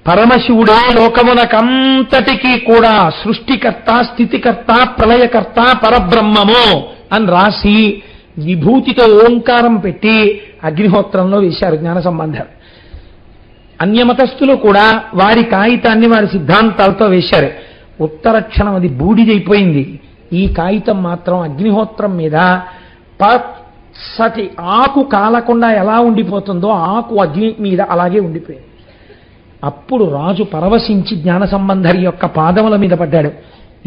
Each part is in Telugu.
పరమశివుడే లోకమునకంతటికీ కూడా సృష్టికర్త, స్థితికర్త, ప్రళయకర్త, పరబ్రహ్మము అని రాసి విభూతితో ఓంకారం పెట్టి అగ్నిహోత్రంలో వేశారు జ్ఞాన సంబంధం. అన్యమతస్థులు కూడా వారి కాగితాన్ని వారి సిద్ధాంతాలతో వేశారు. ఉత్తర క్షణం అది బూడిదైపోయింది. ఈ కాగితం మాత్రం అగ్నిహోత్రం మీద పచ్చటి ఆకు కాలకుండా ఎలా ఉండిపోతుందో ఆకు అగ్ని మీద అలాగే ఉండిపోయింది. అప్పుడు రాజు పరవశించి జ్ఞాన సంబంధరి యొక్క పాదముల మీద పడ్డాడు.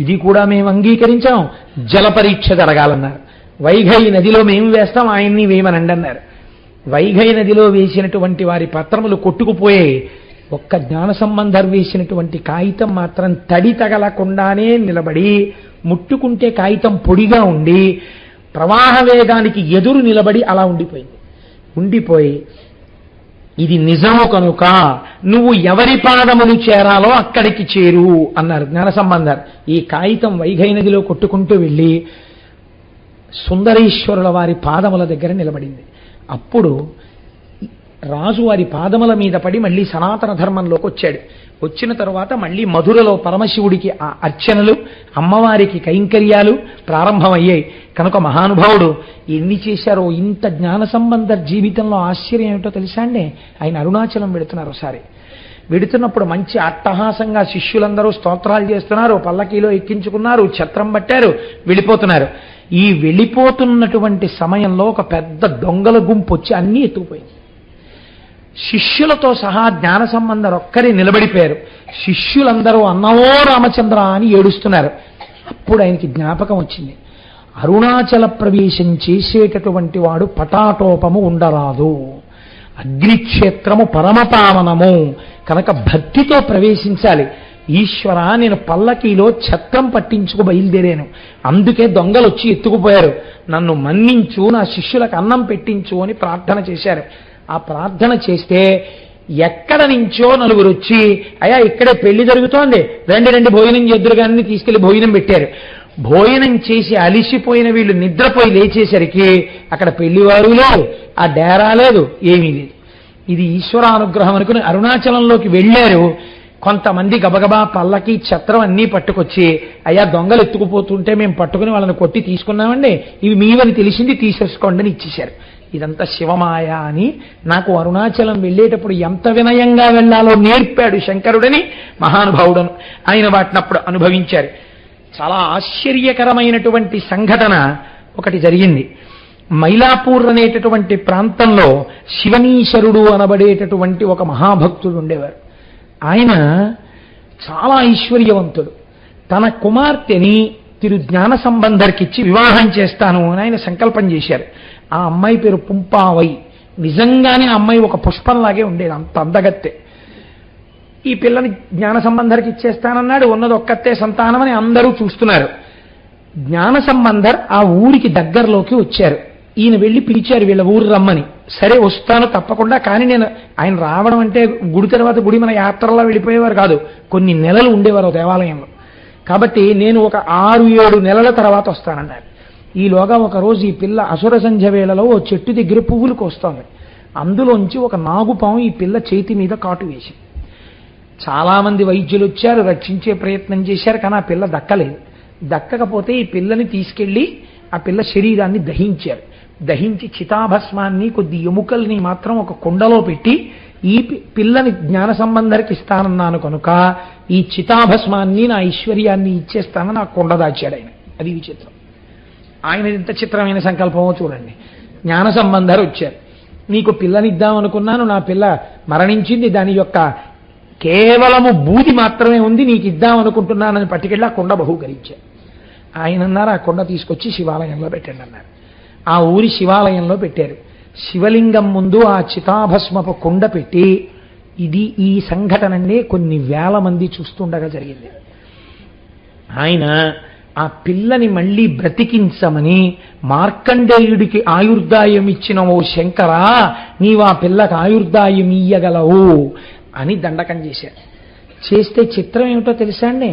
ఇది కూడా మేము అంగీకరించాం, జల పరీక్ష జరగాలన్నారు. వైఘై నదిలో మేము వేస్తాం, ఆయన్ని వేయమనండి అన్నారు. వైఘై నదిలో వేసినటువంటి వారి పత్రములు కొట్టుకుపోయాయి. ఒక్క జ్ఞాన సంబంధర్ వేసినటువంటి కాగితం మాత్రం తడి తగలకుండానే నిలబడి, ముట్టుకుంటే కాగితం పొడిగా ఉండి ప్రవాహ వేగానికి ఎదురు నిలబడి అలా ఉండిపోయింది. ఉండిపోయి ఇది నిజము కనుక నువ్వు ఎవరి పాదములు చేరాలో అక్కడికి చేరు అన్నారు జ్ఞాన సంబంధర్. ఈ కాగితం వైఘై నదిలో కొట్టుకుంటూ వెళ్ళి సుందరేశ్వరుల వారి పాదముల దగ్గర నిలబడింది. అప్పుడు రాజు వారి పాదముల మీద పడి మళ్ళీ సనాతన ధర్మంలోకి వచ్చాడు. వచ్చిన తరువాత మళ్ళీ మధురలో పరమశివుడికి ఆ అర్చనలు, అమ్మవారికి కైంకర్యాలు ప్రారంభమయ్యాయి. కనుక మహానుభావుడు ఎన్ని చేశారో. ఇంత జ్ఞాన సంబంధ జీవితంలో ఆశ్చర్యం ఏమిటో తెలుసా అండి? ఆయన అరుణాచలం వెడుతున్నారు. ఒకసారి వెడుతున్నప్పుడు మంచి అట్టహాసంగా శిష్యులందరూ స్తోత్రాలు చేస్తున్నారు, పల్లకీలో ఎక్కించుకున్నారు, ఛత్రం పట్టారు, వెళ్ళిపోతున్నారు. ఈ వెళ్ళిపోతున్నటువంటి సమయంలో ఒక పెద్ద దొంగల గుంపు వచ్చి అన్నీ ఎత్తుకుపోయింది. శిష్యులతో సహా జ్ఞాన సంబంధం ఒక్కరే నిలబడిపోయారు. శిష్యులందరూ అన్నవో రామచంద్ర అని ఏడుస్తున్నారు. అప్పుడు ఆయనకి జ్ఞాపకం వచ్చింది, అరుణాచల ప్రవేశం చేసేటటువంటి వాడు పటాటోపము ఉండరాదు, అగ్నిక్షేత్రము పరమపావనము కనుక భక్తితో ప్రవేశించాలి. ఈశ్వర, నేను పల్లకీలో ఛత్రం పట్టించుకు బయలుదేరాను, అందుకే దొంగలు వచ్చి ఎత్తుకుపోయారు, నన్ను మన్నించు, నా శిష్యులకు అన్నం పెట్టించు అని ప్రార్థన చేశారు. ఆ ప్రార్థన చేస్తే ఎక్కడ నుంచో నలుగురు వచ్చి, అయ్యా ఇక్కడే పెళ్లి జరుగుతోంది, రండి రండి భోజనం చేద్దురు కానీ తీసుకెళ్లి భోజనం పెట్టారు. భోజనం చేసి అలిసిపోయిన వీళ్ళు నిద్రపోయి లేచేసరికి అక్కడ పెళ్లివారు లేదు, ఆ డేరా లేదు, ఏమీ లేదు. ఇది ఈశ్వరానుగ్రహం అనుకుని అరుణాచలంలోకి వెళ్ళారు. కొంతమంది గబగబా పల్లకి ఛత్రం అన్నీ పట్టుకొచ్చి, అయ్యా దొంగలు ఎత్తుకుపోతుంటే మేము పట్టుకుని వాళ్ళని కొట్టి తీసుకున్నామండి, ఇవి మీవని తెలిసింది, తీసేసుకోండి అని ఇచ్చేశారు. ఇదంతా శివమాయ అని నాకు అరుణాచలం వెళ్ళేటప్పుడు ఎంత వినయంగా వెళ్ళాలో నేర్పాడు శంకరుడని మహానుభావుడను. ఆయన వాటినప్పుడు అనుభవించారు. చాలా ఆశ్చర్యకరమైనటువంటి సంఘటన ఒకటి జరిగింది. మైలాపూర్ అనేటటువంటి ప్రాంతంలో శివనీశ్వరుడు అనబడేటటువంటి ఒక మహాభక్తుడు ఉండేవారు. ఆయన చాలా ఐశ్వర్యవంతుడు. తన కుమార్తెని తిరు జ్ఞాన సంబంధర్కిచ్చి వివాహం చేస్తాను అని ఆయన సంకల్పం చేశారు. ఆ అమ్మాయి పేరు పుంపావై. నిజంగానే ఆ అమ్మాయి ఒక పుష్పంలాగే ఉండేది, అంత అందగత్తే. ఈ పిల్లని జ్ఞాన సంబంధర్కి ఇచ్చేస్తానన్నాడు. ఉన్నది ఒక్కతే సంతానం అని అందరూ చూస్తున్నారు. జ్ఞాన సంబంధర్ ఆ ఊరికి దగ్గరలోకి వచ్చారు. ఈయన వెళ్ళి పిలిచారు వీళ్ళ ఊరు రమ్మని. సరే వస్తాను తప్పకుండా, కానీ నేను ఆయన రావడం అంటే గుడి తర్వాత గుడి మన యాత్రలా వెళ్ళిపోయేవారు కాదు, కొన్ని నెలలు ఉండేవారు దేవాలయంలో. కాబట్టి నేను ఒక 6-7 నెలల తర్వాత వస్తానన్నారు. ఈలోగా ఒకరోజు ఈ పిల్ల అసుర సంధ్య వేళలో ఓ చెట్టు దగ్గర పువ్వులు కోస్తోంది. అందులోంచి ఒక నాగుపాము ఈ పిల్ల చేతి మీద కాటు వేసింది. చాలామంది వైద్యులు వచ్చారు, రక్షించే ప్రయత్నం చేశారు, కానీ ఆ పిల్ల దక్కలేదు. దక్కకపోతే ఈ పిల్లని తీసుకెళ్లి ఆ పిల్ల శరీరాన్ని దహించారు. దహించి చితాభస్మాన్ని, కొద్ది ఎముకల్ని మాత్రం ఒక కుండలో పెట్టి ఈ పిల్లని జ్ఞాన సంబంధరికి ఇస్తానన్నాను కనుక ఈ చితాభస్మాన్ని, నా ఐశ్వర్యాన్ని ఇచ్చేస్తానని ఆ కుండ దాచాడు ఆయన. అది విచిత్రం. ఆయన ఎంత చిత్రమైన సంకల్పమో చూడండి. జ్ఞాన సంబంధరు వచ్చారు, నీకు పిల్లనిద్దామనుకున్నాను, నా పిల్ల మరణించింది, దాని యొక్క కేవలము బూది మాత్రమే ఉంది, నీకు ఇద్దామనుకుంటున్నానని పట్టుకెళ్ళి ఆ కుండ బహూకరించారు. ఆయన అన్నారు, ఆ కుండ తీసుకొచ్చి శివాలయంలో పెట్టండి అన్నారు. ఆ ఊరి శివాలయంలో పెట్టారు. శివలింగం ముందు ఆ చితాభస్మపు కుండ పెట్టి, ఇది ఈ సంఘటననే కొన్ని వేల మంది చూస్తుండగా జరిగింది. ఆయన ఆ పిల్లని మళ్ళీ బ్రతికించమని మార్కండేయుడికి ఆయుర్దాయం ఇచ్చిన ఓ శంకరా, నీవు ఆ పిల్లకి ఆయుర్దాయం ఇయ్యగలవు అని దండకం చేశారు. చేస్తే చిత్రం ఏమిటో తెలుసా అండి?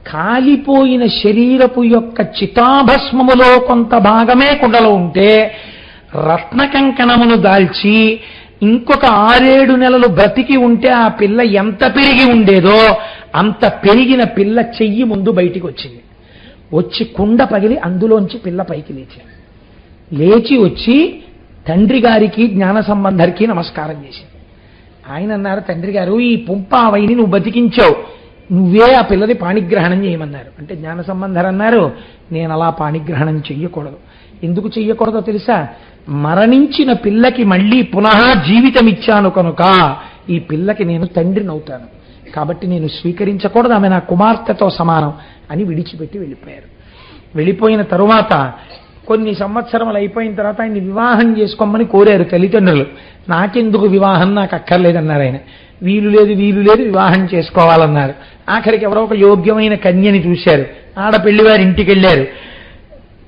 కాలిపోయిన శరీరపు యొక్క చితాభస్మములో కొంత భాగమే కుండలో ఉంటే రత్న కంకణమును దాల్చి ఇంకొక 6-7 నెలలు బ్రతికి ఉంటే ఆ పిల్ల ఎంత పెరిగి ఉండేదో అంత పెరిగిన పిల్ల చెయ్యి ముందు బయటికి వచ్చింది. వచ్చి కుండ పగిలి అందులోంచి పిల్ల పైకి లేచింది. లేచి వచ్చి తండ్రి గారికి జ్ఞాన సంబంధరికి నమస్కారం చేసింది. ఆయన అన్నారు, తండ్రి గారు, ఈ పుంపావైని నువ్వు బతికించావు, నువ్వే ఆ పిల్లది పాణిగ్రహణం చేయమన్నారు. అంటే జ్ఞాన సంబంధర్ అన్నారు, నేను అలా పాణిగ్రహణం చెయ్యకూడదు. ఎందుకు చెయ్యకూడదో తెలుసా? మరణించిన పిల్లకి మళ్ళీ పునః జీవితం ఇచ్చాను కనుక ఈ పిల్లకి నేను తండ్రిని అవుతాను, కాబట్టి నేను స్వీకరించకూడదు, ఆమె నా కుమార్తెతో సమానం అని విడిచిపెట్టి వెళ్ళిపోయారు. వెళ్ళిపోయిన తరువాత కొన్ని సంవత్సరములు అయిపోయిన తర్వాత ఆయన్ని వివాహం చేసుకోమని కోరారు తల్లిదండ్రులు. నాకెందుకు వివాహం, నాకు అక్కర్లేదన్నారు ఆయన. వీలు లేదు వివాహం చేసుకోవాలన్నారు. ఆఖరికి ఎవరో ఒక యోగ్యమైన కన్యని చూశారు. ఆడపెళ్లివారి ఇంటికి వెళ్ళారు.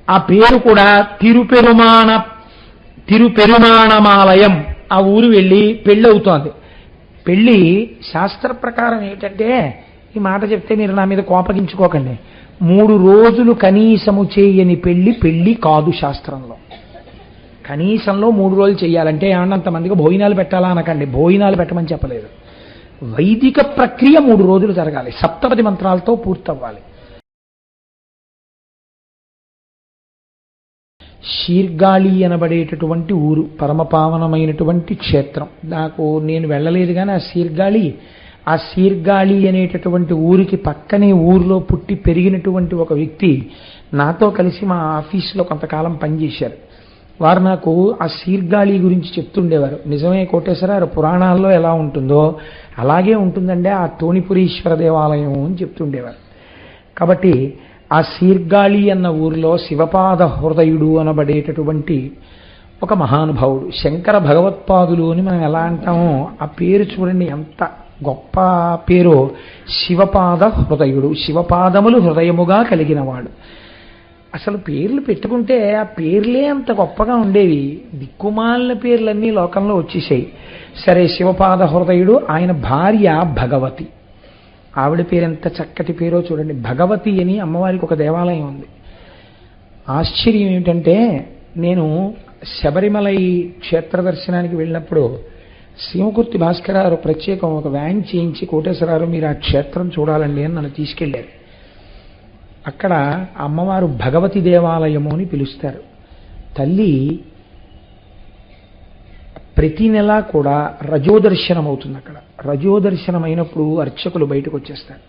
ఆ పేరు కూడా తిరుపెరుమాణమాలయం. ఆ ఊరు వెళ్ళి పెళ్ళి అవుతోంది. పెళ్ళి శాస్త్ర ప్రకారం ఏంటంటే, ఈ మాట చెప్తే మీరు నా మీద కోపగించుకోకండి, 3 రోజులు కనీసము చేయని పెళ్లి కాదు శాస్త్రంలో. కనీసంలో 3 రోజులు చేయాలంటే ఏమన్నంతమందికి భోజనాలు పెట్టాలా అనకండి, భోజనాలు పెట్టమని చెప్పలేదు. వైదిక ప్రక్రియ 3 రోజులు జరగాలి, సప్తపది మంత్రాలతో పూర్తవ్వాలి. శీర్గాళి అనబడేటటువంటి ఊరు పరమపావనమైనటువంటి క్షేత్రం. నేను వెళ్ళలేదు కానీ ఆ శీర్గాళి అనేటటువంటి ఊరికి పక్కనే ఊరిలో పుట్టి పెరిగినటువంటి ఒక వ్యక్తి నాతో కలిసి మా ఆఫీసులో కొంతకాలం పనిచేశారు. వారు నాకు ఆ శీర్గాళి గురించి చెప్తుండేవారు. నిజమే కోటేశ్వర, పురాణాల్లో ఎలా ఉంటుందో అలాగే ఉంటుందండి ఆ తోణిపురీశ్వర దేవాలయం అని చెప్తుండేవారు. కాబట్టి ఆ శీర్గాళి అన్న ఊరిలో శివపాద హృదయుడు అనబడేటటువంటి ఒక మహానుభావుడు, శంకర భగవత్పాదులు అని మనం ఎలా అంటామో ఆ పేరు చూడండి, ఎంత గొప్ప పేరు. శివపాద హృదయుడు, శివపాదములు హృదయముగా కలిగినవాడు. అసలు పేర్లు పెట్టుకుంటే ఆ పేర్లే అంత గొప్పగా ఉండేవి. దిక్కుమాలిన పేర్లన్నీ లోకంలో వచ్చేసాయి. సరే, శివపాద హృదయుడు, ఆయన భార్య భగవతి. ఆవిడ పేరు ఎంత చక్కటి పేరో చూడండి. భగవతి అని అమ్మవారికి ఒక దేవాలయం ఉంది. ఆశ్చర్యం ఏమిటంటే, నేను శబరిమలై క్షేత్ర దర్శనానికి వెళ్ళినప్పుడు శివకుర్తి భాస్కరారు ప్రత్యేకం ఒక వ్యాన్ చేయించి, కోటేశ్వరారు మీరు ఆ క్షేత్రం చూడాలండి అని నన్ను తీసుకెళ్లారు. అక్కడ అమ్మవారు భగవతి దేవాలయము అని పిలుస్తారు. తల్లి ప్రతి నెలా కూడా రజోదర్శనం అవుతుంది. అక్కడ రజోదర్శనం అయినప్పుడు అర్చకులు బయటకు వచ్చేస్తారు.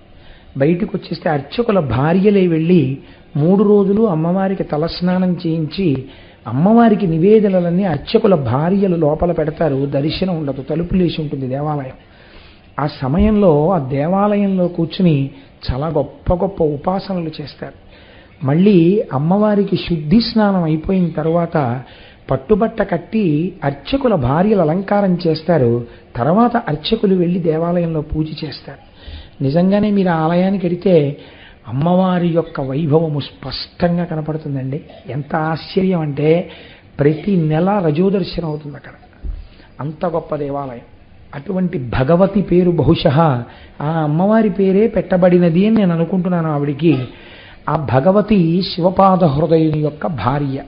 బయటకు వచ్చేస్తే అర్చకుల భార్యలే వెళ్ళి 3 రోజులు అమ్మవారికి తలస్నానం చేయించి అమ్మవారికి నివేదనలన్నీ అర్చకుల భార్యలు లోపల పెడతారు. దర్శనం ఉండదు, తలుపులేసి ఉంటుంది దేవాలయం. ఆ సమయంలో ఆ దేవాలయంలో కూర్చుని చాలా గొప్ప గొప్ప ఉపాసనలు చేస్తారు. మళ్ళీ అమ్మవారికి శుద్ధి స్నానం అయిపోయిన తర్వాత పట్టుబట్ట కట్టి అర్చకుల భార్యలు అలంకారం చేస్తారు. తర్వాత అర్చకులు వెళ్ళి దేవాలయంలో పూజ చేస్తారు. నిజంగానే మీరు ఆలయానికి వెడితే అమ్మవారి యొక్క వైభవము స్పష్టంగా కనపడుతుందండి. ఎంత ఆశ్చర్యం అంటే, ప్రతి నెల రజోదర్శనం అవుతుంది అక్కడ. అంత గొప్ప దేవాలయం. అటువంటి భగవతి పేరు బహుశः ఆ అమ్మవారి పేరే పెట్టబడినది అని నేను అనుకుంటున్నాను ఆవిడికి. ఆ భగవతి శివపాద హృదయుని యొక్క భార్య.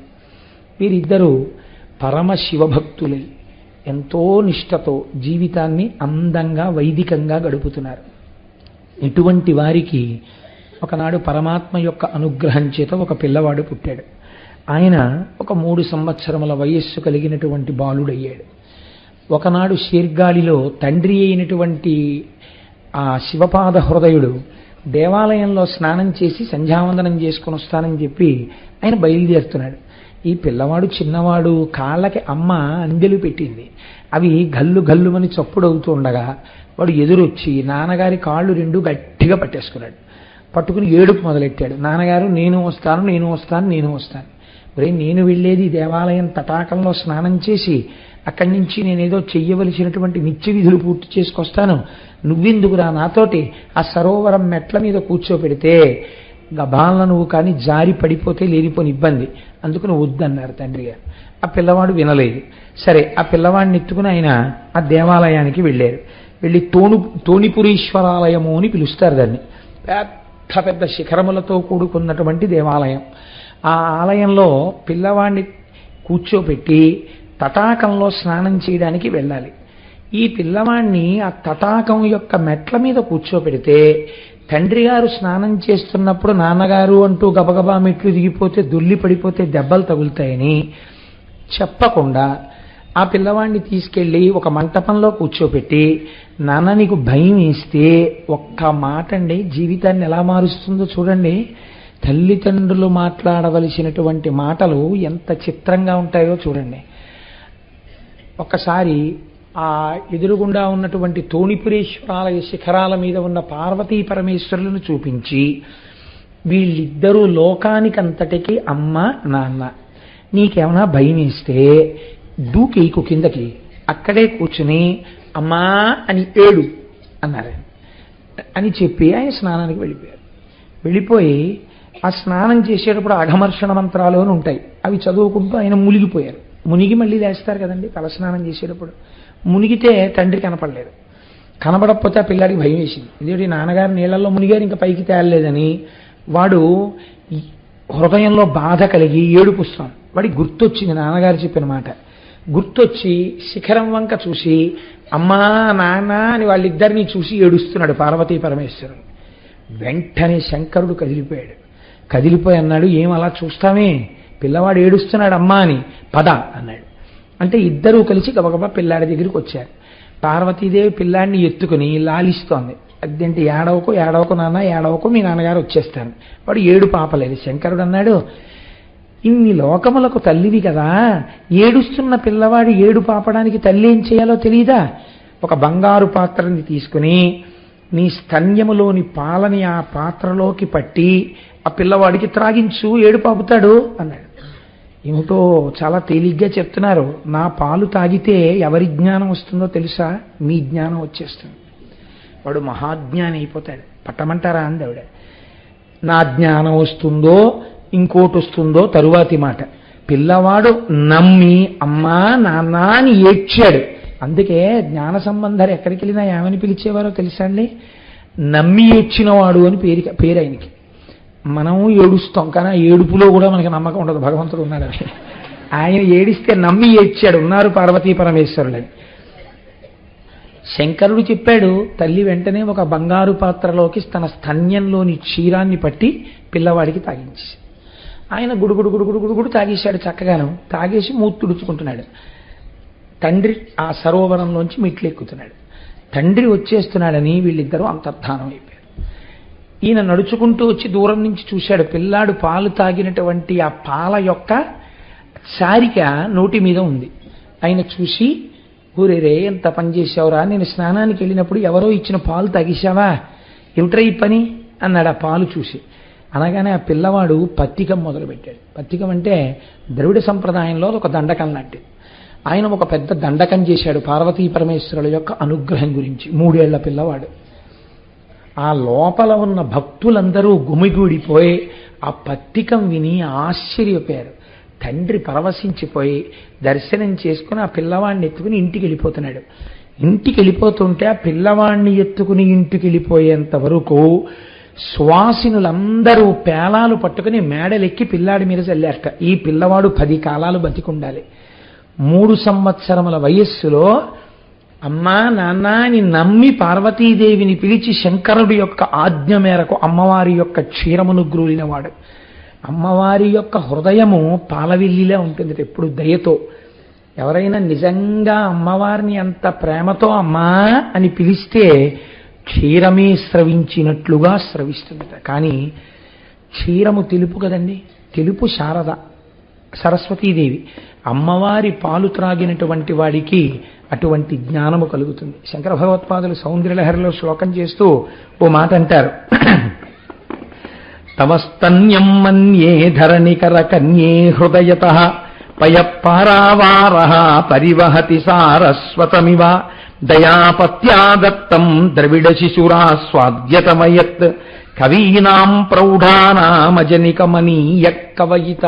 వీరిద్దరూ పరమ శివభక్తులై ఎంతో నిష్ఠతో జీవితాన్ని అందంగా వైదికంగా గడుపుతున్నారు. ఇటువంటి వారికి ఒకనాడు పరమాత్మ యొక్క అనుగ్రహం చేత ఒక పిల్లవాడు పుట్టాడు. ఆయన ఒక 3 సంవత్సరముల వయస్సు కలిగినటువంటి బాలుడయ్యాడు. ఒకనాడు శీర్గాళిలో తండ్రి అయినటువంటి ఆ శివపాద హృదయుడు దేవాలయంలో స్నానం చేసి సంధ్యావందనం చేసుకుని వస్తానని చెప్పి ఆయన బయలుదేరుతున్నాడు. ఈ పిల్లవాడు చిన్నవాడు, కాళ్ళకి అమ్మ అందెలు పెట్టింది. అవి గల్లు గల్లుమని చప్పుడు అవుతూ ఉండగా వాడు ఎదురొచ్చి నాన్నగారి కాళ్ళు 2 గట్టిగా పట్టేసుకున్నాడు. పట్టుకుని ఏడుపు మొదలెట్టాడు. నాన్నగారు నేను వస్తాను. ఒరే, నేను వెళ్ళేది దేవాలయం తటాకంలో స్నానం చేసి అక్కడి నుంచి నేనేదో చెయ్యవలసినటువంటి నిత్య విధులు పూర్తి చేసుకొస్తాను, నువ్వెందుకురా నాతోటి ఆ సరోవరం మెట్ల మీద కూర్చోపెడితే గబాలను నువ్వు కానీ జారి పడిపోతే లేనిపోని ఇబ్బంది, అందుకని వద్దన్నారు తండ్రి గారు. ఆ పిల్లవాడు వినలేదు. సరే, ఆ పిల్లవాడిని ఎత్తుకుని ఆయన ఆ దేవాలయానికి వెళ్ళారు. వెళ్ళి తోణిపురీశ్వరాలయము అని పిలుస్తారు దాన్ని. పెద్ద పెద్ద శిఖరములతో కూడుకున్నటువంటి దేవాలయం. ఆ ఆలయంలో పిల్లవాడిని కూర్చోపెట్టి తటాకంలో స్నానం చేయడానికి వెళ్ళాలి. ఈ పిల్లవాణ్ణి ఆ తటాకం యొక్క మెట్ల మీద కూర్చోపెడితే తండ్రి గారు స్నానం చేస్తున్నప్పుడు నాన్నగారు అంటూ గబగబా మెట్లు దిగిపోతే దొల్లి పడిపోతే దెబ్బలు తగులుతాయని చెప్పకుండా ఆ పిల్లవాడిని తీసుకెళ్ళి ఒక మంటపంలో కూర్చోపెట్టి, నాన్న నీకు భయం వేస్తే ఒక్క మాట అండి జీవితాన్ని ఎలా మారుస్తుందో చూడండి. తల్లిదండ్రులు మాట్లాడవలసినటువంటి మాటలు ఎంత చిత్రంగా ఉంటాయో చూడండి. ఒకసారి ఆ ఎదురుగుండా ఉన్నటువంటి తోణిపురేశ్వరాలయ శిఖరాల మీద ఉన్న పార్వతీ పరమేశ్వరులను చూపించి, వీళ్ళిద్దరూ లోకానికంతటికి అమ్మ నాన్న, నీకేమైనా భయం వేస్తే దూకేకు కిందకి, అక్కడే కూర్చుని అమ్మా అని ఏడు అన్నారు అని చెప్పి ఆయన స్నానానికి వెళ్ళిపోయారు. వెళ్ళిపోయి ఆ స్నానం చేసేటప్పుడు అఘమర్షణ మంత్రాలు అని ఉంటాయి, అవి చదువుకుంటూ ఆయన మునిగిపోయారు. మునిగి మళ్ళీ లేస్తారు కదండి తలస్నానం చేసేటప్పుడు. మునిగితే తండ్రి కనపడలేదు. కనపడకపోతే ఆ పిల్లాడికి భయం వేసింది. ఎందుకంటే నాన్నగారు నీళ్లలో మునిగారు, ఇంకా పైకి తేలలేదని వాడు హృదయంలో బాధ కలిగి ఏడుపుస్తాం. వాడికి గుర్తొచ్చింది నాన్నగారు చెప్పిన మాట. గుర్తొచ్చి శిఖరం వంక చూసి అమ్మా నాన్న అని వాళ్ళిద్దరినీ చూసి ఏడుస్తున్నాడు పార్వతీ పరమేశ్వరుడు. వెంటనే శంకరుడు కదిలిపోయాడు. కదిలిపోయి అన్నాడు, ఏం అలా చూస్తామే, పిల్లవాడు ఏడుస్తున్నాడు అమ్మా అని, పద అన్నాడు. అంటే ఇద్దరూ కలిసి గబగబా పిల్లాడి దగ్గరికి వచ్చారు. పార్వతీదేవి పిల్లాడిని ఎత్తుకుని లాలిస్తోంది. అదేంటి ఏడవకు నాన్న, ఏడవకు, మీ నాన్నగారు వచ్చేస్తాను. వాడు ఏడు పాపలేదు. శంకరుడు అన్నాడు, ఇన్ని లోకములకు తల్లివి కదా, ఏడుస్తున్న పిల్లవాడు ఏడు పాపడానికి తల్లి ఏం చేయాలో తెలియదా? ఒక బంగారు పాత్రని తీసుకుని నీ స్తన్యములోని పాలని ఆ పాత్రలోకి పట్టి ఆ పిల్లవాడికి త్రాగించు, ఏడు పాపుతాడు అన్నాడు. ఏమిటో చాలా తేలిగ్గా చెప్తున్నారు. నా పాలు తాగితే ఎవరి జ్ఞానం వస్తుందో తెలుసా? మీ జ్ఞానం వచ్చేస్తుంది. వాడు మహాజ్ఞాని అయిపోతాడు. పట్టమంటారా అంది ఆవిడ. నా జ్ఞానం వస్తుందో ఇంకోటి వస్తుందో తరువాతి మాట. పిల్లవాడు నమ్మి అమ్మా నాన్న అని ఏడ్చాడు. అందుకే జ్ఞాన సంబంధాలు ఎక్కడికి వెళ్ళినా ఏమని పిలిచేవారో తెలుసా అండి? నమ్మి ఏడ్చినవాడు అని పేరు ఆయనకి. మనం ఏడుస్తాం, కానీ ఆ ఏడుపులో కూడా మనకి నమ్మకం ఉండదు భగవంతుడు ఉన్నాడని. ఆయన ఏడిస్తే నమ్మి ఏడ్చాడు, ఉన్నారు పార్వతీ పరమేశ్వరులని. శంకరుడు చెప్పాడు. తల్లి వెంటనే ఒక బంగారు పాత్రలోకి తన స్తన్యంలోని క్షీరాన్ని పట్టి పిల్లవాడికి తాగించి, ఆయన గుడుగుడు గుడుగుడు గుడుగుడు తాగేశాడు. చక్కగాను తాగేసి మూతుడుచుకుంటున్నాడు. తండ్రి ఆ సరోవరంలోంచి మెట్లు ఎక్కుతున్నాడు. తండ్రి వచ్చేస్తున్నాడని వీళ్ళిద్దరూ అంతర్ధానం అయిపోయారు. ఈయన నడుచుకుంటూ వచ్చి దూరం నుంచి చూశాడు. పిల్లాడు పాలు తాగినటువంటి ఆ పాల యొక్క సారిక నోటి మీద ఉంది. ఆయన చూసి, ఊరేరే ఎంత పని చేశావురా, నేను స్నానానికి వెళ్ళినప్పుడు ఎవరో ఇచ్చిన పాలు తాగేశావా, ఏమిట్రా ఈ పని అన్నాడు ఆ పాలు చూసి. అనగానే ఆ పిల్లవాడు పత్తికం మొదలుపెట్టాడు. పత్తికం అంటే ద్రవిడ సంప్రదాయంలో ఒక దండకం లాంటిది. ఆయన ఒక పెద్ద దండకం చేశాడు పార్వతీ పరమేశ్వరుల యొక్క అనుగ్రహం గురించి. 3 ఏళ్ల పిల్లవాడు. ఆ లోపల ఉన్న భక్తులందరూ గుమిగూడిపోయి ఆ పత్తికం విని ఆశ్చర్యపోయారు. తండ్రి పరవశించిపోయి దర్శనం చేసుకుని ఆ పిల్లవాడిని ఎత్తుకుని ఇంటికి వెళ్ళిపోతున్నాడు. ఇంటికి వెళ్ళిపోతుంటే ఆ పిల్లవాడిని ఎత్తుకుని ఇంటికి వెళ్ళిపోయేంత వరకు సువాసినులందరూ పేలాలు పట్టుకుని మేడలెక్కి పిల్లాడి మీద చల్లారట. ఈ పిల్లవాడు 10 కాలాలు బతికుండాలి. 3 సంవత్సరముల వయస్సులో అమ్మా నాన్న అని నమ్మి పార్వతీదేవిని పిలిచి శంకరుడి యొక్క ఆజ్ఞ మేరకు అమ్మవారి యొక్క క్షీరమును గ్రూలినవాడు. అమ్మవారి యొక్క హృదయము పాలవిల్లిలా ఉంటుంది ఎప్పుడు దయతో. ఎవరైనా నిజంగా అమ్మవారిని అంత ప్రేమతో అమ్మా అని పిలిస్తే క్షీరమే స్రవించినట్లుగా స్రవిస్తుందట. కానీ క్షీరము తెలుపు కదండి, తెలుపు శారద సరస్వతీదేవి. అమ్మవారి పాలు త్రాగినటువంటి వాడికి అటువంటి జ్ఞానము కలుగుతుంది. శంకర భగవత్పాదులు సౌందర్యలహరిలో శ్లోకం చేస్తూ ఓ మాట అంటారు. తవస్తన్యం మన్యే ధరణికర కన్యే హృదయతః పయఃపారావారః పరివహతి సారస్వతమివ దయాపత్యాదత్తం ద్రవిడ శిశురా స్వాద్యతమయత్ కవీనాం ప్రౌఢానామజనికమనీయ కవయిత.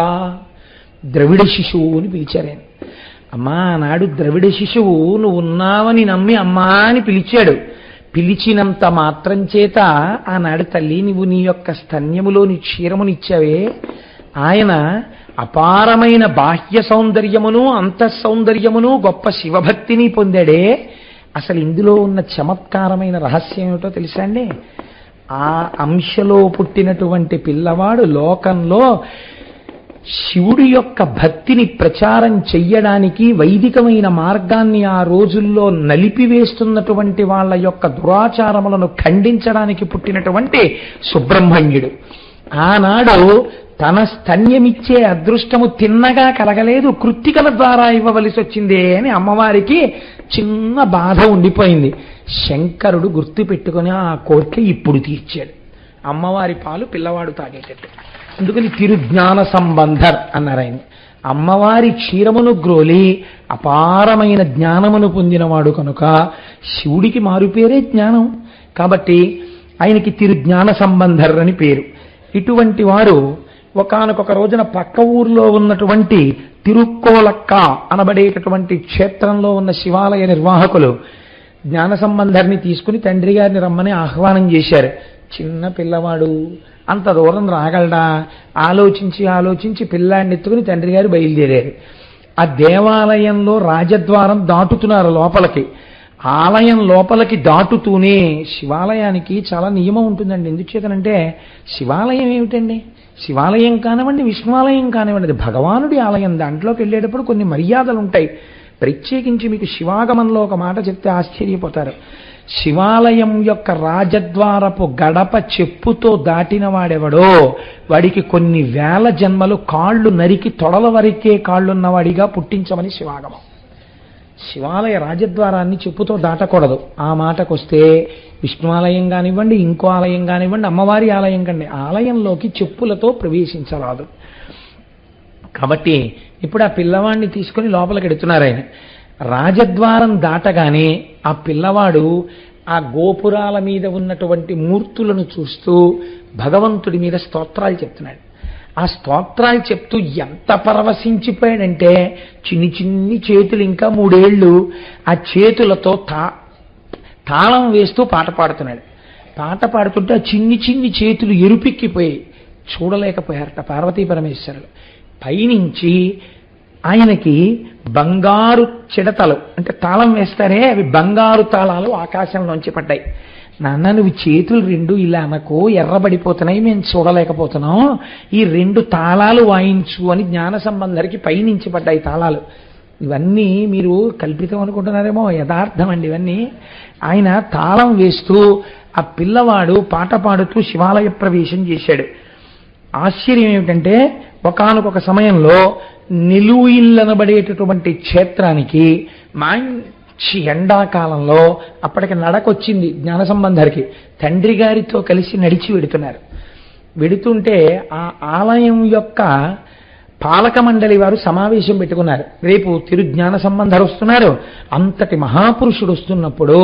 ద్రవిడ శిశువు అని పిలిచారు. అమ్మా నాడు ద్రవిడ శిశువు నువ్వు ఉన్నావని నమ్మి అమ్మా అని పిలిచాడు. పిలిచినంత మాత్రం చేత ఆనాడు తల్లి నువ్వు నీ యొక్క స్తన్యములోని క్షీరమునిచ్చావే, ఆయన అపారమైన బాహ్య సౌందర్యమును అంతఃసౌందర్యమును గొప్ప శివభక్తిని పొందాడే. అసలు ఇందులో ఉన్న చమత్కారమైన రహస్యం ఏమిటో తెలుసా అండి? ఆ అంశలో పుట్టినటువంటి పిల్లవాడు లోకంలో శివుడి యొక్క భక్తిని ప్రచారం చెయ్యడానికి వైదికమైన మార్గాన్ని ఆ రోజుల్లో నలిపివేస్తున్నటువంటి వాళ్ళ యొక్క దురాచారములను ఖండించడానికి పుట్టినటువంటి సుబ్రహ్మణ్యుడు. ఆనాడు తన స్తన్యమిచ్చే అదృష్టము తిన్నగా కలగలేదు, కృత్తికల ద్వారా ఇవ్వవలసి వచ్చిందే అని అమ్మవారికి చిన్న బాధ ఉండిపోయింది. శంకరుడు గుర్తు పెట్టుకుని ఆ కోరిక ఇప్పుడు తీర్చాడు. అమ్మవారి పాలు పిల్లవాడు తాగేటట్టు. అందుకని తిరుజ్ఞాన సంబంధర్ అన్నారు ఆయన. అమ్మవారి క్షీరమును గ్రోలి అపారమైన జ్ఞానమును పొందినవాడు కనుక శివుడికి మారుపేరే జ్ఞానం. కాబట్టి ఆయనకి తిరుజ్ఞాన సంబంధర్ అని పేరు. ఇటువంటి వారు ఒకానొక రోజున పక్క ఊర్లో ఉన్నటువంటి తిరుక్కోలక్క అనబడేటటువంటి క్షేత్రంలో ఉన్న శివాలయ నిర్వాహకులు జ్ఞాన సంబంధర్ని తీసుకుని తండ్రి గారిని రమ్మని ఆహ్వానం చేశారు. చిన్న పిల్లవాడు అంత దూరం రాగలడా? ఆలోచించి పిల్లాడిని ఎత్తుకుని తండ్రి గారు బయలుదేరారు. ఆ దేవాలయంలో రాజద్వారం దాటుతున్నారు లోపలికి. ఆలయం లోపలికి దాటుతూనే శివాలయానికి చాలా నియమం ఉంటుందండి. ఎందుచేతనంటే శివాలయం ఏమిటండి? శివాలయం కానివ్వండి, విష్ణువాలయం కానివ్వండి, అది భగవానుడి ఆలయం. దాంట్లోకి వెళ్ళేటప్పుడు కొన్ని మర్యాదలు ఉంటాయి. ప్రత్యేకించి మీకు శివాగమంలో ఒక మాట చెప్తే ఆశ్చర్యపోతారు. శివాలయం యొక్క రాజద్వారపు గడప చెప్పుతో దాటిన వాడెవడో వాడికి కొన్ని వేల జన్మలు కాళ్ళు నరికి తొడల వరకే కాళ్ళున్నవాడిగా పుట్టించమని శివాగమం. శివాలయ రాజద్వారాన్ని చెప్పుతో దాటకూడదు. ఆ మాటకొస్తే విష్ణువాలయం కానివ్వండి, ఇంకో ఆలయం కానివ్వండి, అమ్మవారి ఆలయం కండి, ఆలయంలోకి చెప్పులతో ప్రవేశించరాదు. కాబట్టి ఇప్పుడు ఆ పిల్లవాడిని తీసుకుని లోపలికి ఎడుతున్నారు ఆయన. రాజద్వారం దాటగానే ఆ పిల్లవాడు ఆ గోపురాల మీద ఉన్నటువంటి మూర్తులను చూస్తూ భగవంతుడి మీద స్తోత్రాలు చెప్తున్నాడు. ఆ స్తోత్రాలు చెప్తూ ఎంత పరవశించిపోయాడంటే చిన్ని చిన్ని చేతులు, ఇంకా 3 ఏళ్ళు, ఆ చేతులతో తాళం వేస్తూ పాట పాడుతున్నాడు. పాట పాడుతుంటే ఆ చిన్ని చిన్ని చేతులు ఎరుపెక్కిపోయి చూడలేకపోయారట పార్వతీ పరమేశ్వరులు. పైనుంచి ఆయనకి బంగారు చిడతలు, అంటే తాళం వేస్తారే అవి బంగారు తాళాలు ఆకాశంలోంచి పడ్డాయి. నాన్న నువ్వు చేతులు 2 ఇలా అనకు, ఎర్రబడిపోతున్నాయి, మేము చూడలేకపోతున్నాం, ఈ 2 తాళాలు వాయించు అని జ్ఞాన సంబంధరికి పైనుంచి పడ్డాయి తాళాలు. ఇవన్నీ మీరు కల్పితం అనుకుంటున్నారేమో, యథార్థం అండి ఇవన్నీ. ఆయన తాళం వేస్తూ ఆ పిల్లవాడు పాట పాడుతూ శివాలయ ప్రవేశం చేశాడు. ఆశ్చర్యం ఏమిటంటే ఒకానొక సమయంలో నిలుయిల్లనబడేటటువంటి క్షేత్రానికి మంచి ఎండాకాలంలో అప్పటికి నడకొచ్చింది జ్ఞాన సంబంధరికి. తండ్రి గారితో కలిసి నడిచి వెడుతున్నారు. వెడుతుంటే ఆ ఆలయం యొక్క పాలక మండలి వారు సమావేశం పెట్టుకున్నారు. రేపు తిరుజ్ఞాన సంబంధరు వస్తున్నారు, అంతటి మహాపురుషుడు వస్తున్నప్పుడు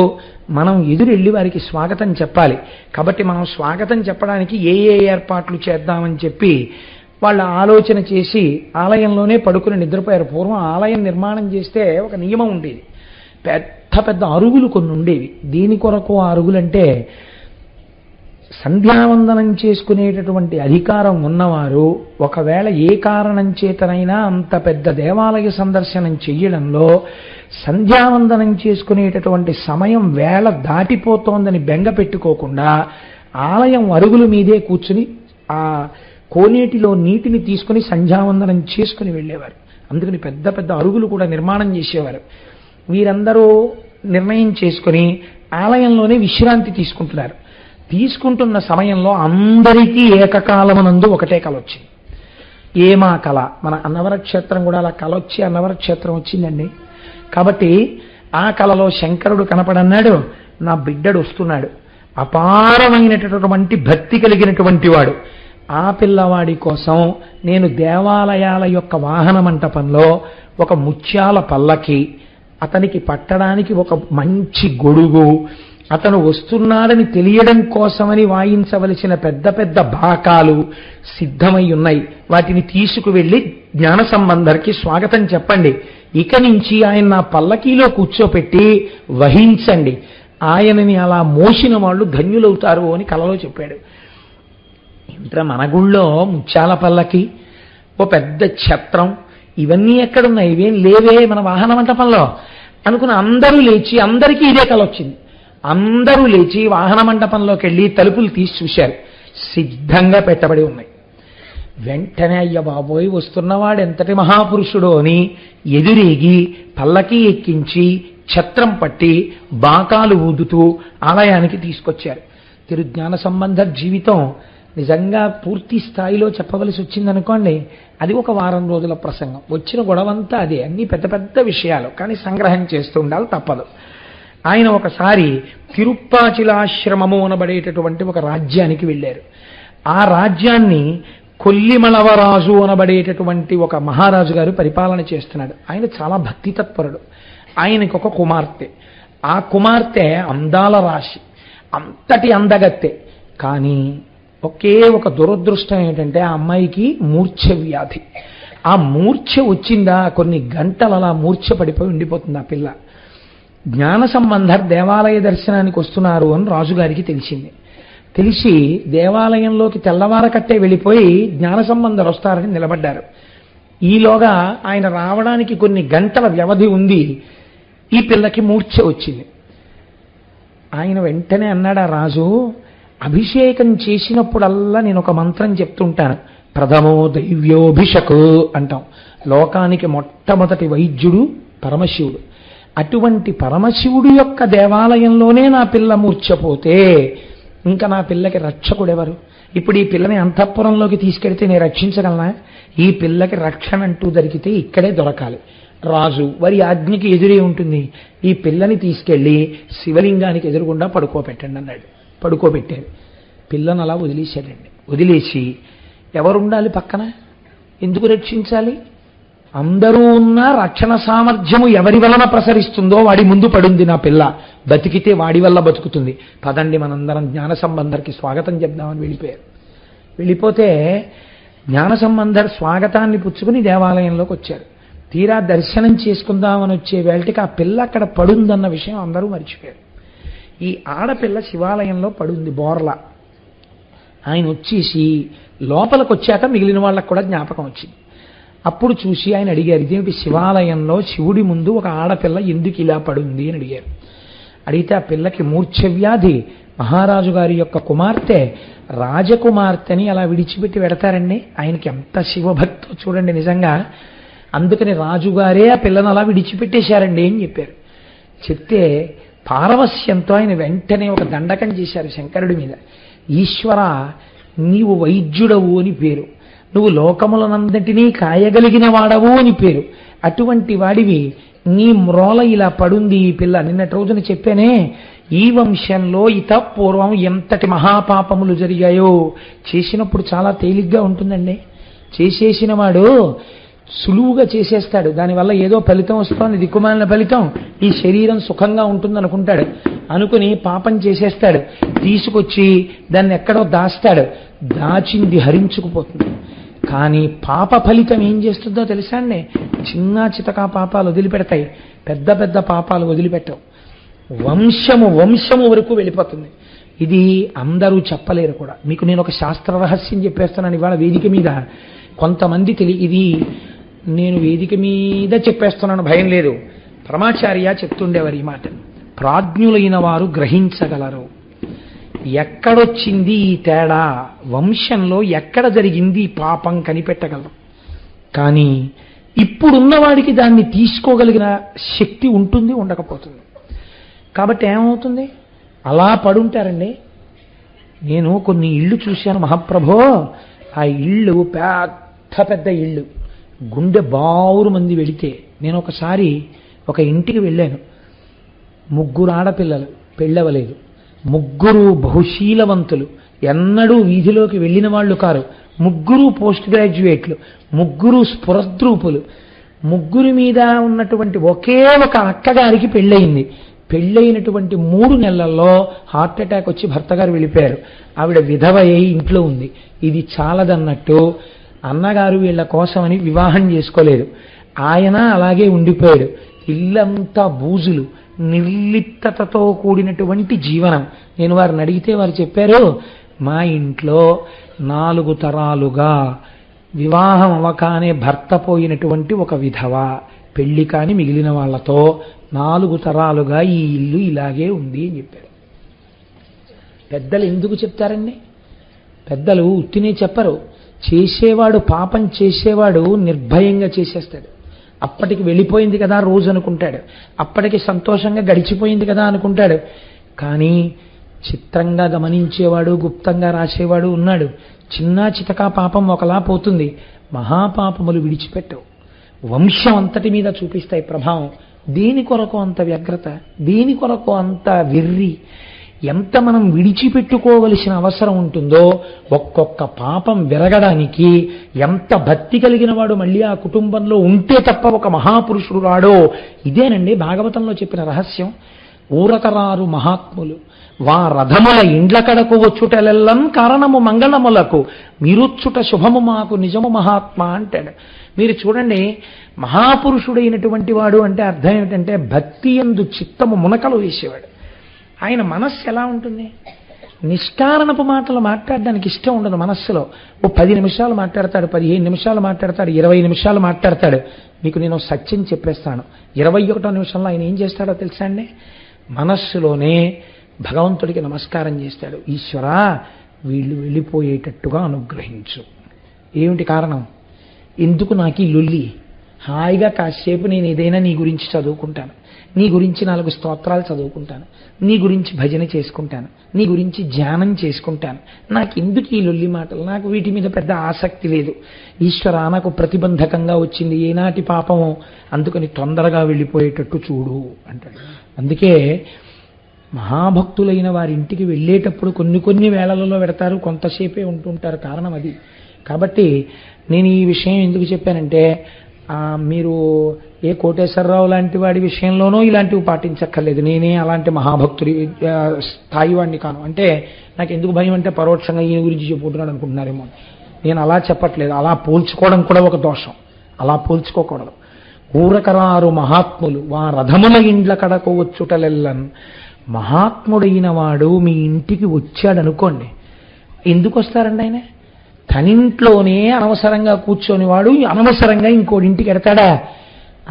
మనం ఎదురెళ్ళి వారికి స్వాగతం చెప్పాలి. కాబట్టి మనం స్వాగతం చెప్పడానికి ఏ ఏర్పాట్లు చేద్దామని చెప్పి వాళ్ళ ఆలోచన చేసి ఆలయంలోనే పడుకుని నిద్రపోయారు. పూర్వం ఆలయం నిర్మాణం చేస్తే ఒక నియమం ఉండేది. పెద్ద పెద్ద అరుగులు కొన్ని ఉండేవి. దీని కొరకు ఆ అరుగులంటే సంధ్యావందనం చేసుకునేటటువంటి అధికారం ఉన్నవారు ఒకవేళ ఏ కారణం చేతనైనా అంత పెద్ద దేవాలయ సందర్శనం చెయ్యడంలో సంధ్యావందనం చేసుకునేటటువంటి సమయం వేళ దాటిపోతోందని బెంగ పెట్టుకోకుండా ఆలయం అరుగుల మీదే కూర్చుని ఆ కోనేటిలో నీటిని తీసుకుని సంధ్యావందనం చేసుకుని వెళ్ళేవారు. అందుకని పెద్ద పెద్ద అరుగులు కూడా నిర్మాణం చేసేవారు. వీరందరూ నిర్ణయం చేసుకుని ఆలయంలోనే విశ్రాంతి తీసుకుంటున్నారు. తీసుకుంటున్న సమయంలో అందరికీ ఏకకాలమునందు ఒకటే కళ వచ్చింది. ఏమా కళ? మన అన్నవర క్షేత్రం కూడా అలా కళ వచ్చి అన్నవర క్షేత్రం వచ్చిందండి. కాబట్టి ఆ కళలో శంకరుడు కనపడన్నాడు, నా బిడ్డడు వస్తున్నాడు, అపారమైనటువంటి భక్తి కలిగినటువంటి వాడు. ఆ పిల్లవాడి కోసం నేను దేవాలయాల యొక్క వాహన మంటపంలో ఒక ముత్యాల పల్లకి, అతనికి పట్టడానికి ఒక మంచి గొడుగు, అతను వస్తున్నాడని తెలియడం కోసమని వాయించవలసిన పెద్ద పెద్ద బాకాలు సిద్ధమై ఉన్నాయి. వాటిని తీసుకువెళ్ళి జ్ఞాన సంబంధరికి స్వాగతం చెప్పండి. ఇక నుంచి ఆయన నా పల్లకీలో కూర్చోపెట్టి వహించండి, ఆయనని అలా మోసిన వాళ్ళు ధన్యులవుతారు అని కలలో చెప్పాడు. ఇంత మన గుళ్ళో ముత్యాల పల్లకి, ఓ పెద్ద ఛత్రం, ఇవన్నీ ఎక్కడున్నాయి, ఇవేం లేవే మన వాహన మంటపంలో అనుకుని అందరూ లేచి, అందరికీ ఇదే కల వచ్చింది. అందరూ లేచి వాహన మంటపంలోకి వెళ్ళి తలుపులు తీసి చూశారు, సిద్ధంగా పెట్టబడి ఉన్నాయి. వెంటనే అయ్య బాబోయ్, వస్తున్నవాడు ఎంతటి మహాపురుషుడో అని ఎదురేగి పల్లకి ఎక్కించి ఛత్రం పట్టి బాకాలు ఊదుతూ ఆలయానికి తీసుకొచ్చారు. తిరుజ్ఞాన సంబంధ జీవితం నిజంగా పూర్తి స్థాయిలో చెప్పవలసి వచ్చిందనుకోండి, అది ఒక వారం రోజుల ప్రసంగం. వచ్చిన గొడవంతా అదే, అన్ని పెద్ద పెద్ద విషయాలు, కానీ సంగ్రహం చేస్తూ ఉండాలి, తప్పదు. ఆయన ఒకసారి తిరుప్పాచిలాశ్రమము అనబడేటటువంటి ఒక రాజ్యానికి వెళ్ళారు. ఆ రాజ్యాన్ని కొల్లిమలవరాజు అనబడేటటువంటి ఒక మహారాజు గారు పరిపాలన చేస్తున్నాడు. ఆయన చాలా భక్తి తత్పరుడు. ఆయనకు ఒక కుమార్తె. ఆ కుమార్తె అందాల రాశి, అంతటి అందగత్తె. కానీ ఒకే ఒక దురదృష్టం ఏంటంటే ఆ అమ్మాయికి మూర్ఛ వ్యాధి. ఆ మూర్ఛ వచ్చిందా, కొన్ని గంటలు అలా మూర్ఛ పడిపోయి ఉండిపోతుంది ఆ పిల్ల. జ్ఞాన సంబంధర్ దేవాలయ దర్శనానికి వస్తున్నారు అని రాజుగారికి తెలిసింది. తెలిసి దేవాలయంలోకి తెల్లవారకట్టే వెళ్ళిపోయి జ్ఞాన సంబంధర్ వస్తారని నిలబడ్డారు. ఈలోగా ఆయన రావడానికి కొన్ని గంటల వ్యవధి ఉంది. ఈ పిల్లకి మూర్ఛ వచ్చింది. ఆయన వెంటనే అన్నాడు, ఆ రాజు, అభిషేకం చేసినప్పుడల్లా నేను ఒక మంత్రం చెప్తుంటాను, ప్రథమో దైవ్యోభిషకు అంటాం. లోకానికి మొట్టమొదటి వైద్యుడు పరమశివుడు. అటువంటి పరమశివుడు యొక్క దేవాలయంలోనే నా పిల్ల మూర్ఛపోతే ఇంకా నా పిల్లకి రక్షకుడెవరు? ఇప్పుడు ఈ పిల్లని అంతఃపురంలోకి తీసుకెడితే నేను రక్షించగలనా? ఈ పిల్లకి రక్షణ అంటూ దొరికితే ఇక్కడే దొరకాలి. రాజు వారి ఆజ్ఞకి ఎదురే ఉంటుంది. ఈ పిల్లని తీసుకెళ్లి శివలింగానికి ఎదురుగుండా పడుకోబెట్టండి అన్నాడు. పడుకోబెట్టారు. పిల్లను అలా వదిలేశాడండి. వదిలేసి ఎవరుండాలి పక్కన? ఎందుకు రక్షించాలి? అందరూ ఉన్న రక్షణ సామర్థ్యము ఎవరి వలన ప్రసరిస్తుందో వాడి ముందు పడుంది నా పిల్ల. బతికితే వాడి వల్ల బతుకుతుంది. పదండి మనందరం జ్ఞాన సంబంధర్కి స్వాగతం చెప్దామని వెళ్ళిపోయారు. వెళ్ళిపోతే జ్ఞాన సంబంధర్ స్వాగతాన్ని పుచ్చుకుని దేవాలయంలోకి వచ్చారు. తీరా దర్శనం చేసుకుందామని వచ్చే వేళటికి ఆ పిల్ల అక్కడ పడుందన్న విషయం అందరూ మర్చిపోయారు. ఈ ఆడపిల్ల శివాలయంలో పడుంది బోర్లా. ఆయన వచ్చేసి లోపలికి వచ్చాక మిగిలిన వాళ్ళకు కూడా జ్ఞాపకం వచ్చింది. అప్పుడు చూసి ఆయన అడిగారు, ఇదేమిటి శివాలయంలో శివుడి ముందు ఒక ఆడపిల్ల ఎందుకు ఇలా పడుంది అని అడిగారు. అడిగితే ఆ పిల్లకి మూర్ఛ వ్యాధి, మహారాజు గారి యొక్క కుమార్తె, రాజకుమార్తెని అలా విడిచిపెట్టి పెడతారండి. ఆయనకి ఎంత శివభక్తో చూడండి నిజంగా. అందుకని రాజుగారే ఆ పిల్లను అలా విడిచిపెట్టేశారండి అని చెప్పారు. చెప్తే పారవస్యంతో ఆయన వెంటనే ఒక దండకం చేశారు శంకరుడి మీద. ఈశ్వర, నీవు వైద్యుడవు అని పేరు, నువ్వు లోకములనందటినీ కాయగలిగిన వాడవు అని పేరు. అటువంటి వాడివి నీ మ్రోల ఇలా పడుంది ఈ పిల్ల. నిన్నటి రోజున చెప్పానే, ఈ వంశంలో పూర్వం ఎంతటి మహాపాపములు జరిగాయో. చేసినప్పుడు చాలా తేలిగ్గా ఉంటుందండి. చేసేసిన వాడు సులువుగా చేసేస్తాడు. దానివల్ల ఏదో ఫలితం వస్తుంది, దిక్కుమాలిన ఫలితం, ఈ శరీరం సుఖంగా ఉంటుంది అనుకుంటాడు. అనుకుని పాపం చేసేస్తాడు. తీసుకొచ్చి దాన్ని ఎక్కడో దాస్తాడు. దాచింది హరించుకుపోతుంది. కానీ పాప ఫలితం ఏం చేస్తుందో తెలుసా అండి? చిన్న చితకా పాపాలు వదిలిపెడతాయి, పెద్ద పెద్ద పాపాలు వదిలిపెట్టవు. వంశము వరకు వెళ్ళిపోతుంది. ఇది అందరూ చెప్పలేరు కూడా. మీకు నేను ఒక శాస్త్ర రహస్యం చెప్పేస్తున్నాను ఇవాళ వేదిక మీద. కొంతమంది ఇది నేను వేదిక మీద చెప్పేస్తున్నాను, భయం లేదు. పరమాచార్య చెప్తుండేవారు ఈ మాట, ప్రాజ్ఞులైన వారు గ్రహించగలరు. ఎక్కడొచ్చింది ఈ తేడా, వంశంలో ఎక్కడ జరిగింది ఈ పాపం కనిపెట్టగలరు. కానీ ఇప్పుడున్న వాడికి దాన్ని తీసుకోగలిగిన శక్తి ఉంటుంది, ఉండకపోతుంది. కాబట్టి ఏమవుతుంది? అలా పడుంటారండి. నేను కొన్ని ఇళ్ళు చూశాను మహాప్రభో. ఆ ఇళ్ళు పెద్ద పెద్ద ఇళ్ళు, గుండె బావురు మంది వెళితే. నేను ఒకసారి ఒక ఇంటికి వెళ్ళాను. 3 ఆడపిల్లలు, పెళ్ళవలేదు. 3 బహుశీలవంతులు, ఎన్నడూ వీధిలోకి వెళ్ళిన వాళ్ళు కారు. 3 పోస్ట్ గ్రాడ్యుయేట్లు, 3 స్ఫురద్రూపులు. 3 మీద ఉన్నటువంటి ఒకే ఒక అక్కగారికి పెళ్ళయింది. పెళ్ళైనటువంటి 3 నెలల్లో హార్ట్ అటాక్ వచ్చి భర్త గారు వెళ్ళిపోయారు. ఆవిడ విధవ అయి ఇంట్లో ఉంది. ఇది చాలదన్నట్టు అన్నగారు వీళ్ళ కోసమని వివాహం చేసుకోలేదు. ఆయన అలాగే ఉండిపోయాడు. ఇల్లంతా బూజులు, నిర్లిప్తతతో కూడినటువంటి జీవనం. నేను వారిని అడిగితే వారు చెప్పారు, మా ఇంట్లో 4 తరాలుగా వివాహం అవకానే భర్త పోయినటువంటి ఒక విధవ పెళ్లి కాని మిగిలిన వాళ్ళతో 4 తరాలుగా ఈ ఇల్లు ఇలాగే ఉంది అని చెప్పారు. పెద్దలు ఎందుకు చెప్తారండి? పెద్దలు ఉత్తినే చెప్పరు. చేసేవాడు, పాపం చేసేవాడు నిర్భయంగా చేసేస్తాడు. అప్పటికి వెళ్ళిపోయింది కదా రోజు అనుకుంటాడు, అప్పటికి సంతోషంగా గడిచిపోయింది కదా అనుకుంటాడు. కానీ చిత్రంగా గమనించేవాడు, గుప్తంగా రాసేవాడు ఉన్నాడు. చిన్న చితకా పాపం ఒకలా పోతుంది, మహాపాపములు విడిచిపెట్టవు, వంశం అంతటి మీద చూపిస్తాయి ప్రభావం. దీని కొరకు అంత వ్యగ్రత, దీని కొరకు అంత వెర్రి, ఎంత మనం విడిచిపెట్టుకోవలసిన అవసరం ఉంటుందో. ఒక్కొక్క పాపం విరగడానికి ఎంత భక్తి కలిగిన వాడు మళ్ళీ ఆ కుటుంబంలో ఉంటే తప్ప ఒక మహాపురుషుడు రాడో. ఇదేనండి భాగవతంలో చెప్పిన రహస్యం. ఊరకరారు మహాత్ములు వా రథముల ఇండ్ల కడకు వచ్చుటలెల్లం కారణము మంగళములకు మీరుచ్చుట శుభము మాకు నిజము మహాత్మ అంటాడు. మీరు చూడండి, మహాపురుషుడైనటువంటి వాడు అంటే అర్థం ఏమిటంటే భక్తి యందు చిత్తము మునకలు వేసేవాడు. ఆయన మనస్సు ఎలా ఉంటుంది? నిష్కారణపు మాటలు మాట్లాడడానికి ఇష్టం ఉండదు మనస్సులో. ఓ 10 నిమిషాలు మాట్లాడతాడు, 15 నిమిషాలు మాట్లాడతాడు, 20 నిమిషాలు మాట్లాడతాడు. మీకు నేను సత్యం చెప్పేస్తాను, 21వ నిమిషంలో ఆయన ఏం చేస్తాడో తెలుసా అండి? మనస్సులోనే భగవంతుడికి నమస్కారం చేస్తాడు. ఈశ్వరా, వీళ్ళు వెళ్ళిపోయేటట్టుగా అనుగ్రహించు. ఏమిటి కారణం? ఎందుకు నాకు ఈ లొల్లి? హాయిగా కాసేపు నేను ఏదైనా నీ గురించి చదువుకుంటాను, నీ గురించి 4 స్తోత్రాలు చదువుకుంటాను, నీ గురించి భజన చేసుకుంటాను, నీ గురించి ధ్యానం చేసుకుంటాను. నాకు ఎందుకు ఈ లొల్లి మాటలు? నాకు వీటి మీద పెద్ద ఆసక్తి లేదు. ఈశ్వర, నాకు ప్రతిబంధకంగా వచ్చింది ఏనాటి పాపమో, అందుకని తొందరగా వెళ్ళిపోయేటట్టు చూడు అంటాడు. అందుకే మహాభక్తులైన వారి ఇంటికి వెళ్ళేటప్పుడు కొన్ని వేళలలో పెడతారు, కొంతసేపే ఉంటుంటారు. కారణం అది. కాబట్టి నేను ఈ విషయం ఎందుకు చెప్పానంటే, మీరు ఏ కోటేశ్వరరావు లాంటి వాడి విషయంలోనూ ఇలాంటివి పాటించక్కర్లేదు. నేనే అలాంటి మహాభక్తుడి స్థాయి వాడిని కాను. అంటే నాకు ఎందుకు భయం అంటే పరోక్షంగా ఈయన గురించి చెప్పుకుంటున్నాడు అనుకుంటున్నారేమో. నేను అలా చెప్పట్లేదు. అలా పోల్చుకోవడం కూడా ఒక దోషం. అలా పోల్చుకోకూడదు. ఊరకరారు మహాత్ములు వా రథముల ఇండ్ల కడకు వచ్చుటలెల్లన్. మహాత్ముడైన వాడు మీ ఇంటికి వచ్చాడనుకోండి, ఎందుకు వస్తారండి ఆయన? తనింట్లోనే అనవసరంగా కూర్చొని వాడు అనవసరంగా ఇంకోడింటికి ఎడతాడా?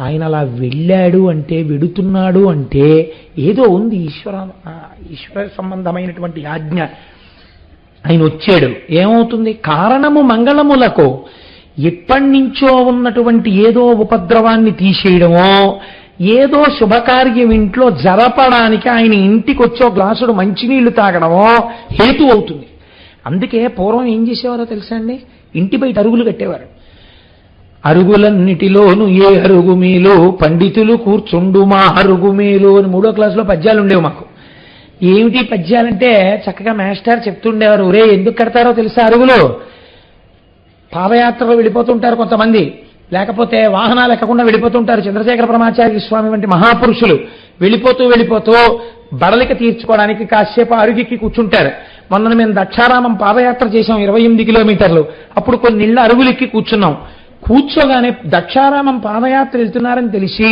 ఆయన అలా వెళ్ళాడు అంటే, వెడుతున్నాడు అంటే ఏదో ఉంది, ఈశ్వర సంబంధమైనటువంటి ఆజ్ఞ. ఆయన వచ్చాడు, ఏమవుతుంది? కారణము మంగళములకు. ఎప్పటి నుంచో ఉన్నటువంటి ఏదో ఉపద్రవాన్ని తీసేయడమో, ఏదో శుభకార్యం ఇంట్లో జరపడానికి ఆయన ఇంటికి వచ్చో గ్లాసుడు మంచినీళ్లు తాగడమో హేతు అవుతుంది. అందుకే పూర్వం ఏం చేసేవారో తెలుసా అండి? ఇంటి బయట అరుగులు కట్టేవారు. అరుగులన్నిటిలోను ఏ అరుగు మీలో పండితులు కూర్చుండు మా అరుగు మీలో అని 3వ క్లాసులో పద్యాలు ఉండేవి మాకు. ఏమిటి పద్యాలంటే చక్కగా మాస్టర్ చెప్తుండేవారు. ఒరే, ఎందుకు కడతారో తెలుసా అరుగులు? పాదయాత్రలో వెళ్ళిపోతుంటారు కొంతమంది, లేకపోతే వాహనాలు ఎక్కకుండా వెళ్ళిపోతుంటారు. చంద్రశేఖర పరమాచార్య స్వామి వంటి మహాపురుషులు వెళ్ళిపోతూ బడలిక తీర్చుకోవడానికి కాసేపు అరుగుకి కూర్చుంటారు. మొన్న మేము దక్షారామం పాదయాత్ర చేశాం 28 కిలోమీటర్లు. అప్పుడు కొన్ని ఇళ్ళ అరుగులెక్కి కూర్చున్నాం. కూర్చోగానే దక్షారామం పాదయాత్ర వెళ్తున్నారని తెలిసి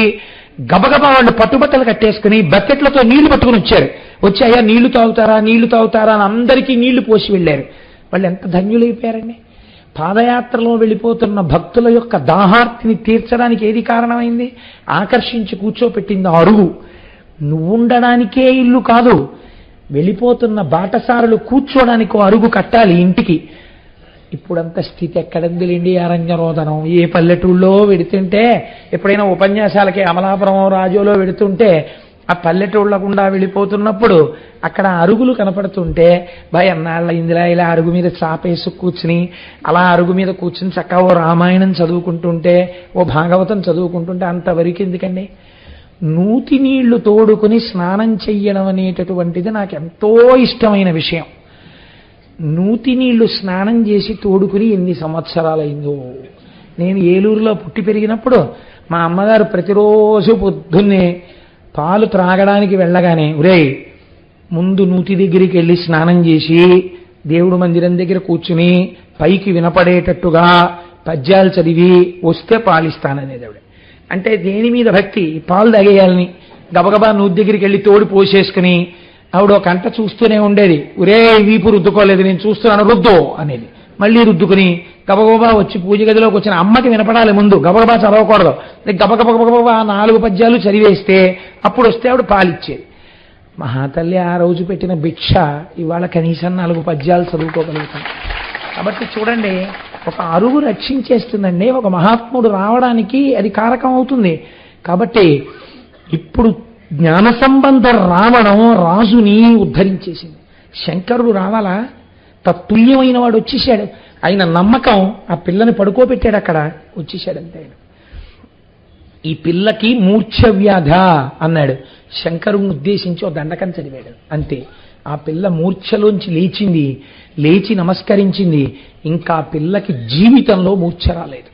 గబగబా వాళ్ళు పట్టుబట్టలు కట్టేసుకుని బకెట్లతో నీళ్లు పట్టుకుని వచ్చారు. వచ్చి అయ్యా నీళ్లు తాగుతారా అని అందరికీ నీళ్లు పోసి వెళ్ళారు. వాళ్ళు ఎంత ధన్యులైపోయారండి. పాదయాత్రలో వెళ్ళిపోతున్న భక్తుల యొక్క దాహార్తిని తీర్చడానికి ఏది కారణమైంది? ఆకర్షించి కూర్చోపెట్టింది అరుగు. నువ్వుండడానికే ఇల్లు కాదు, వెళ్ళిపోతున్న బాటసారులు కూర్చోడానికి అరుగు కట్టాలి ఇంటికి. ఇప్పుడంత స్థితి ఎక్కడందిలేండి. అరణ్యరోదనం ఏ పల్లెటూళ్ళలో వెడుతుంటే, ఎప్పుడైనా ఉపన్యాసాలకి అమలాపురం రాజోలో వెడుతుంటే ఆ పల్లెటూళ్ళ గుండా వెళ్ళిపోతున్నప్పుడు అక్కడ అరుగులు కనపడుతుంటే భయన్నాళ్ళ ఇందిరా ఇలా అరుగు మీద చాపేసి కూర్చుని అలా అరుగు మీద కూర్చుని చక్కగా ఓ రామాయణం చదువుకుంటుంటే, ఓ భాగవతం చదువుకుంటుంటే అంతవరకు ఎందుకండి? నూతి నీళ్లు తోడుకుని స్నానం చెయ్యడం అనేటటువంటిది నాకు ఎంతో ఇష్టమైన విషయం. నూతి నీళ్లు స్నానం చేసి తోడుకుని ఎన్ని సంవత్సరాలైందో. నేను ఏలూరులో పుట్టి పెరిగినప్పుడు మా అమ్మగారు ప్రతిరోజు పొద్దున్నే పాలు త్రాగడానికి వెళ్ళగానే, ఒరేయ్ ముందు నూతి దగ్గరికి వెళ్ళి స్నానం చేసి దేవుడు మందిరం దగ్గర కూర్చుని పైకి వినపడేటట్టుగా పద్యాలు చదివి వస్తే పాలిస్తాననేది ఆవిడ. అంటే దేని మీద భక్తి? పాలు తాగేయాలని. గబగబా నూతి దగ్గరికి వెళ్ళి తోడు పోసేసుకుని ఆవిడ ఒక గంట చూస్తూనే ఉండేది. ఒరే వీపు రుద్దుకోలేదు, నేను చూస్తున్నాను రుద్దు అనేది. మళ్ళీ రుద్దుకుని గబగబా వచ్చి పూజ గదిలోకి వచ్చిన అమ్మకి వినపడాలి ముందు, గబగబా చదవకూడదు. గబగబగబగబా 4 పద్యాలు చదివేస్తే అప్పుడు వస్తే ఆవిడ పాలిచ్చేది. మహాతల్లి ఆ రోజు పెట్టిన భిక్ష ఇవాళ కనీసం 4 పద్యాలు చదువుకోగలుగుతాం. కాబట్టి చూడండి, ఒక అరుగు రక్షించేస్తుందండి. ఒక మహాత్ముడు రావడానికి అది కారకం అవుతుంది. కాబట్టి ఇప్పుడు జ్ఞాన సంబంధ రావడం రాజుని ఉద్ధరించేసింది. శంకరుడు రావాలా? తత్తుల్యమైన వాడు వచ్చేసాడు. ఆయన నమ్మకం ఆ పిల్లని పడుకోబెట్టాడు, అక్కడ వచ్చేసాడంతే. ఆయన ఈ పిల్లకి మూర్ఛవ్యాధ అన్నాడు. శంకరుని ఉద్దేశించి ఓ దండకం చదివాడు అంతే. ఆ పిల్ల మూర్ఛలోంచి లేచింది, లేచి నమస్కరించింది. ఇంకా పిల్లకి జీవితంలో మూర్ఛ రాలేదు.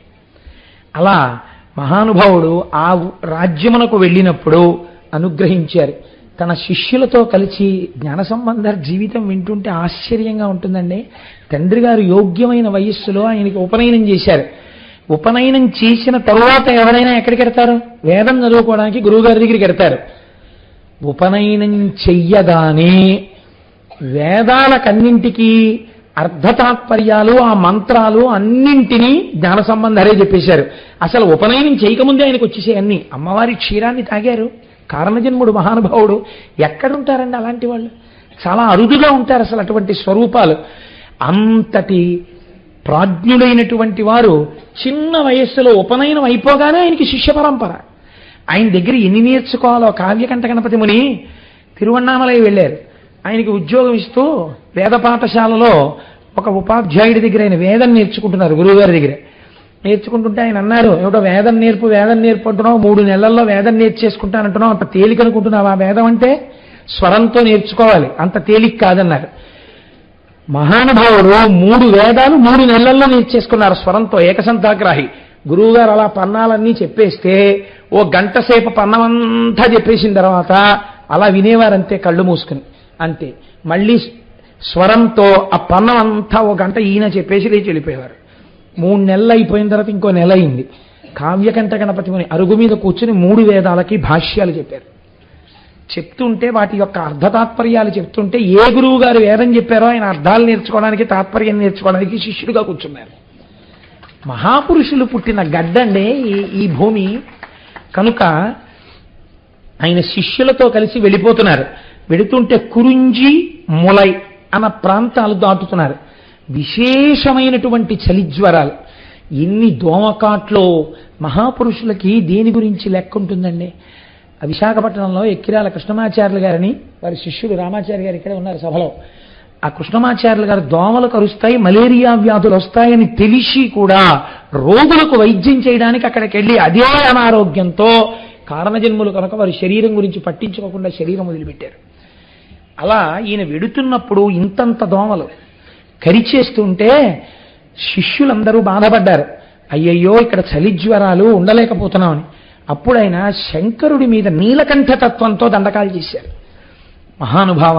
అలా మహానుభావుడు ఆ రాజ్యమునకు వెళ్ళినప్పుడు అనుగ్రహించారు. తన శిష్యులతో కలిసి జ్ఞాన సంబంధ జీవితం వింటుంటే ఆశ్చర్యంగా ఉంటుందండి. తండ్రి గారు యోగ్యమైన వయస్సులో ఆయనకి ఉపనయనం చేశారు. ఉపనయనం చేసిన తరువాత ఎవరైనా ఎక్కడికి వెడతారు? వేదం చదువుకోవడానికి గురువుగారి దగ్గరికి వెడతారు. ఉపనయనం చెయ్యగానే వేదాలకన్నింటికీ అర్ధతాత్పర్యాలు, ఆ మంత్రాలు అన్నింటినీ జ్ఞాన సంబంధరే చెప్పేశారు. అసలు ఉపనయనం చేయకముందే ఆయనకు వచ్చేసాయి అన్ని. అమ్మవారి క్షీరాన్ని తాగారు. కారణజన్ముడు మహానుభావుడు. ఎక్కడుంటారండి అలాంటి వాళ్ళు? చాలా అరుదుగా ఉంటారు అసలు అటువంటి స్వరూపాలు. అంతటి ప్రాజ్ఞుడైనటువంటి వారు చిన్న వయస్సులో ఉపనయనం అయిపోగానే ఆయనకి శిష్య పరంపర. ఆయన దగ్గర ఎన్ని నేర్చుకోవాలో కావ్యకంఠ గణపతి ముని తిరువన్నామలై వెళ్ళారు. ఆయనకి ఉద్యోగం ఇస్తూ వేద పాఠశాలలో ఒక ఉపాధ్యాయుడి దగ్గర ఆయన వేదం నేర్చుకుంటున్నారు, గురువుగారి దగ్గర నేర్చుకుంటుంటే ఆయన అన్నారు, ఏమిటో వేదం నేర్పు అంటున్నావు, 3 నెలల్లో వేదం నేర్చేసుకుంటానంటున్నావు, అంత తేలిక అనుకుంటున్నావు? ఆ వేదం అంటే స్వరంతో నేర్చుకోవాలి, అంత తేలిక కాదన్నారు. మహానుభావుడు 3 వేదాలు 3 నెలల్లో నేర్చేసుకున్నారు స్వరంతో, ఏకసంతాగ్రాహి. గురువుగారు అలా పన్నాలన్నీ చెప్పేస్తే ఓ గంట సేపు పన్నమంతా చెప్పేసిన తర్వాత అలా వినేవారంతే కళ్ళు మూసుకుని, అంతే. మళ్ళీ స్వరంతో ఆ పన్నం అంతా ఓ గంట ఈయన చెప్పేసి లేచి వెళ్ళిపోయేవారు. 3 నెలలు అయిపోయిన తర్వాత ఇంకో నెల అయింది. కావ్యకంఠ గణపతి ముని అరుగు మీద కూర్చుని 3 వేదాలకి భాష్యాలు చెప్పారు. చెప్తుంటే వాటి యొక్క అర్ధతాత్పర్యాలు చెప్తుంటే ఏ గురువు గారు వేదం చెప్పారో ఆయన అర్థాలు నేర్చుకోవడానికి, తాత్పర్యం నేర్చుకోవడానికి శిష్యుడిగా కూర్చున్నారు. మహాపురుషులు పుట్టిన గడ్డండే ఈ భూమి. కనుక ఆయన శిష్యులతో కలిసి వెళ్ళిపోతున్నారు. వెడుతుంటే కురుంజి, ములై అన్న ప్రాంతాలు దాటుతున్నారు. విశేషమైనటువంటి చలిజ్వరాలు. ఎన్ని దోమకాట్లో మహాపురుషులకి దేని గురించి లెక్క ఉంటుందండి. విశాఖపట్నంలో ఎక్కిరాల కృష్ణమాచార్యులు గారని వారి శిష్యుడు రామాచార్య గారు ఇక్కడే ఉన్నారు సభలో. ఆ కృష్ణమాచార్యులు గారు దోమలు కరుస్తాయి, మలేరియా వ్యాధులు వస్తాయని తెలిసి కూడా రోగులకు వైద్యం చేయడానికి అక్కడికి వెళ్ళి అదే అనారోగ్యంతో కారణజన్ములు కనుక వారి శరీరం గురించి పట్టించుకోకుండా శరీరం వదిలిపెట్టారు. అలా ఈయన వెడుతున్నప్పుడు ఇంతంత దోమలు కరిచేస్తుంటే శిష్యులందరూ బాధపడ్డారు. అయ్యయ్యో ఇక్కడ చలిజ్వరాలు ఉండలేకపోతున్నామని. అప్పుడు ఆయన శంకరుడి మీద నీలకంఠ తత్వంతో దండకాలు చేశారు. మహానుభావ,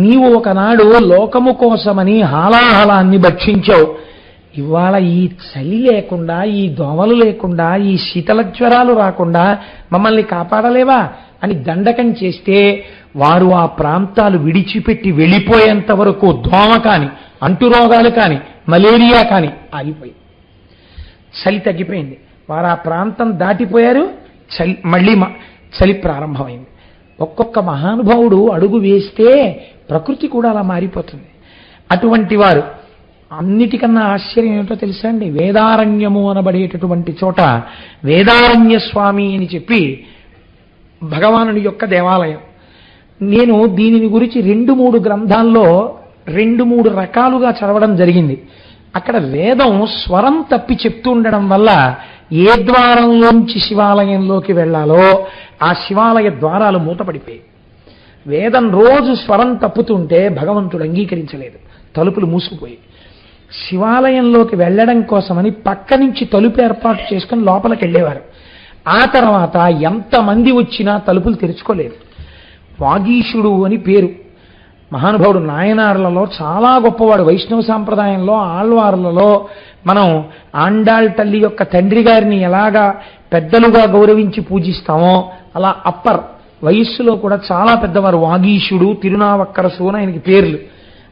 నీవు ఒకనాడు లోకము కోసమని హాలాహలాన్ని భక్షించావు. ఇవాళ ఈ చలి లేకుండా, ఈ దోమలు లేకుండా, ఈ శీతల జ్వరాలు రాకుండా మమ్మల్ని కాపాడలేవా అని దండకం చేస్తే వారు ఆ ప్రాంతాలు విడిచిపెట్టి వెళ్ళిపోయేంత వరకు దోమ కాని, అంటురోగాలు కాని, మలేరియా కాని ఆగిపోయి చలి తగ్గిపోయింది. వారు ఆ ప్రాంతం దాటిపోయారు. మళ్ళీ చలి ప్రారంభమైంది. ఒక్కొక్క మహానుభావుడు అడుగు వేస్తే ప్రకృతి కూడా అలా మారిపోతుంది. అటువంటి వారు అన్నిటికన్నా ఆశ్చర్యం ఏమిటో తెలుసా అండి? వేదారణ్యము అనబడేటటువంటి చోట వేదారణ్య స్వామి అని చెప్పి భగవానుడి యొక్క దేవాలయం. నేను దీనిని గురించి 2-3 గ్రంథాల్లో 2-3 రకాలుగా చదవడం జరిగింది. అక్కడ వేదం స్వరం తప్పి చెప్తూ ఉండడం వల్ల ఏ ద్వారంలోంచి శివాలయంలోకి వెళ్ళాలో ఆ శివాలయ ద్వారాలు మూతపడిపోయాయి. వేదం రోజు స్వరం తప్పుతుంటే భగవంతుడు అంగీకరించలేదు, తలుపులు మూసుకుపోయి. శివాలయంలోకి వెళ్ళడం కోసమని పక్క నుంచి తలుపు ఏర్పాటు చేసుకుని లోపలికి వెళ్ళేవారు. ఆ తర్వాత ఎంతమంది వచ్చినా తలుపులు తెరుచుకోలేదు. వాగీశుడు అని పేరు. మహానుభావుడు నాయనార్లలో చాలా గొప్పవాడు. వైష్ణవ సాంప్రదాయంలో ఆళ్వార్లలో మనం ఆండాళ్ తల్లి యొక్క తండ్రి గారిని ఎలాగా పెద్దలుగా గౌరవించి పూజిస్తామో అలా అప్పర్ వయస్సులో కూడా చాలా పెద్దవారు. వాగీశుడు, తిరునావక్కరసు అని ఆయనకి పేర్లు.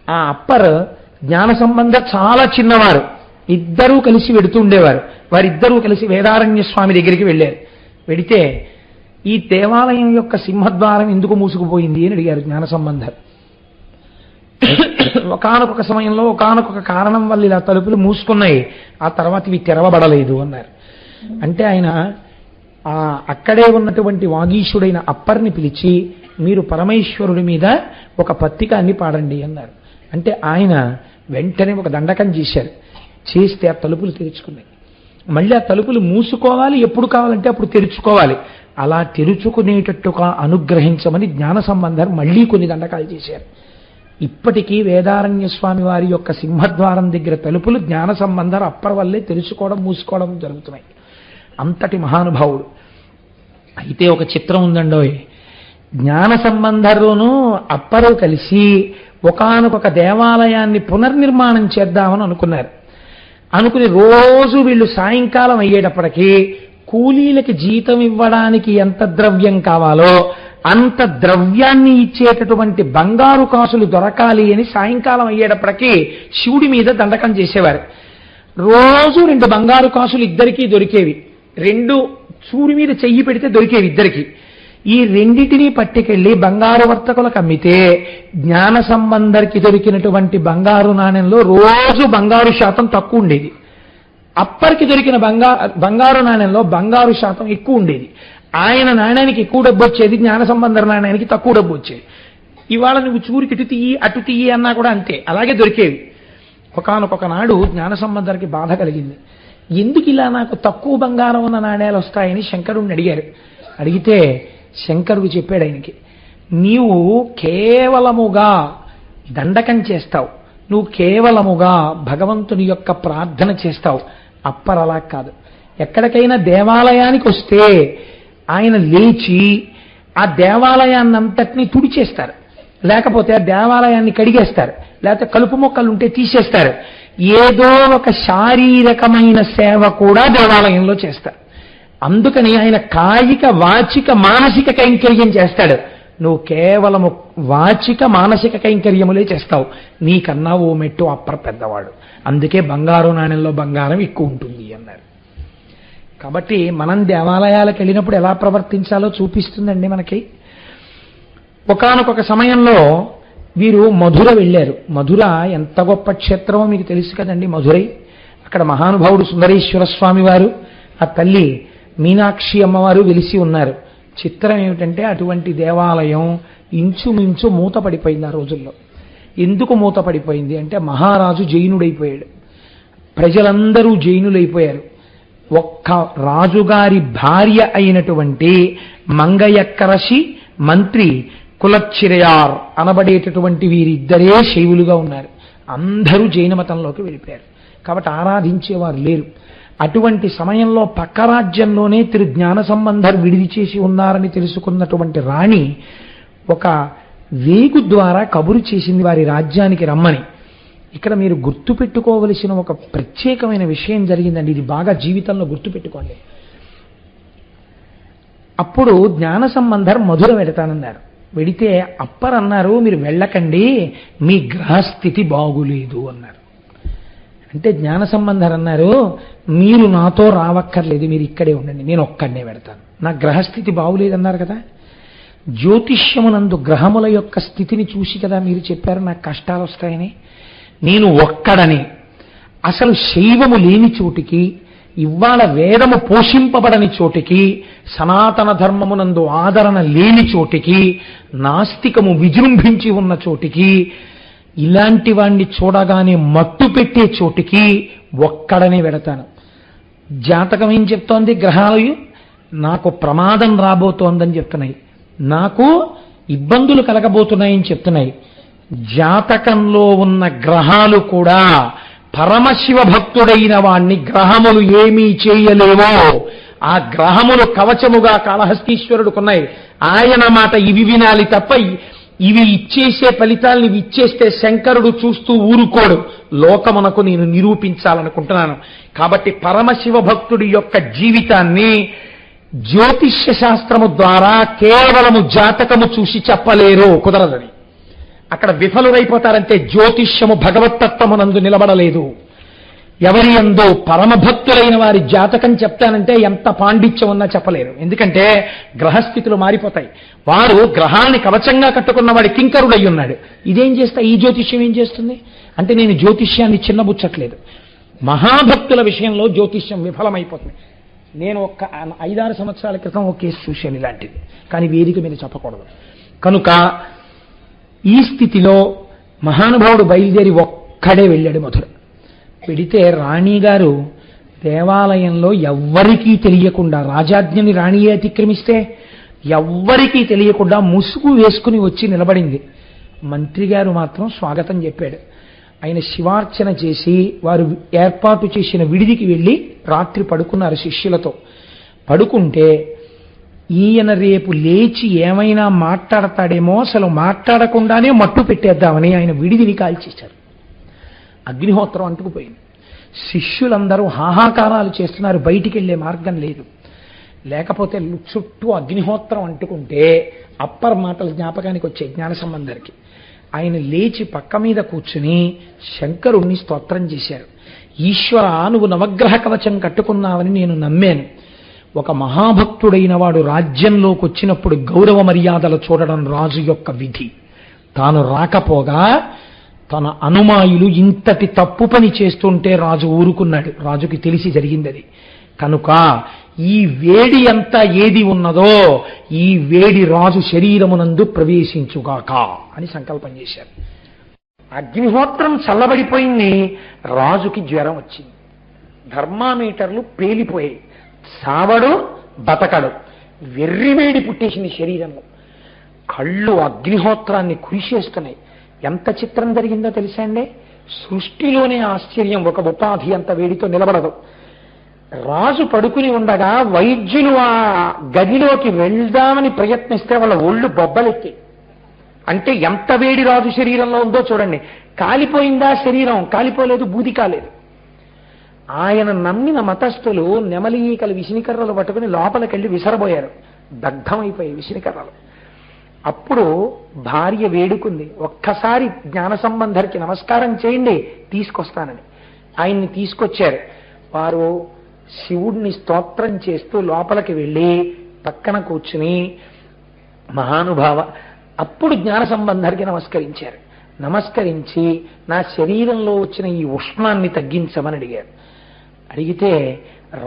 ఆ అప్పర్ జ్ఞాన సంబంధ చాలా చిన్నవారు, ఇద్దరూ కలిసి వెడుతుండేవారు. వారిద్దరూ కలిసి వేదారణ్య స్వామి దగ్గరికి వెళ్ళారు. వెడితే ఈ దేవాలయం యొక్క సింహద్వారం ఎందుకు మూసుకుపోయింది అని అడిగారు జ్ఞాన సంబంధర్. ఒకానొక సమయంలో ఒకానొక కారణం వల్ల ఇలా తలుపులు మూసుకున్నాయి, ఆ తర్వాత ఇవి తెరవబడలేదు అన్నారు. అంటే ఆయన అక్కడే ఉన్నటువంటి వాగీశుడైన అప్పర్ని పిలిచి మీరు పరమేశ్వరుడి మీద ఒక పత్రికాన్ని పాడండి అన్నారు. అంటే ఆయన వెంటనే ఒక దండకం చేశారు. చేస్తే ఆ తలుపులు తెరుచుకున్నాయి. మళ్ళీ ఆ తలుపులు మూసుకోవాలి, ఎప్పుడు కావాలంటే అప్పుడు తెరుచుకోవాలి. అలా తెరుచుకునేటట్టుగా అనుగ్రహించమని జ్ఞాన సంబంధర్ మళ్ళీ కొన్ని దండకాలు చేశారు. ఇప్పటికీ వేదారణ్య స్వామి వారి యొక్క సింహద్వారం దగ్గర తలుపులు జ్ఞాన సంబంధర్ అప్పర్ వల్లే తెరుచుకోవడం మూసుకోవడం జరుగుతున్నాయి. అంతటి మహానుభావుడు. అయితే ఒక చిత్రం ఉందండోయ్. జ్ఞాన సంబంధరును అప్పరు కలిసి ఒకానొక దేవాలయాన్ని పునర్నిర్మాణం చేద్దామని అనుకున్నారు. అనుకుని రోజు వీళ్ళు సాయంకాలం అయ్యేటప్పటికీ కూలీలకి జీతం ఇవ్వడానికి ఎంత ద్రవ్యం కావాలో అంత ద్రవ్యాన్ని ఇచ్చేటటువంటి బంగారు కాసులు దొరకాలి అని సాయంకాలం అయ్యేటప్పటికీ శివుడి మీద దండకం చేసేవారు. రోజు 2 బంగారు కాసులు ఇద్దరికీ దొరికేవి. 2 సూర్యుడి మీద చెయ్యి పెడితే దొరికేవి ఇద్దరికి. ఈ రెండిటినీ పట్టుకెళ్లి బంగారు వర్తకులకు అమ్మితే జ్ఞాన సంబంధర్కి దొరికినటువంటి బంగారు నాణ్యంలో రోజు బంగారు శాతం తక్కువ ఉండేది. అప్పటికి దొరికిన బంగారు నాణ్యంలో బంగారు శాతం ఎక్కువ ఉండేది. ఆయన నాణ్యానికి ఎక్కువ డబ్బు వచ్చేది, జ్ఞాన సంబంధర్ నాణ్యానికి తక్కువ డబ్బు వచ్చేది. ఇవాళ నువ్వు చూరికి ఇటు తీయి అటు తీయి అన్నా కూడా అంతే, అలాగే దొరికేవి. ఒకానొక నాడు జ్ఞాన సంబంధర్కి బాధ కలిగింది. ఎందుకు ఇలా నాకు తక్కువ బంగారం ఉన్న నాణ్యాలు వస్తాయని శంకరుణ్ణి అడిగారు. అడిగితే శంకరుడు చెప్పాడు ఆయనకి, నీవు కేవలముగా దండకం చేస్తావు, నువ్వు కేవలముగా భగవంతుని యొక్క ప్రార్థన చేస్తావు. అప్పర్ అలా కాదు. ఎక్కడికైనా దేవాలయానికి వస్తే ఆయన లేచి ఆ దేవాలయాన్నంతటినీ తుడిచేస్తారు, లేకపోతే ఆ దేవాలయాన్ని కడిగేస్తారు, లేకపోతే కలుపు మొక్కలు ఉంటే తీసేస్తారు. ఏదో ఒక శారీరకమైన సేవ కూడా దేవాలయంలో చేస్తారు. అందుకని ఆయన కాయిక వాచిక మానసిక కైంకర్యం చేస్తాడు. నువ్వు కేవలము వాచిక మానసిక కైంకర్యములే చేస్తావు. నీకన్నా ఓ మెట్టు అప్పర్ పెద్దవాడు, అందుకే బంగారు నాణ్యంలో బంగారం ఎక్కువ ఉంటుంది అన్నారు. కాబట్టి మనం దేవాలయాలకు వెళ్ళినప్పుడు ఎలా ప్రవర్తించాలో చూపిస్తుందండి మనకి. ఒకానొక సమయంలో వీరు మధుర వెళ్ళారు. మధుర ఎంత గొప్ప క్షేత్రమో మీకు తెలుసు కదండి. మధురై అక్కడ మహానుభావుడు సుందరేశ్వర స్వామి వారు, ఆ తల్లి మీనాక్షి అమ్మవారు వెలిసి ఉన్నారు. చిత్రం ఏమిటంటే అటువంటి దేవాలయం ఇంచుమించు మూతపడిపోయింది ఆ రోజుల్లో. ఎందుకు మూతపడిపోయింది అంటే మహారాజు జైనుడైపోయాడు, ప్రజలందరూ జైనులైపోయారు. ఒక్క రాజుగారి భార్య అయినటువంటి మంగయక్కరసి మంత్రి కులచ్చిరయార్ అనబడేటటువంటి వీరిద్దరే శైవులుగా ఉన్నారు. అందరూ జైన మతంలోకి వెళ్ళిపోయారు. కాబట్టి ఆరాధించేవారు లేరు. అటువంటి సమయంలో పక్క రాజ్యంలోనే తిరు జ్ఞాన సంబంధర్ విడిది చేసి ఉన్నారని తెలుసుకున్నటువంటి రాణి ఒక వేగు ద్వారా కబురు చేసింది వారి రాజ్యానికి రమ్మని. ఇక్కడ మీరు గుర్తుపెట్టుకోవలసిన ఒక ప్రత్యేకమైన విషయం జరిగిందండి. ఇది బాగా జీవితంలో గుర్తుపెట్టుకోండి. అప్పుడు జ్ఞాన సంబంధర్ మధుర వెడతానన్నారు. వెడితే అప్పర్ అన్నారు, మీరు వెళ్ళకండి, మీ గ్రహస్థితి బాగులేదు అన్నారు. అంటే జ్ఞాన సంబంధర్ అన్నారు, మీరు నాతో రావక్కర్లేదు, మీరు ఇక్కడే ఉండండి, నేను ఒక్కడనే పెడతాను, నా గ్రహస్థితి బాగులేదన్నారు కదా. జ్యోతిష్యమునందు గ్రహముల యొక్క స్థితిని చూసి కదా మీరు చెప్పారు నాకు కష్టాలు వస్తాయని. నేను ఒక్కడని, అసలు శైవము లేని చోటికి, ఇవాళ వేదము పోషింపబడని చోటికి, సనాతన ధర్మమునందు ఆదరణ లేని చోటికి, నాస్తికము విజృంభించి ఉన్న చోటికి, ఇలాంటి వాణ్ణి చూడగానే మట్టు పెట్టే చోటికి ఒక్కడనే వెడతాను. జాతకం ఏం చెప్తోంది? గ్రహాలు నాకు ప్రమాదం రాబోతోందని చెప్తున్నాయి, నాకు ఇబ్బందులు కలగబోతున్నాయని చెప్తున్నాయి. జాతకంలో ఉన్న గ్రహాలు కూడా పరమశివ భక్తుడైన వాణ్ణి గ్రహములు ఏమీ చేయలేవో, ఆ గ్రహములు కవచముగా కాళహస్తీశ్వరుడుకున్నాయి. ఆయన మాట ఇవి వినాలి తప్ప ఇవి ఇచ్చేసే ఫలితాలను ఇవి ఇచ్చేస్తే శంకరుడు చూస్తూ ఊరుకోడు. లోకమునకు నేను నిరూపించాలనుకుంటున్నాను. కాబట్టి పరమశివ భక్తుడి యొక్క జీవితాన్ని జ్యోతిష్య శాస్త్రము ద్వారా కేవలము జాతకము చూసి చెప్పలేరు, కుదరదని. అక్కడ విఫలురైపోతారంటే జ్యోతిష్యము భగవత్తత్వమునందు నిలబడలేదు. ఎవరి యందు పరమభక్తులైన వారి జాతకం చెప్తానంటే ఎంత పాండిత్యం ఉన్నా చెప్పలేరు. ఎందుకంటే గ్రహస్థితులు మారిపోతాయి. వారు గ్రహాన్ని కవచంగా కట్టుకున్న వాడి కింకరుడై ఉన్నాడు. ఇదేం చేస్తా, ఈ జ్యోతిష్యం ఏం చేస్తుంది అంటే నేను జ్యోతిష్యాన్ని చిన్నబుచ్చట్లేదు. మహాభక్తుల విషయంలో జ్యోతిష్యం విఫలమైపోతుంది. నేను ఒక 5-6 సంవత్సరాల క్రితం ఒక కేసు చూశాను ఇలాంటిది, కానీ వేదిక మీద చెప్పకూడదు కనుక. ఈ స్థితిలో మహానుభావుడు బయలుదేరి ఒక్కడే వెళ్ళాడు మధుర. పెడితే రాణిగారు దేవాలయంలో ఎవ్వరికీ తెలియకుండా, రాజాజ్ఞని రాణియే అతిక్రమిస్తే ఎవ్వరికీ తెలియకుండా ముసుగు వేసుకుని వచ్చి నిలబడింది. మంత్రి గారు మాత్రం స్వాగతం చెప్పాడు. ఆయన శివార్చన చేసి వారు ఏర్పాటు చేసిన విడిదికి వెళ్ళి రాత్రి పడుకున్నారు శిష్యులతో. పడుకుంటే ఈయన రేపు లేచి ఏమైనా మాట్లాడతాడేమో, అసలు మాట్లాడకుండానే మట్టు పెట్టేద్దామని ఆయన విడిదిని కాల్చేశారు. అగ్నిహోత్రం అంటుకుపోయింది. శిష్యులందరూ హాహాకారాలు చేస్తున్నారు, బయటికి వెళ్ళే మార్గం లేదు. లేకపోతే చుట్టూ అగ్నిహోత్రం అంటుకుంటే అప్పర్ మాటలు జ్ఞాపకానికి వచ్చాయి జ్ఞానసంబంధరికి. ఆయన లేచి పక్క మీద కూర్చుని శంకరుణ్ణి స్తోత్రం చేశారు. ఈశ్వర, నువ్వు నవగ్రహ కవచం కట్టుకున్నావని నేను నమ్మాను. ఒక మహాభక్తుడైన వాడు రాజ్యంలోకి వచ్చినప్పుడు గౌరవ మర్యాదలు చూడడం రాజు యొక్క విధి. తాను రాకపోగా తన అనుమాయులు ఇంతటి తప్పు పని చేస్తుంటే రాజు ఊరుకున్నాడు. రాజుకి తెలిసి జరిగింది అది. కనుక ఈ వేడి అంతా ఏది ఉన్నదో ఈ వేడి రాజు శరీరమునందు ప్రవేశించుగాక అని సంకల్పం చేశారు. అగ్నిహోత్రం చల్లబడిపోయింది. రాజుకి జ్వరం వచ్చింది. థర్మామీటర్లు పేలిపోయాయి. సావడు బతకడు. వెర్రివేడి పుట్టేసింది శరీరంలో. కళ్ళు అగ్నిహోత్రాన్ని కురిసేస్తున్నాయి. ఎంత చిత్రం జరిగిందో తెలుసా అండి? సృష్టిలోనే ఆశ్చర్యం. ఒక ఉపాధి అంత వేడితో నిలబడదు. రాజు పడుకుని ఉండగా వైద్యులు ఆ గదిలోకి వెళ్దామని ప్రయత్నిస్తే వాళ్ళ ఒళ్ళు బొబ్బలెత్తి. అంటే ఎంత వేడి రాజు శరీరంలో ఉందో చూడండి. కాలిపోయిందా శరీరం? కాలిపోలేదు, బూది కాలేదు. ఆయన నమ్మిన మతస్థులు నెమలి ఈకలు విసినికర్రలు పట్టుకుని లోపలికెళ్ళి విసరబోయారు. దగ్ధమైపోయాయి విసినికర్రలు. అప్పుడు భార్య వేడుకుంది, ఒక్కసారి జ్ఞాన సంబంధరికి నమస్కారం చేయండి, తీసుకొస్తానని. ఆయన్ని తీసుకొచ్చారు. వారు శివుడిని స్తోత్రం చేస్తూ లోపలికి వెళ్ళి పక్కన కూర్చుని మహానుభావ, అప్పుడు జ్ఞాన సంబంధరికి నమస్కరించారు. నమస్కరించి నా శరీరంలో వచ్చిన ఈ ఉష్ణాన్ని తగ్గించమని అడిగారు. అడిగితే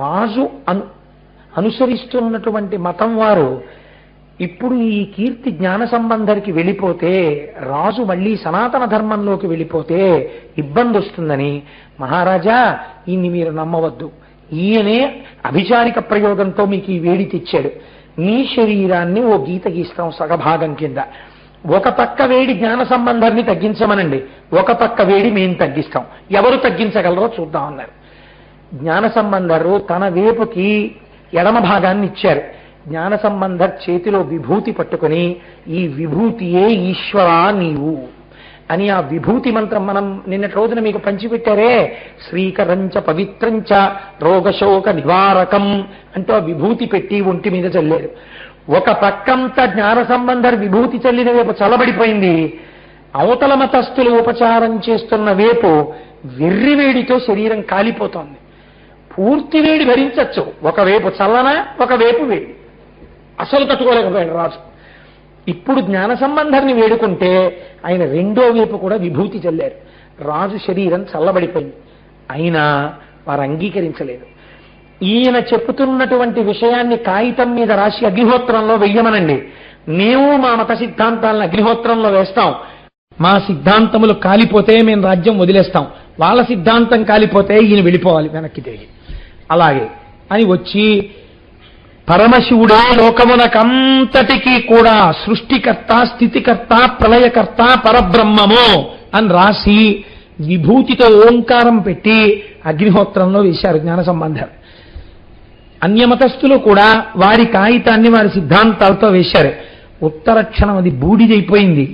రాజు అనుసరిస్తున్నటువంటి మతం వారు ఇప్పుడు ఈ కీర్తి జ్ఞాన సంబంధరికి వెళ్ళిపోతే, రాజు మళ్ళీ సనాతన ధర్మంలోకి వెళ్ళిపోతే ఇబ్బంది వస్తుందని, మహారాజా ఈయన్ని మీరు నమ్మవద్దు, ఈయనే అభిచారిక ప్రయోగంతో మీకు ఈ వేడి తెచ్చాడు. మీ శరీరాన్ని ఓ గీత గీస్తాం సగభాగం కింద. ఒక పక్క వేడి జ్ఞాన సంబంధాన్ని తగ్గించమనండి, ఒక పక్క వేడి మేము తగ్గిస్తాం, ఎవరు తగ్గించగలరో చూద్దాం అన్నారు. జ్ఞాన సంబంధరు తన వేపుకి ఎడమ భాగాన్ని ఇచ్చారు. జ్ఞాన సంబంధర్ చేతిలో విభూతి పట్టుకుని ఈ విభూతియే ఈశ్వరా నీవు అని ఆ విభూతి మంత్రం మనం నిన్నటి రోజున మీకు పంచిపెట్టారే, శ్రీకరంచ పవిత్రంచ రోగశోక నివారకం అంటూ ఆ విభూతి పెట్టి ఒంటి మీద చల్లారు. ఒక పక్కంతా జ్ఞాన సంబంధర్ విభూతి చల్లిన వైపు చల్లబడిపోయింది. అవతల మతస్థులు ఉపచారం చేస్తున్న వైపు వెర్రివేడితో శరీరం కాలిపోతోంది. పూర్తి వేడి భరించచ్చు, ఒకవైపు చల్లన ఒకవైపు వేడి, అసలు తట్టుకోలేకపోయాడు రాజు. ఇప్పుడు జ్ఞాన సంబంధాన్ని వేడుకుంటే ఆయన రెండో వైపు కూడా విభూతి చల్లారు. రాజు శరీరం చల్లబడిపోయింది. అయినా వారు అంగీకరించలేదు. ఈయన చెప్పుతున్నటువంటి విషయాన్ని కాగితం మీద రాసి అగ్నిహోత్రంలో వెయ్యమనండి, మేము మా మత సిద్ధాంతాలను అగ్నిహోత్రంలో వేస్తాం, మా సిద్ధాంతములు కాలిపోతే మేము రాజ్యం వదిలేస్తాం, వాళ్ళ సిద్ధాంతం కాలిపోతే ఈయన వెళ్ళిపోవాలి వెనక్కి తిరిగి. అలాగే అని వచ్చి పరమశివుడే లోకమునకంతటికీ కూడా సృష్టికర్త, స్థితికర్త, ప్రళయకర్త, పరబ్రహ్మము అని రాసి విభూతితో ఓంకారం పెట్టి అగ్నిహోత్రంలో వేశారు జ్ఞాన సంబంధం. అన్యమతస్థులు కూడా వారి కాగితాన్ని వారి సిద్ధాంతాలతో వేశారు. ఉత్తర క్షణం అది బూడిదైపోయింది.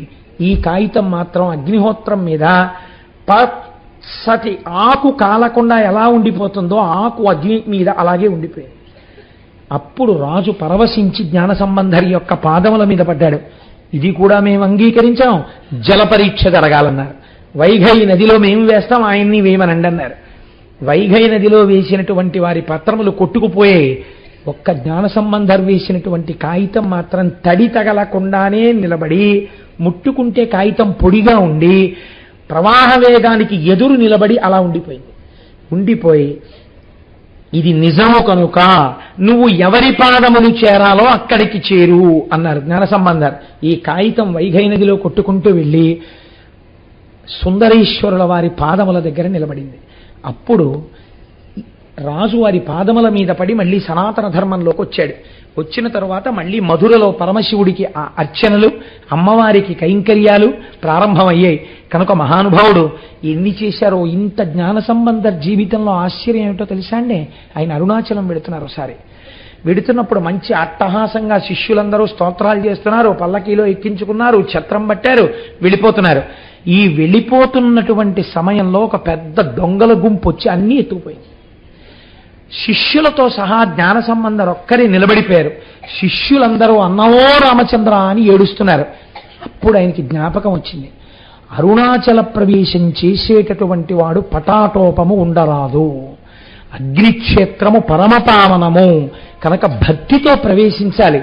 ఈ కాగితం మాత్రం అగ్నిహోత్రం మీద పచ్చటి ఆకు కాలకుండా ఎలా ఉండిపోతుందో ఆకు అగ్ని మీద అలాగే ఉండిపోయింది. అప్పుడు రాజు పరవశించి జ్ఞాన సంబంధరి యొక్క పాదముల మీద పడ్డాడు. ఇది కూడా మేము అంగీకరించాం, జల పరీక్ష జరగాలన్నారు. వైఘై నదిలో మేము వేస్తాం, ఆయన్ని వేయమనండి అన్నారు. వైఘై నదిలో వేసినటువంటి వారి పత్రములు కొట్టుకుపోయాయి. ఒక్క జ్ఞానసంబంధర్ వేసినటువంటి కాగితం మాత్రం తడి తగలకుండానే నిలబడి, ముట్టుకుంటే కాగితం పొడిగా ఉండి ప్రవాహ వేగానికి ఎదురు నిలబడి అలా ఉండిపోయి ఇది నిజము కనుక నువ్వు ఎవరి పాదములు చేరాలో అక్కడికి చేరు అన్నారు జ్ఞానసంబంధర్. ఈ కాగితం వైఘై నదిలో కొట్టుకుంటూ వెళ్ళి సుందరేశ్వరుల వారి పాదముల దగ్గర నిలబడింది. అప్పుడు రాజు వారి పాదముల మీద పడి మళ్ళీ సనాతన ధర్మంలోకి వచ్చాడు. వచ్చిన తరువాత మళ్ళీ మధురలో పరమశివుడికి ఆ అర్చనలు, అమ్మవారికి కైంకర్యాలు ప్రారంభమయ్యాయి. కనుక మహానుభావుడు ఎన్ని చేశారో. ఇంత జ్ఞాన సంబంధ జీవితంలో ఆశ్చర్యం ఏమిటో తెలుసా అండి? ఆయన అరుణాచలం వెడుతున్నారు. ఒకసారి వెడుతున్నప్పుడు మంచి అట్టహాసంగా శిష్యులందరూ స్తోత్రాలు చేస్తున్నారు, పల్లకీలో ఎక్కించుకున్నారు, ఛత్రం పట్టారు, వెళ్ళిపోతున్నారు. ఈ వెళ్ళిపోతున్నటువంటి సమయంలో ఒక పెద్ద దొంగల గుంపు వచ్చి అన్నీ ఎత్తుకుపోయింది. శిష్యులతో సహా జ్ఞాన సంబంధం ఒక్కరే నిలబడిపోయారు. శిష్యులందరూ అన్నవో రామచంద్ర అని ఏడుస్తున్నారు. అప్పుడు ఆయనకి జ్ఞాపకం వచ్చింది, అరుణాచల ప్రవేశం చేసేటటువంటి వాడు పటాటోపము ఉండరాదు, అగ్నిక్షేత్రము పరమపావనము కనుక భక్తితో ప్రవేశించాలి.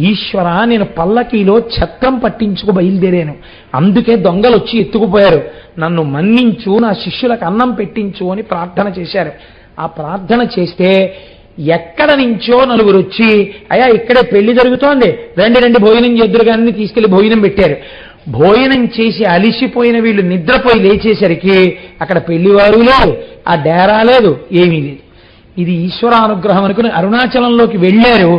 ఈశ్వర, నేను పల్లకీలో ఛత్రం పట్టించుకు బయలుదేరాను, అందుకే దొంగలు వచ్చి ఎత్తుకుపోయారు, నన్ను మన్నించు, నా శిష్యులకు అన్నం పెట్టించు అని ప్రార్థన చేశారు. ఆ ప్రార్థన చేస్తే ఎక్కడ నుంచో నలుగురు వచ్చి, అయ్యా ఇక్కడే పెళ్లి జరుగుతోంది, రండి భోజనం చేద్దురు కానీ తీసుకెళ్లి భోజనం పెట్టారు. భోజనం చేసి అలిసిపోయిన వీళ్ళు నిద్రపోయి లేచేసరికి అక్కడ పెళ్లివారు లేదు, ఆ డేరా లేదు, ఏమీ లేదు. ఇది ఈశ్వరానుగ్రహం అనుకుని అరుణాచలంలోకి వెళ్ళారు.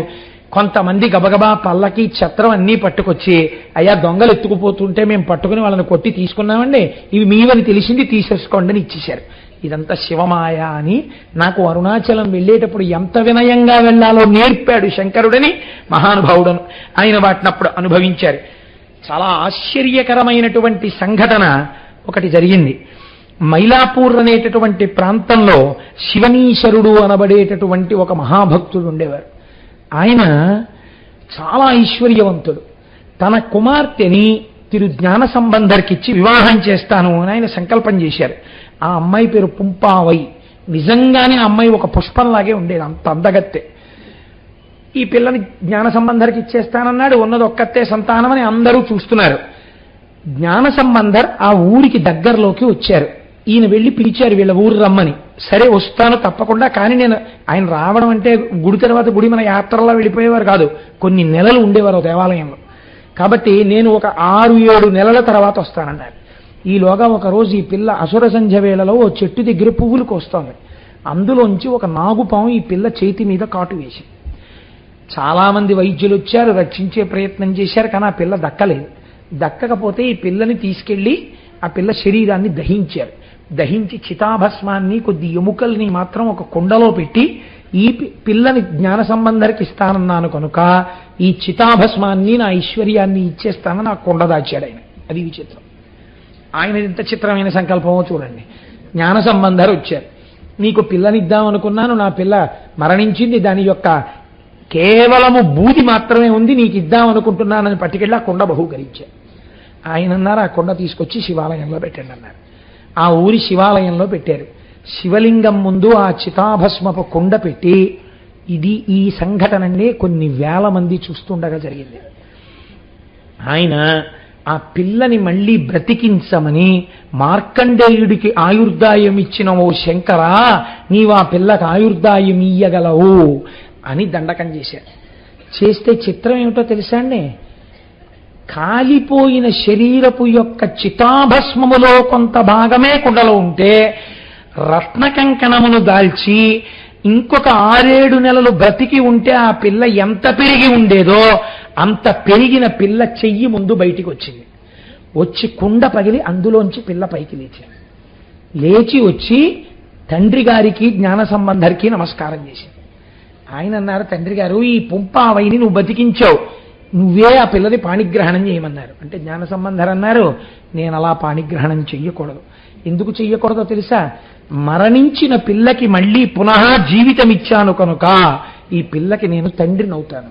కొంతమంది గబగబా పల్లకి ఛత్రం అన్నీ పట్టుకొచ్చి, అయ్యా దొంగలు ఎత్తుకుపోతుంటే మేము పట్టుకుని వాళ్ళని కొట్టి తీసుకున్నామండి, ఇవి మీవని తెలిసింది, తీసేసుకోండి అని ఇచ్చేశారు. ఇదంతా శివమాయ అని నాకు అరుణాచలం వెళ్ళేటప్పుడు ఎంత వినయంగా వెళ్ళాలో నేర్పాడు శంకరుడని మహానుభావుడను. ఆయన వాటినప్పుడు అనుభవించారు. చాలా ఆశ్చర్యకరమైనటువంటి సంఘటన ఒకటి జరిగింది. మైలాపూర్ అనేటటువంటి ప్రాంతంలో శివనీశ్వరుడు అనబడేటటువంటి ఒక మహాభక్తుడు ఉండేవారు. ఆయన చాలా ఐశ్వర్యవంతుడు. తన కుమార్తెని తిరు జ్ఞాన సంబంధర్కిచ్చి వివాహం చేస్తాను అని ఆయన సంకల్పం చేశారు. ఆ అమ్మాయి పేరు పుంపావై. నిజంగానే ఆ అమ్మాయి ఒక పుష్పంలాగే ఉండేది, అంత అందగత్తె. ఈ పిల్లని జ్ఞాన సంబంధర్కి ఇచ్చేస్తానన్నాడు. ఉన్నది ఒక్కతే సంతానం అని అందరూ చూస్తున్నారు. జ్ఞాన సంబంధర్ ఆ ఊరికి దగ్గరలోకి వచ్చారు. ఈయన వెళ్ళి పిలిచారు వీళ్ళ ఊరు రమ్మని. సరే వస్తాను తప్పకుండా, కానీ నేను ఆయన రావడం అంటే గుడి తర్వాత గుడి మన యాత్రలా వెళ్ళిపోయేవారు కాదు, కొన్ని నెలలు ఉండేవారు దేవాలయంలో. కాబట్టి నేను ఒక 6-7 నెలల తర్వాత వస్తానన్నారు. ఈలోగా ఒకరోజు ఈ పిల్ల అసుర సంధ్య వేళలో ఓ చెట్టు దగ్గర పువ్వులు కోస్తోంది. అందులోంచి ఒక నాగుపాము ఈ పిల్ల చేతి మీద కాటు వేసి, చాలామంది వైద్యులు వచ్చారు, రక్షించే ప్రయత్నం చేశారు, కానీ ఆ పిల్ల దక్కలేదు. దక్కకపోతే ఈ పిల్లని తీసుకెళ్లి ఆ పిల్ల శరీరాన్ని దహించారు. దహించి చితాభస్మాన్ని, కొద్ది ఎముకల్ని మాత్రం ఒక కుండలో పెట్టి ఈ పిల్లని జ్ఞాన సంబంధరికి ఇస్తానన్నాను కనుక ఈ చితాభస్మాన్ని, నా ఐశ్వర్యాన్ని ఇచ్చేస్తానని ఆ కుండ దాచాడు ఆయన. అది విచిత్రం. ఆయన ఎంత చిత్రమైన సంకల్పమో చూడండి. జ్ఞాన సంబంధరు వచ్చారు, నీకు పిల్లనిద్దామనుకున్నాను, నా పిల్ల మరణించింది, దాని యొక్క కేవలము బూది మాత్రమే ఉంది, నీకు ఇద్దామనుకుంటున్నానని పట్టుకెళ్ళి ఆ కుండ బహూకరించారు. ఆయన అన్నారు, ఆ కుండ తీసుకొచ్చి శివాలయంలో పెట్టండి అన్నారు. ఆ ఊరి శివాలయంలో పెట్టారు. శివలింగం ముందు ఆ చితాభస్మపు కుండ పెట్టి, ఇది ఈ సంఘటననే కొన్ని వేల మంది చూస్తుండగా జరిగింది. ఆయన ఆ పిల్లని మళ్ళీ బ్రతికించమని మార్కండేయుడికి ఆయుర్దాయం ఇచ్చిన ఓ శంకరా, నీవు ఆ పిల్లకి ఆయుర్దాయం ఇయ్యగలవు అని దండకం చేశారు. చేస్తే చిత్రం ఏమిటో తెలుసా అండి? కాలిపోయిన శరీరపు యొక్క చితాభస్మములో కొంత భాగమే కుండలో ఉంటే, రత్న కంకణమును దాల్చి ఇంకొక 6-7 నెలలు బ్రతికి ఉంటే ఆ పిల్ల ఎంత పెరిగి ఉండేదో అంత పెరిగిన పిల్ల చెయ్యి ముందు బయటికి వచ్చింది. వచ్చి కుండ పగిలి అందులోంచి పిల్ల పైకి లేచింది. లేచి వచ్చి తండ్రి గారికి జ్ఞాన సంబంధరికి నమస్కారం చేసింది. ఆయన అన్నారు, తండ్రి గారు, ఈ పుంపావైని నువ్వు బతికించావు, నువ్వే ఆ పిల్లని పాణిగ్రహణం చేయమన్నారు. అంటే జ్ఞాన సంబంధర్ అన్నారు, నేను అలా పాణిగ్రహణం చెయ్యకూడదు. ఎందుకు చెయ్యకూడదో తెలుసా? మరణించిన పిల్లకి మళ్ళీ పునః జీవితం ఇచ్చాను కనుక ఈ పిల్లకి నేను తండ్రిని అవుతాను.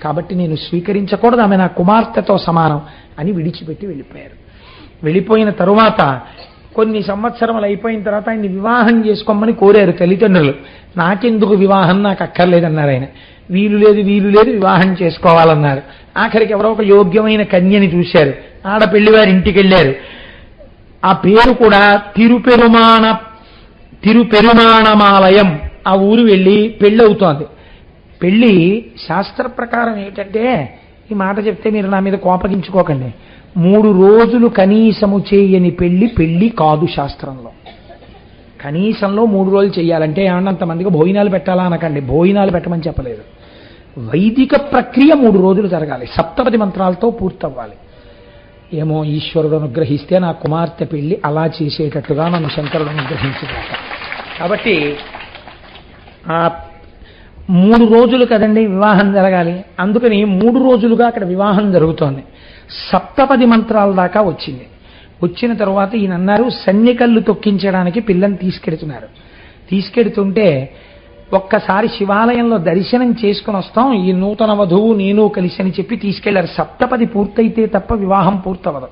కాబట్టి నేను స్వీకరించకూడదు, ఆమె నా కుమార్తెతో సమానం అని విడిచిపెట్టి వెళ్ళిపోయారు. వెళ్ళిపోయిన తరువాత కొన్ని సంవత్సరములు అయిపోయిన తర్వాత ఆయన్ని వివాహం చేసుకోమని కోరారు తల్లిదండ్రులు. నాకెందుకు వివాహం, నాకు అక్కర్లేదన్నారు ఆయన. వీలు లేదు వివాహం చేసుకోవాలన్నారు. ఆఖరికి ఎవరో ఒక యోగ్యమైన కన్యని చూశారు, ఆడపెళ్లివారి ఇంటికి వెళ్ళారు. ఆ పేరు కూడా తిరుపెరుమాణమాలయం, ఆ ఊరు వెళ్ళి పెళ్ళి అవుతోంది. పెళ్ళి శాస్త్ర ప్రకారం ఏంటంటే, ఈ మాట చెప్తే మీరు నా మీద కోపగించుకోకండి, 3 రోజులు కనీసము చేయని పెళ్లి కాదు శాస్త్రంలో. కనీసంలో 3 రోజులు చేయాలంటే ఏమన్నా అంతమందికి భోజనాలు పెట్టాలా అనకండి, భోజనాలు పెట్టమని చెప్పలేదు. వైదిక ప్రక్రియ 3 రోజులు జరగాలి, సప్తపది మంత్రాలతో పూర్తవ్వాలి. ఏమో ఈశ్వరుడు అనుగ్రహిస్తే నా కుమార్తె పెళ్లి అలా చేసేటట్లుగా నన్ను శంకరుడు అనుగ్రహించుగాక. కాబట్టి ఆ 3 రోజులు కదండి వివాహం జరగాలి, అందుకని 3 రోజులుగా అక్కడ వివాహం జరుగుతోంది. సప్తపది మంత్రాల దాకా వచ్చింది. వచ్చిన తరువాత ఈయన అన్నారు, సన్నికళ్ళు తొక్కించడానికి పిల్లని తీసుకెడుతున్నారు. తీసుకెడుతుంటే ఒక్కసారి శివాలయంలో దర్శనం చేసుకుని వస్తాం, ఈ నూతన వధువు నేను కలిసి అని చెప్పి తీసుకెళ్లారు. సప్తపది పూర్తయితే తప్ప వివాహం పూర్తవదు.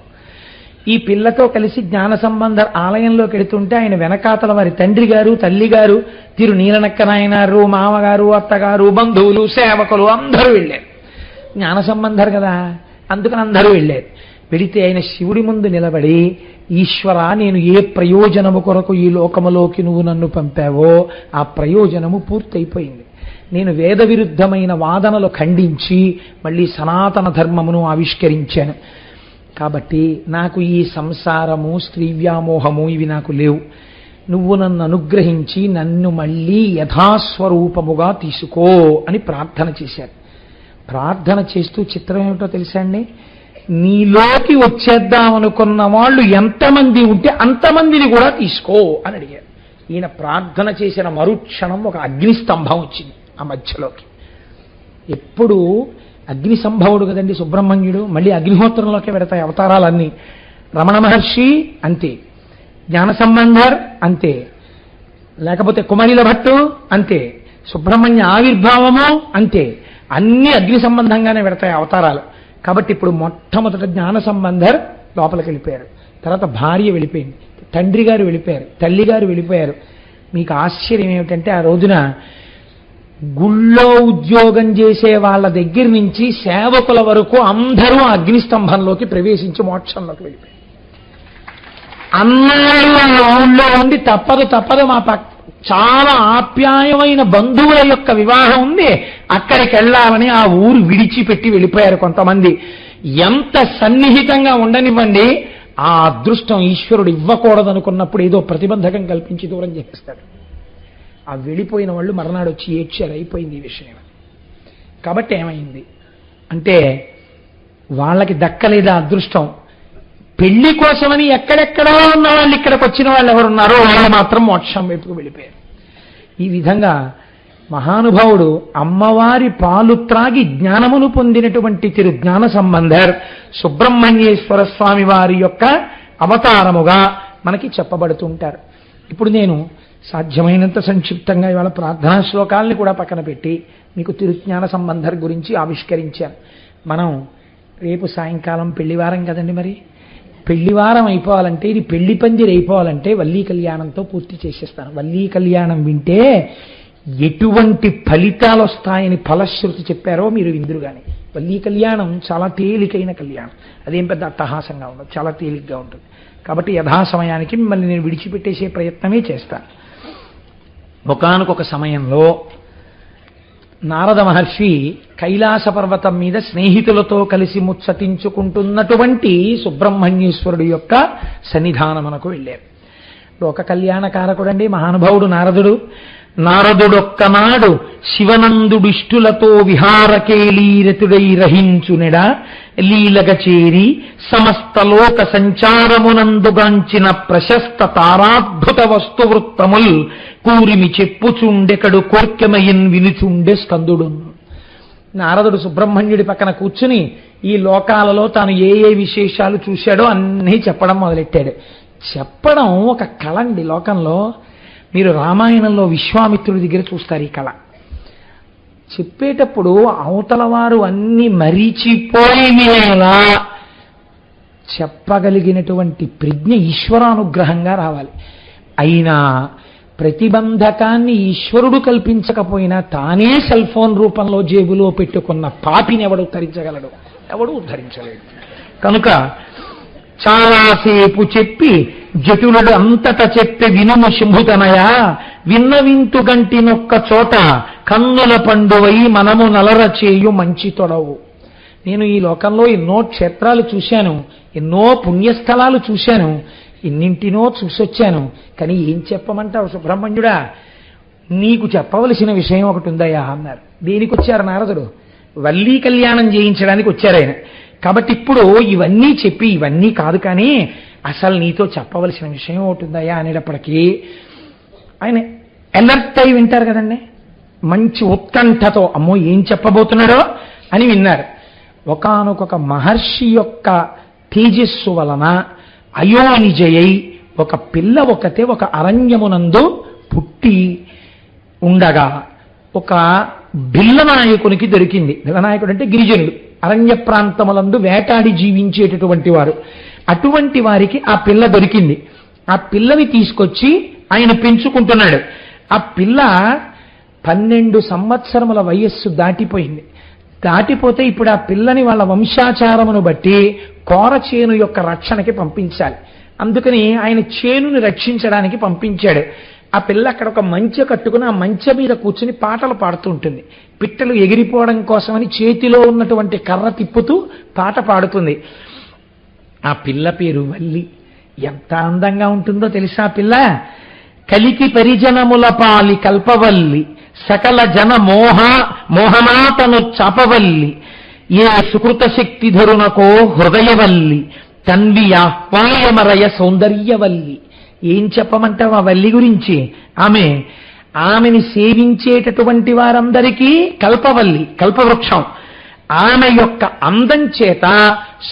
ఈ పిల్లతో కలిసి జ్ఞాన సంబంధ ఆలయంలోకి వెడుతుంటే ఆయన వెనకాతల వారి తండ్రి గారు, తల్లి గారు, తిరు నీలనక్క నాయనారు, మామగారు, అత్తగారు, బంధువులు, సేవకులు అందరూ వెళ్ళారు. జ్ఞాన సంబంధరు కదా, అందుకని అందరూ వెళ్ళారు. వెడితే ఆయన శివుడి ముందు నిలబడి, ఈశ్వర, నేను ఏ ప్రయోజనము కొరకు ఈ లోకములోకి నువ్వు నన్ను పంపావో ఆ ప్రయోజనము పూర్తయిపోయింది. నేను వేద విరుద్ధమైన వాదనలు ఖండించి మళ్ళీ సనాతన ధర్మమును ఆవిష్కరించాను. కాబట్టి నాకు ఈ సంసారము, స్త్రీ వ్యామోహము ఇవి నాకు లేవు. నువ్వు నన్ను అనుగ్రహించి నన్ను మళ్ళీ యథాస్వరూపముగా తీసుకో అని ప్రార్థన చేశారు. ప్రార్థన చేస్తూ చిత్రం ఏమిటో తెలుసా అండి, నీలోకి వచ్చేద్దామనుకున్న వాళ్ళు ఎంతమంది ఉంటే అంతమందిని కూడా తీసుకో అని అడిగారు. ఈయన ప్రార్థన చేసిన మరుక్షణం ఒక అగ్నిస్తంభం వచ్చింది ఆ మధ్యలోకి. ఎప్పుడు అగ్ని సంభవుడు కదండి సుబ్రహ్మణ్యుడు, మళ్ళీ అగ్నిహోత్రంలోకి పెడతాయి అవతారాలన్నీ. రమణ మహర్షి అంతే, జ్ఞాన సంబంధర్ అంతే, లేకపోతే కుమరిల భట్టు అంతే, సుబ్రహ్మణ్య ఆవిర్భావము అంతే, అన్ని అగ్ని సంబంధంగానే పెడతాయి అవతారాలు. కాబట్టి ఇప్పుడు మొట్టమొదట జ్ఞాన సంబంధర్ లోపలికి వెళ్ళిపోయారు, తర్వాత భార్య వెళ్ళిపోయింది, తండ్రి గారు వెళ్ళిపోయారు, తల్లి గారు వెళ్ళిపోయారు. మీకు ఆశ్చర్యం ఏమిటంటే ఆ రోజున గుళ్ళో ఉద్యోగం చేసే వాళ్ళ దగ్గర నుంచి సేవకుల వరకు అందరూ అగ్నిస్తంభంలోకి ప్రవేశించి మోక్షంలోకి వెళ్ళిపోయారు. అన్నాళ్ళు ఊళ్ళో ఉండి తప్పదు మా చాలా ఆప్యాయమైన బంధువుల యొక్క వివాహం ఉంది, అక్కడికి వెళ్ళాలని ఆ ఊరు విడిచిపెట్టి వెళ్ళిపోయారు కొంతమంది. ఎంత సన్నిహితంగా ఉండనివ్వండి, ఆ అదృష్టం ఈశ్వరుడు ఇవ్వకూడదనుకున్నప్పుడు ఏదో ప్రతిబంధకం కల్పించి దూరం చేస్తాడు. ఆ వెళ్ళిపోయిన వాళ్ళు మర్నాడు వచ్చి ఏడ్చారు, అయిపోయింది ఈ విషయం. కాబట్టి ఏమైంది అంటే వాళ్ళకి దక్కలేదా అదృష్టం. పెళ్లి కోసమని ఎక్కడెక్కడో ఉన్న వాళ్ళు ఇక్కడికి వచ్చిన వాళ్ళు ఎవరున్నారో వాళ్ళు మాత్రం మోక్షం వైపుకు వెళ్ళిపోయారు. ఈ విధంగా మహానుభావుడు అమ్మవారి పాలు త్రాగి జ్ఞానమును పొందినటువంటి తిరు జ్ఞాన సంబంధర్ సుబ్రహ్మణ్యేశ్వర స్వామి వారి యొక్క అవతారముగా మనకి చెప్పబడుతుంటారు. ఇప్పుడు నేను సాధ్యమైనంత సంక్షిప్తంగా ఇవాళ ప్రార్థనా శ్లోకాలని కూడా పక్కన పెట్టి మీకు తిరుజ్ఞాన సంబంధర్ గురించి ఆవిష్కరించాను. మనం రేపు సాయంకాలం పెళ్లివారం కదండి, మరి పెళ్లివారం అయిపోవాలంటే, ఇది పెళ్లి పందిరి అయిపోవాలంటే వల్లీ కళ్యాణంతో పూర్తి చేసేస్తాను. వల్లీ కళ్యాణం వింటే ఎటువంటి ఫలితాలు వస్తాయని ఫలశ్రుతి చెప్పారో మీరు విందురు. కానీ వల్లీ కళ్యాణం చాలా తేలికైన కళ్యాణం, అదేం పెద్ద అట్టహాసంగా ఉండదు, చాలా తేలిగ్గా ఉంటుంది. కాబట్టి యథాసమయానికి మిమ్మల్ని నేను విడిచిపెట్టేసే ప్రయత్నమే చేస్తాను. ఒకానొక సమయంలో నారద మహర్షి కైలాస పర్వతం మీద స్నేహితులతో కలిసి ముచ్చటించుకుంటున్నటువంటి సుబ్రహ్మణ్యేశ్వరుడు యొక్క సన్నిధానమునకు వెళ్ళారు. లోక కళ్యాణకారకుడండి మహానుభావుడు నారదుడు. నారదుడొక్కనాడు శివనందుడిష్టులతో విహారకేలీరతుడై రహించునెడ లీలగ చేరి సమస్త లోక సంచారమునందుగాంచిన ప్రశస్త తారాద్భుత వస్తువృత్తముల్ కూరిమి చెప్పుచుండెకడు కోర్కెమయిన్ వినుచుండె స్కందుడు. నారదుడు సుబ్రహ్మణ్యుడి పక్కన కూర్చుని ఈ లోకాలలో తాను ఏ ఏ విశేషాలు చూశాడో అన్నీ చెప్పడం మొదలెట్టాడు. చెప్పడం ఒక కళ అండి. లోకంలో మీరు రామాయణంలో విశ్వామిత్రుడి దగ్గర చూస్తారు ఈ కళ. చెప్పేటప్పుడు అవతల వారు అన్ని మరిచిపోయి వినేలా చెప్పగలిగినటువంటి ప్రజ్ఞ ఈశ్వరానుగ్రహంగా రావాలి. అయినా ప్రతిబంధకాన్ని ఈశ్వరుడు కల్పించకపోయినా తానే సెల్ ఫోన్ రూపంలో జేబులో పెట్టుకున్న పాపిని ఎవడు ఉద్ధరించగలడు? ఎవడు ఉద్ధరించలేడు. కనుక చాలాసేపు చెప్పి జటులుడు అంతట చెప్పి వినుము శంభుతనయ, విన్నవింతు గంటినొక్క చోట కన్నుల పండువై మనము నలర చేయు మంచి తొడవు. నేను ఈ లోకంలో ఎన్నో క్షేత్రాలు చూశాను, ఎన్నో పుణ్యస్థలాలు చూశాను, ఎన్నింటినో చూసొచ్చాను. కానీ ఏం చెప్పమంటావు సుబ్రహ్మణ్యుడా? నీకు చెప్పవలసిన విషయం ఒకటి ఉందయ్యా అన్నారు. దేనికి వచ్చారు నారదుడు? వల్లీ కళ్యాణం చేయించడానికి వచ్చారు ఆయన. కాబట్టి ఇప్పుడు ఇవన్నీ చెప్పి ఇవన్నీ కాదు, కానీ అసలు నీతో చెప్పవలసిన విషయం ఒకటి ఉందయ్యా అనేటప్పటికీ ఆయన అలర్ట్ అయి వింటారు కదండి. మంచి ఉత్కంఠతో అమ్మో ఏం చెప్పబోతున్నాడో అని విన్నారు. ఒకానొక మహర్షి యొక్క తేజస్సు వలన అయోనిజయై ఒక పిల్ల ఒకతే ఒక అరణ్యమునందు పుట్టి ఉండగా ఒక బిల్లనాయకునికి దొరికింది. బిల్లనాయకుడు అంటే గిరిజనుడు, అరణ్య ప్రాంతములందు వేటాడి జీవించేటటువంటి వారు. అటువంటి వారికి ఆ పిల్ల దొరికింది. ఆ పిల్లని తీసుకొచ్చి ఆయన పెంచుకుంటున్నాడు. ఆ పిల్ల 12 సంవత్సరముల వయస్సు దాటిపోయింది. దాటిపోతే ఇప్పుడు ఆ పిల్లని వాళ్ళ వంశాచారమును బట్టి కోర చేను యొక్క రక్షణకి పంపించాలి. అందుకని ఆయన చేనుని రక్షించడానికి పంపించాడు. ఆ పిల్ల అక్కడ ఒక మంచె కట్టుకుని ఆ మంచె మీద కూర్చుని పాటలు పాడుతూ ఉంటుంది. పిట్టలు ఎగిరిపోవడం కోసమని చేతిలో ఉన్నటువంటి కర్ర తిప్పుతూ పాట పాడుతుంది. ఆ పిల్ల పేరు వల్లి. ఎంత అందంగా ఉంటుందో తెలుసా ఆ పిల్ల? కలికి పరిజనముల పాలి కల్పవల్లి, సకల జన మోహనాతను చాపవల్లి, ఏ సుకృత శక్తి ధరునకో హృదయవల్లి, తన్వి ఆహ్వాయమరయ సౌందర్యవల్లి. ఏం చెప్పమంటావు ఆ వల్లి గురించి? ఆమెని సేవించేటటువంటి వారందరికీ కల్పవల్లి, కల్పవృక్షం. ఆమె యొక్క అందం చేత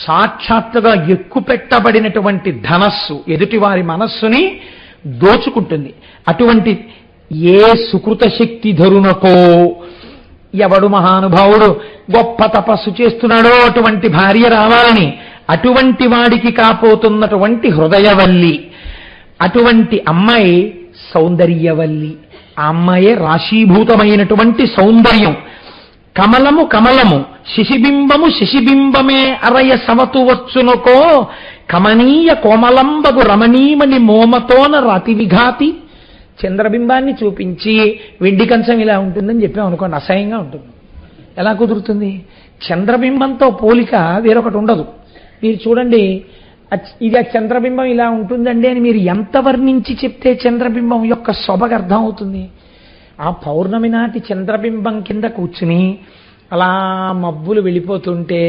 సాక్షాత్తుగా ఎక్కుపెట్టబడినటువంటి ధనస్సు ఎదుటివారి మనస్సుని దోచుకుంటుంది. అటువంటి ఏ సుకృత శక్తి ధరునకో, ఎవడు మహానుభావుడు గొప్ప తపస్సు చేస్తున్నాడో అటువంటి భార్య రావాలని, అటువంటి వాడికి కాపోతున్నటువంటి హృదయవల్లి, అటువంటి అమ్మాయి సౌందర్యవల్లి. ఆ అమ్మాయే రాశీభూతమైనటువంటి సౌందర్యం. కమలము కమలము, శిశిబింబము శిశిబింబమే అరయ సమతు వచ్చునకో, కమనీయ కోమలంబగు రమణీమణి మోమతోన రాతి విఘాతి. చంద్రబింబాన్ని చూపించి వెండి కంచం ఇలా ఉంటుందని చెప్పాం అనుకోండి, అసహ్యంగా ఉంటుంది. ఎలా కుదురుతుంది? చంద్రబింబంతో పోలిక వేరొకటి ఉండదు. మీరు చూడండి, ఇది ఆ చంద్రబింబం ఇలా ఉంటుందండి అని మీరు ఎంత వర్ణించి చెప్తే చంద్రబింబం యొక్క శోభకు అర్థం అవుతుంది. ఆ పౌర్ణమి నాటి చంద్రబింబం కింద కూర్చుని అలా మబ్బులు వెళ్ళిపోతుంటే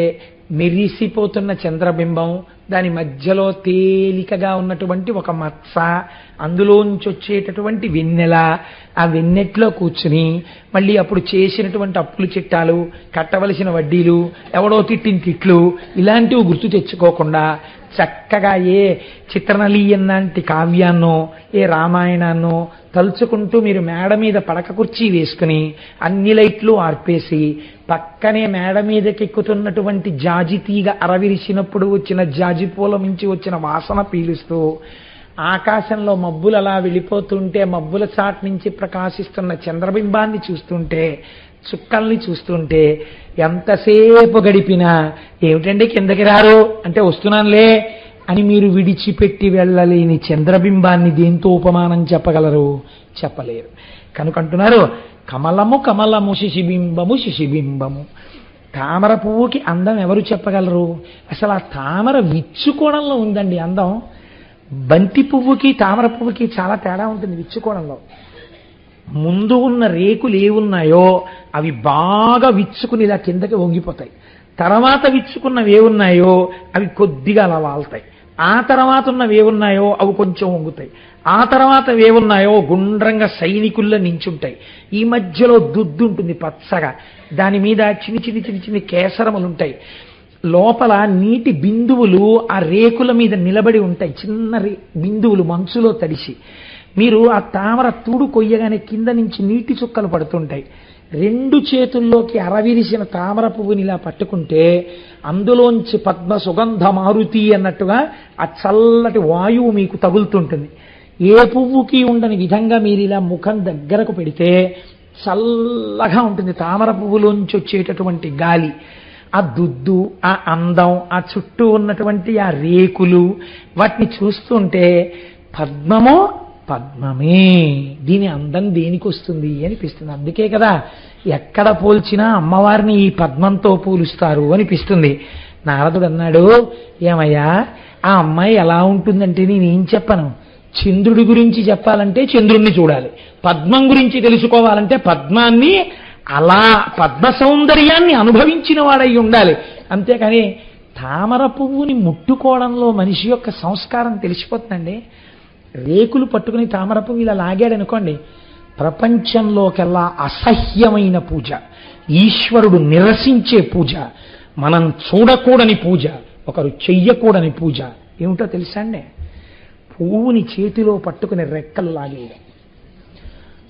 మెరిసిపోతున్న చంద్రబింబం, దాని మధ్యలో తేలికగా ఉన్నటువంటి ఒక మత్స, అందులోంచి వచ్చేటటువంటి వెన్నెల, ఆ వెన్నెట్లో కూర్చుని మళ్ళీ అప్పుడు చేసినటువంటి అప్పులు చిట్టాలు, కట్టవలసిన వడ్డీలు, ఎవడో తిట్టిన తిట్లు, ఇలాంటివి గుర్తు తెచ్చుకోకుండా చక్కగా ఏ చిత్రనలీయం లాంటి కావ్యాన్నో ఏ రామాయణాన్నో తలుచుకుంటూ మీరు మేడ మీద పడక కుర్చీ వేసుకుని అన్ని లైట్లు ఆర్పేసి పక్కనే మేడ మీదకి ఎక్కుతున్నటువంటి జాజి తీగ అరవిరిసినప్పుడు వచ్చిన జాజి పూల నుంచి వచ్చిన వాసన పీలుస్తూ ఆకాశంలో మబ్బులు అలా వెళ్ళిపోతుంటే మబ్బుల చాట్ నుంచి ప్రకాశిస్తున్న చంద్రబింబాన్ని చూస్తుంటే, చుక్కల్ని చూస్తుంటే ఎంతసేపు గడిపినా ఏమిటండి కిందకి రారు అంటే వస్తున్నానులే అని మీరు విడిచిపెట్టి వెళ్ళలేని చంద్రబింబాన్ని దేంతో ఉపమానం చెప్పగలరు? చెప్పలేరు. కనుకంటున్నారు కమలము కమలము శిశిబింబము శిశిబింబము. తామర పువ్వుకి అందం ఎవరు చెప్పగలరు? అసలు ఆ తామర విచ్చుకోవడంలో ఉందండి అందం. బంతి పువ్వుకి తామర పువ్వుకి చాలా తేడా ఉంటుంది విచ్చుకోవడంలో. ముందు ఉన్న రేకులు ఏవున్నాయో అవి బాగా విచ్చుకుని ఇలా కిందకి వంగిపోతాయి. తర్వాత విచ్చుకున్నవి ఏవున్నాయో అవి కొద్దిగా అలా వాళ్తాయి. ఆ తర్వాత ఉన్నవి ఏవున్నాయో అవి కొంచెం వంగుతాయి. ఆ తర్వాత ఏవున్నాయో గుండ్రంగా సైనికుల్లో నించుంటాయి. ఈ మధ్యలో దుద్దు ఉంటుంది పచ్చగా, దాని మీద చిన్ని చిన్ని చిన్ని చిన్ని కేసరములుంటాయి. లోపల నీటి బిందువులు ఆ రేకుల మీద నిలబడి ఉంటాయి, చిన్న బిందువులు మంచులో తడిసి. మీరు ఆ తామర తూడు కొయ్యగానే కింద నుంచి నీటి చుక్కలు పడుతుంటాయి. రెండు చేతుల్లోకి అరవిరిసిన తామర పువ్వుని ఇలా పట్టుకుంటే అందులోంచి పద్మ సుగంధ మారుతి అన్నట్టుగా ఆ చల్లటి వాయువు మీకు తగులుతుంటుంది. ఏ పువ్వుకి ఉండని విధంగా మీరు ఇలా ముఖం దగ్గరకు పెడితే చల్లగా ఉంటుంది. తామర పువ్వులోంచి వచ్చేటటువంటి గాలి, ఆ దుద్దు, ఆ అందం, ఆ చుట్టూ ఉన్నటువంటి ఆ రేకులు, వాటిని చూస్తుంటే పద్మమో పద్మమే, దీని అందం దేనికి వస్తుంది అనిపిస్తుంది. అందుకే కదా ఎక్కడ పోల్చినా అమ్మవారిని ఈ పద్మంతో పోలుస్తారు అనిపిస్తుంది. నారదుడు అన్నాడు, ఏమయ్యా ఆ అమ్మాయి ఎలా ఉంటుందంటే నేనేం చెప్పను. చంద్రుడి గురించి చెప్పాలంటే చంద్రుణ్ణి చూడాలి, పద్మం గురించి తెలుసుకోవాలంటే పద్మాన్ని, అలా పద్మ సౌందర్యాన్ని అనుభవించిన వాడై ఉండాలి. అంతేకాని తామర పువ్వుని ముట్టుకోవడంలో మనిషి యొక్క సంస్కారం తెలిసిపోతుందండి. రేకులు పట్టుకుని తామర పువ్వు ఇలా లాగాడనుకోండి, ప్రపంచంలోకెల్లా అసహ్యమైన పూజ, ఈశ్వరుడు నిరసించే పూజ, మనం చూడకూడని పూజ, ఒకరు చెయ్యకూడని పూజ ఏమిటో తెలుసా అండి? పువ్వుని చేతిలో పట్టుకుని రెక్కలు లాగేయడం.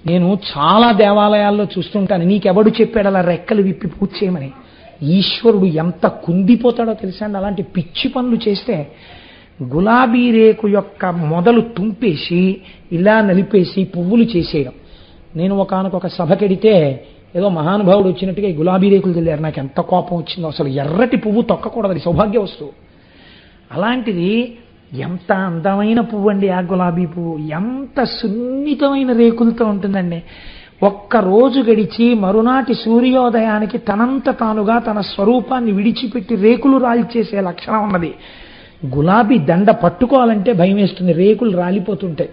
నేను చాలా దేవాలయాల్లో చూస్తుంటాను, నీకెవడు చెప్పాడు అలా రెక్కలు విప్పి పూజ చేయమని? ఈశ్వరుడు ఎంత కుందిపోతాడో తెలుసా అండి అలాంటి పిచ్చి పనులు చేస్తే. గులాబీ రేకు యొక్క మొదలు తుంపేసి ఇలా నలిపేసి పువ్వులు చేసేయడం. నేను ఒకానొక సభకెడితే ఏదో మహానుభావుడు వచ్చినట్టుగా ఈ గులాబీ రేకులు తెలియారు. నాకు ఎంత కోపం వచ్చిందో. అసలు ఎర్రటి పువ్వు తొక్కకూడదు, అది సౌభాగ్య వస్తువు. అలాంటిది ఎంత అందమైన పువ్వు అండి ఆ గులాబీ పువ్వు, ఎంత సున్నితమైన రేకులతో ఉంటుందండి. ఒక్కరోజు గడిచి మరునాటి సూర్యోదయానికి తనంత తానుగా తన స్వరూపాన్ని విడిచిపెట్టి రేకులు రాల్చేసే లక్షణం ఉన్నది. గులాబీ దండ పట్టుకోవాలంటే భయం వేస్తుంది, రేకులు రాలిపోతుంటాయి.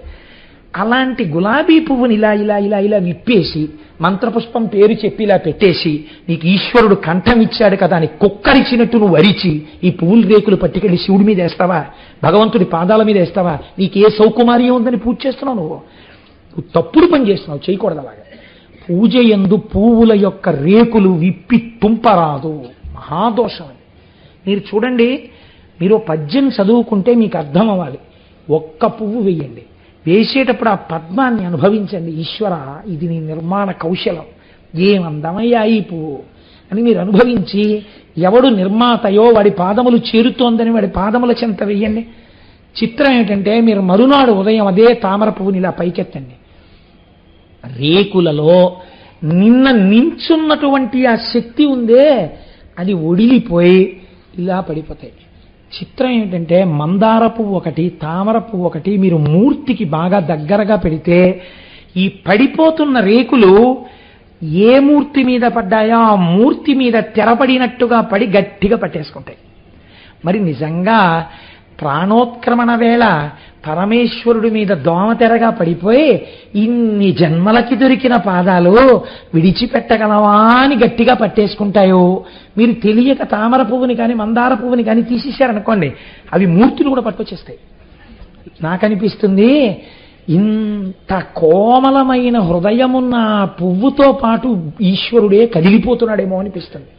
అలాంటి గులాబీ పువ్వుని ఇలా ఇలా ఇలా ఇలా విప్పేసి మంత్రపుష్పం పేరు చెప్పి ఇలా పెట్టేసి, నీకు ఈశ్వరుడు కంఠం ఇచ్చాడు కదా అని కుక్కరిచినట్టు నువ్వు అరిచి ఈ పువ్వుల రేకులు పట్టుకెళ్ళి శివుడి మీద వేస్తావా, భగవంతుడి పాదాల మీద వేస్తావా? నీకు ఏ సౌకుమార్యం ఉందని పూజ చేస్తున్నావు? నువ్వు తప్పుడు పని చేస్తున్నావు, చేయకూడదు అలాగా. పూజ యందు పువ్వుల యొక్క రేకులు విప్పి తుంపరాదు, మహాదోషం అది. మీరు చూడండి, మీరు పద్యం చదువుకుంటే మీకు అర్థం అవ్వాలి. ఒక్క పువ్వు వేయండి, వేసేటప్పుడు ఆ పద్మాన్ని అనుభవించండి. ఈశ్వర, ఇది నీ నిర్మాణ కౌశలం, ఏమందమయ్యా ఈ పువ్వు అని మీరు అనుభవించి, ఎవడు నిర్మాతయో వాడి పాదములు చేరుతోందని వాడి పాదముల చెంత వేయండి. చిత్రం ఏమిటంటే, మీరు మరునాడు ఉదయం అదే తామర పువ్వుని ఇలా పైకెత్తండి, రేకులలో నిన్న నించున్నటువంటి ఆ శక్తి ఉందే అది ఒడిలిపోయి ఇలా పడిపోతాయి. చిత్రం ఏంటంటే, మందార పువ్వు ఒకటి, తామర పువ్వు ఒకటి మీరు మూర్తికి బాగా దగ్గరగా పెడితే ఈ పడిపోతున్న రేకులు ఏ మూర్తి మీద పడ్డాయో ఆ మూర్తి మీద తెరపడినట్టుగా పడి గట్టిగా పట్టేసుకుంటాయి. మరి నిజంగా ప్రాణోత్క్రమణ వేళ పరమేశ్వరుడి మీద దోమతెరగా పడిపోయి ఇన్ని జన్మలకి దొరికిన పాదాలు విడిచిపెట్టగలవా అని గట్టిగా పట్టేసుకుంటాయో, మీరు తెలియక తామర పువ్వుని కానీ మందార పువ్వుని కానీ తీసేశారనుకోండి, అవి మూర్తులు కూడా పట్టుకొచ్చేస్తాయి. నాకనిపిస్తుంది, ఇంత కోమలమైన హృదయమున్న పువ్వుతో పాటు ఈశ్వరుడే కదిలిపోతున్నాడేమో అనిపిస్తుంది.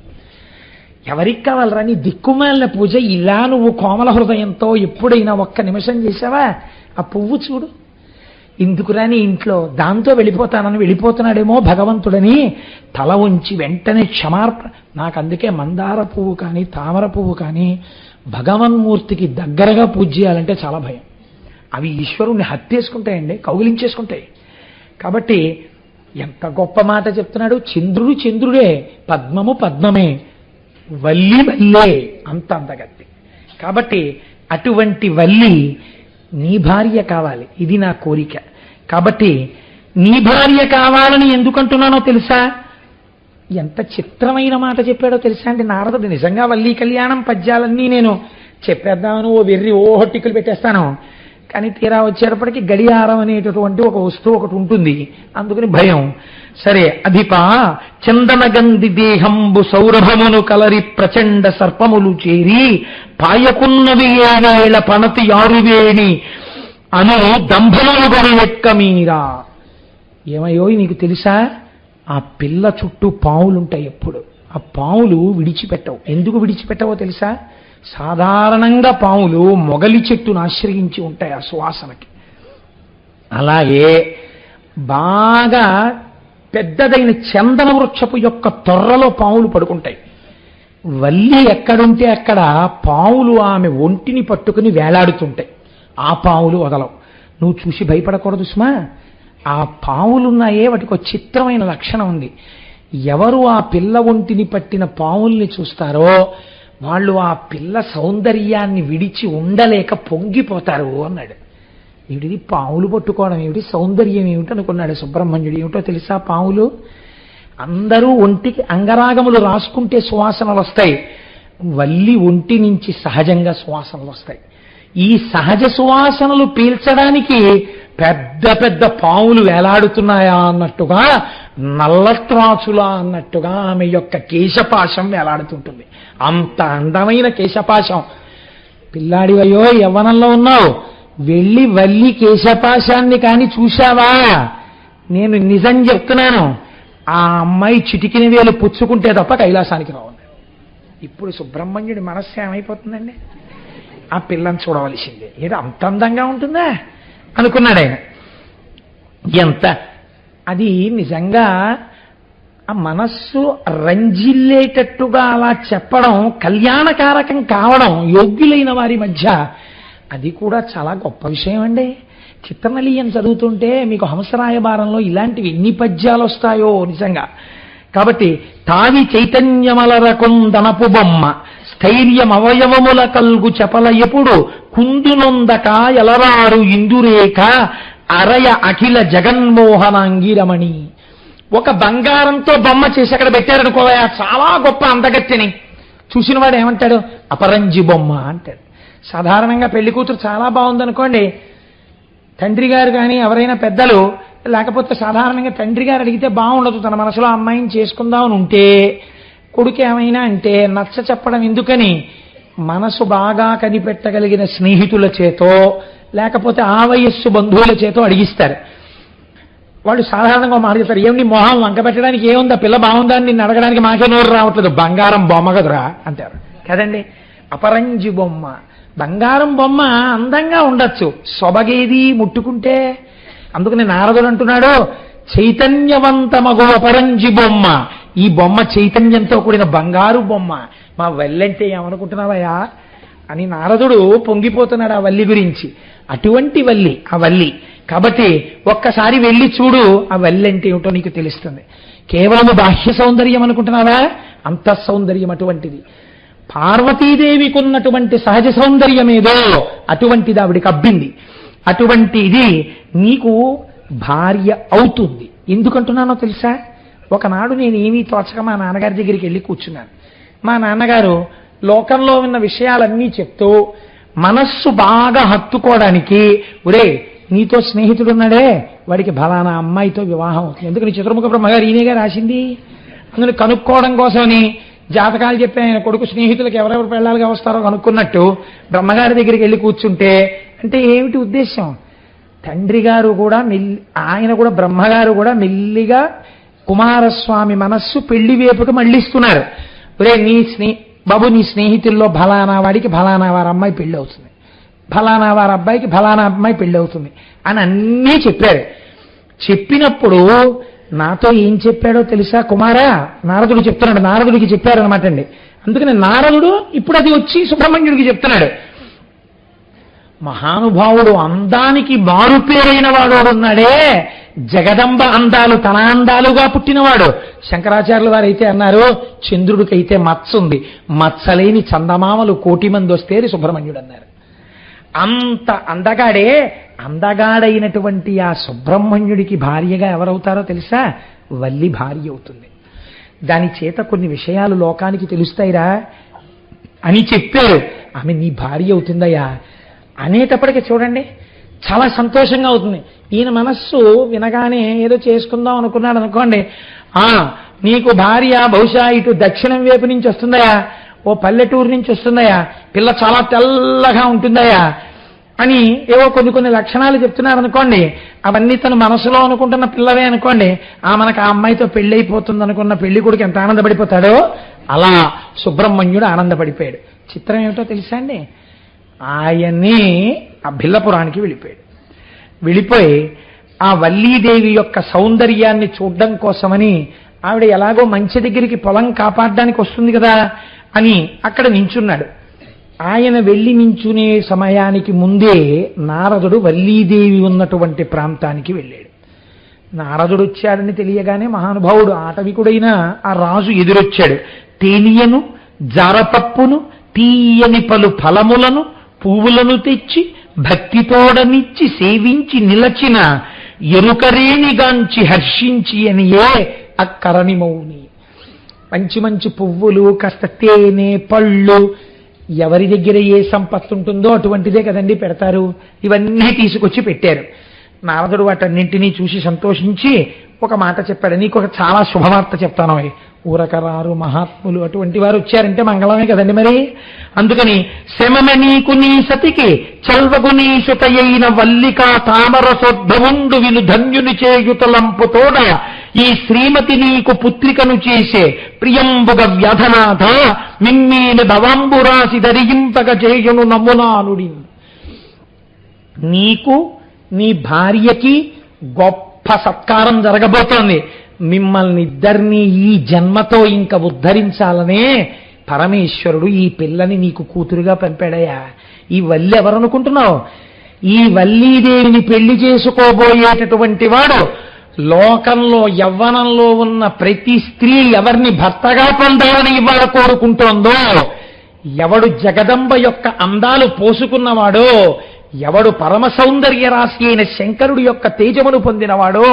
ఎవరికి కావాలరా నీ దిక్కుమాలిన పూజ? ఇలా నువ్వు కోమల హృదయంతో ఎప్పుడైనా ఒక్క నిమిషం చేసావా? ఆ పువ్వు చూడు, ఇందుకురా నీ ఇంట్లో దాంతో వెళ్ళిపోతున్నాడేమో భగవంతుడని తల ఉంచి వెంటనే క్షమార్పణ. నాకు అందుకే మందార పువ్వు కానీ తామర పువ్వు కానీ భగవన్మూర్తికి దగ్గరగా పూజ చేయాలంటే చాలా భయం. అవి ఈశ్వరుణ్ణి హత్యేసుకుంటాయండి, కౌగిలించేసుకుంటాయి. కాబట్టి ఎంత గొప్ప మాట చెప్తున్నాడు. చంద్రుడు చంద్రుడే, పద్మము పద్మమే, వల్లి వల్లే, అంత అందగత్తి. కాబట్టి అటువంటి వల్లి నీ భార్య కావాలి, ఇది నా కోరిక. కాబట్టి నీ భార్య కావాలని ఎందుకంటున్నానో తెలుసా? ఎంత చిత్రమైన మాట చెప్పాడో తెలుసా అండి నారదుడు. నిజంగా వల్లి కళ్యాణం పద్యాలన్నీ నేను చెప్పేద్దామని ఓ టిక్కులు పెట్టేస్తాను, కానీ తీరా వచ్చేటప్పటికి గడియారం అనేటటువంటి ఒక వస్తువు ఒకటి ఉంటుంది, అందుకని భయం. సరే, అధిపా చందనగంధి దేహంబు సౌరభమును కలరి ప్రచండ సర్పములు చేరి పాయకున్నవి ఏవేళ పనతి ఆరువేణి అను దంభములు గరి ఎక్క మీరా. ఏమయ్యో నీకు తెలుసా, ఆ పిల్ల చుట్టూ పావులుంటాయి ఎప్పుడు. ఆ పావులు విడిచిపెట్టవు. ఎందుకు విడిచిపెట్టవో తెలుసా? సాధారణంగా పాములు మొగలి చెట్టును ఆశ్రయించి ఉంటాయి ఆ సువాసనకి. అలాగే బాగా పెద్దదైన చందన వృక్షపు యొక్క తొర్రలో పావులు పడుకుంటాయి. వల్లి ఎక్కడుంటే అక్కడ పావులు ఆమె ఒంటిని పట్టుకుని వేలాడుతుంటాయి. ఆ పావులు వదలవు. నువ్వు చూసి భయపడకూడదు సుమా. ఆ పావులున్నాయే వాటికి ఒక చిత్రమైన లక్షణం ఉంది. ఎవరు ఆ పిల్ల ఒంటిని పట్టిన పావుల్ని చూస్తారో వాళ్ళు ఆ పిల్ల సౌందర్యాన్ని విడిచి ఉండలేక పొంగిపోతారు అన్నాడు. ఏమిటి పావులు పట్టుకోవడం ఏమిటి, సౌందర్యం ఏమిటి అనుకున్నాడు సుబ్రహ్మణ్యుడు. ఏమిటో తెలుసా, పావులు అందరూ ఒంటికి అంగరాగములు రాసుకుంటే సువాసనలు వస్తాయి. వల్లి ఒంటి నుంచి సహజంగా సువాసనలు వస్తాయి. ఈ సహజ సువాసనలు పీల్చడానికి పెద్ద పెద్ద పావులు వేలాడుతున్నాయా అన్నట్టుగా, నల్లత్రాచులా అన్నట్టుగా ఆమె యొక్క కేశపాశం వేలాడుతుంటుంది. అంత అందమైన కేశపాశం. పిల్లాడివయ్యో యవ్వనంలో ఉన్నావు, వెళ్ళి వల్లి కేశపాశాన్ని కాని చూశావా? నేను నిజం చెప్తున్నాను, ఆ అమ్మాయి చిటికిన వేలు పుచ్చుకుంటే తప్ప కైలాసానికి రావు. ఇప్పుడు సుబ్రహ్మణ్యుడి మనస్సు ఏమైపోతుందండి? ఆ పిల్లని చూడవలసిందే. ఏదో అంత అందంగా ఉంటుందా అనుకున్నాడు ఆయన. ఎంత అది నిజంగా ఆ మనస్సు రంజిల్లేటట్టుగా అలా చెప్పడం, కళ్యాణకారకం కావడం యోగ్యులైన వారి మధ్య, అది కూడా చాలా గొప్ప విషయం అండి. చిత్రనలీయం చదువుతుంటే మీకు హంసరాయబారంలో ఇలాంటివి ఎన్ని పద్యాలు వస్తాయో నిజంగా. కాబట్టి తావి చైతన్యమలరకుందనపు బొమ్మ స్థైర్యం అవయవముల కల్గు చెప్పల ఎప్పుడు కుందునొందక ఎలరారు ఇందురేక అరయ అఖిల జగన్మోహనాంగిరమణి. ఒక బంగారంతో బొమ్మ చేసి అక్కడ పెట్టారనుకోవా, చాలా గొప్ప అందగత్తెని చూసిన వాడు ఏమంటాడు? అపరంజి బొమ్మ అంటాడు. సాధారణంగా పెళ్లి కూతురు చాలా బాగుందనుకోండి, తండ్రి గారు కానీ ఎవరైనా పెద్దలు, లేకపోతే సాధారణంగా తండ్రి గారు అడిగితే బాగుండదు, తన మనసులో అమ్మాయిని చేసుకుందామని ఉంటే కొడుకు ఏమైనా అంటే నచ్చ చెప్పడం ఎందుకని, మనసు బాగా కనిపెట్టగలిగిన స్నేహితుల చేతో లేకపోతే ఆ వయస్సు బంధువుల చేతో అడిగిస్తారు. వాళ్ళు సాధారణంగా మాట చెప్తారు, ఏమిటి మొహం వంక పెట్టడానికి ఏముందా, పిల్ల బాగుందా అని నిన్ను అడగడానికి మాకే నోరు రావట్లేదు, బంగారం బొమ్మ కదరా అంటారు కదండి. అపరంజి బొమ్మ, బంగారం బొమ్మ అందంగా ఉండొచ్చు, సొబగేది ముట్టుకుంటే. అందుకని నారదుడు అంటున్నాడు, చైతన్యవంతమగు అపరంజి బొమ్మ, ఈ బొమ్మ చైతన్యంతో కూడిన బంగారు బొమ్మ, మా వల్లంటే ఏమనుకుంటున్నావయ్యా అని నారదుడు పొంగిపోతున్నాడు ఆ వల్లి గురించి. అటువంటి వల్లి ఆ వల్లి. కాబట్టి ఒక్కసారి వెళ్ళి చూడు, ఆ వల్లి అంటే ఏమిటో నీకు తెలుస్తుంది. కేవలము బాహ్య సౌందర్యం అనుకుంటున్నావా, అంతః సౌందర్యం అటువంటిది. పార్వతీదేవికి ఉన్నటువంటి సహజ సౌందర్యం ఏదో అటువంటిది ఆవిడికి అబ్బింది. అటువంటిది నీకు భార్య అవుతుంది. ఎందుకంటున్నానో తెలుసా? ఒకనాడు నేను ఏమీ తోచక మా నాన్నగారి దగ్గరికి వెళ్ళి కూర్చున్నాను. మా నాన్నగారు లోకంలో ఉన్న విషయాలన్నీ చెప్తూ మనస్సు బాగా హత్తుకోవడానికి, ఒరే నీతో స్నేహితుడున్నాడే వాడికి ఫలానా అమ్మాయితో వివాహం అవుతుంది, ఎందుకని చతుర్ముఖ బ్రహ్మగారు ఈయనగా రాసింది, అందులో కనుక్కోవడం కోసమని జాతకాలు చెప్పి ఆయన కొడుకు స్నేహితులకు ఎవరెవరు పెళ్ళాలుగా వస్తారో కనుక్కున్నట్టు బ్రహ్మగారి దగ్గరికి వెళ్ళి కూర్చుంటే, అంటే ఏమిటి ఉద్దేశం? తండ్రి గారు కూడా ఆయన కూడా బ్రహ్మగారు కూడా మెల్లిగా కుమారస్వామి మనస్సు పెళ్లి వైపుకి మళ్ళిస్తున్నారు. ఒరే బాబు నీ స్నేహితుల్లో ఫలానా వాడికి ఫలానా వారి అమ్మాయి పెళ్లి అవుతుంది, ఫలానా వారి అబ్బాయికి ఫలానా అమ్మాయి పెళ్లి అవుతుంది అని అన్నీ చెప్పారు. చెప్పినప్పుడు నాతో ఏం చెప్పాడో తెలుసా కుమారా? నారదుడు చెప్తున్నాడు, నారదుడికి చెప్పారనమాట అండి. అందుకని నారదుడు ఇప్పుడు అది వచ్చి సుబ్రహ్మణ్యుడికి చెప్తున్నాడు. మహానుభావుడు అందానికి మారుపేరైన వాడు ఉన్నాడే, జగదంబ అందాలు తన అందాలుగా పుట్టినవాడు. శంకరాచార్యుల వారు అయితే అన్నారు, చంద్రుడికైతే మచ్చ ఉంది, మచ్చలేని చందమామలు 1,000,000 మంది వస్తే సుబ్రహ్మణ్యుడు అన్నారు. అంత అందగాడే. అందగాడైనటువంటి ఆ సుబ్రహ్మణ్యుడికి భార్యగా ఎవరవుతారో తెలుసా? వల్లి భార్య అవుతుంది. దాని చేత కొన్ని విషయాలు లోకానికి తెలుస్తాయిరా అని చెప్పారు. ఆమె నీ భార్య అవుతుందయ్యా అనేటప్పటికీ చూడండి చాలా సంతోషంగా అవుతుంది. ఈయన మనస్సు వినగానే ఏదో చేసుకుందాం అనుకున్నాడు అనుకోండి, నీకు భార్య బహుశా ఇటు దక్షిణం వైపు నుంచి వస్తుందయా, ఓ పల్లెటూరు నుంచి వస్తుందయా, పిల్ల చాలా తెల్లగా ఉంటుందయా అని ఏవో కొన్ని లక్షణాలు చెప్తున్నారు అనుకోండి, అవన్నీ తను మనసులో అనుకుంటున్న పిల్లవే అనుకోండి, మనకు ఆ అమ్మాయితో పెళ్లి అయిపోతుంది అనుకున్న పెళ్లి కొడుకు ఎంత ఆనందపడిపోతాడో అలా సుబ్రహ్మణ్యుడు ఆనందపడిపోయాడు. చిత్రం ఏమిటో తెలుసా అండి? ఆయన్ని ఆ భిల్లపురానికి వెళ్ళిపోయాడు. వెళ్ళిపోయి ఆ వల్లీదేవి యొక్క సౌందర్యాన్ని చూడడం కోసమని ఆవిడ ఎలాగో మంచి దగ్గరికి పొలం కాపాడడానికి వస్తుంది కదా అని అక్కడ నించున్నాడు. ఆయన వెళ్ళి నించునే సమయానికి ముందే నారదుడు వల్లీదేవి ఉన్నటువంటి ప్రాంతానికి వెళ్ళాడు. నారదుడు వచ్చాడని తెలియగానే మహానుభావుడు ఆటవికుడైన ఆ రాజు ఎదురొచ్చాడు. తేనియను జారపప్పును తీయని పలు ఫలములను పువ్వులను తెచ్చి భక్తితోడనిచ్చి సేవించి నిలచిన ఎరుకరేణిగాంచి హర్షించి అనియే అక్కరని మౌని. మంచి మంచి పువ్వులు, కాస్త తేనె, పళ్ళు, ఎవరి దగ్గర ఏ సంపత్తి ఉంటుందో అటువంటిదే కదండి పెడతారు. ఇవన్నీ తీసుకొచ్చి పెట్టారు. నారదుడు వాటన్నింటినీ చూసి సంతోషించి ఒక మాట చెప్పాడు. నీకు ఒక చాలా శుభవార్త చెప్తాను. ఊరకరారు మహాత్ములు అటువంటి వారు వచ్చారంటే మంగళమే కదండి మరి. అందుకని శమమ నీకు నీ సతికి చల్వగు నీ సుతయైన వల్లికా తామరసోద్భవుండు విను ధన్యుని చేయుతలంపుతోడ ఈ శ్రీమతి నీకు పుత్రికను చేసే ప్రియంబుగ వ్యధనాథ మిమ్మీని భవాంబురాసి ధరింపగ చేయును నమ్మునానుడి. నీకు నీ భార్యకి గొప్ప సత్కారం జరగబోతోంది. మిమ్మల్ని ఇద్దరినీ ఈ జన్మతో ఇంక ఉద్ధరించాలనే పరమేశ్వరుడు ఈ పిల్లని నీకు కూతురుగా పంపాడయ్యా. ఈ వల్లి ఎవరనుకుంటున్నావు? ఈ వల్లీదేవిని పెళ్లి చేసుకోబోయేటటువంటి వాడు లోకంలో యవ్వనంలో ఉన్న ప్రతి స్త్రీ ఎవరిని భర్తగా పొందాలని ఇవాళ కోరుకుంటోందో, ఎవడు జగదంబ యొక్క అందాలు పోసుకున్నవాడో, ఎవడు పరమ సౌందర్య రాశి అయిన శంకరుడి యొక్క తేజమును పొందినవాడో,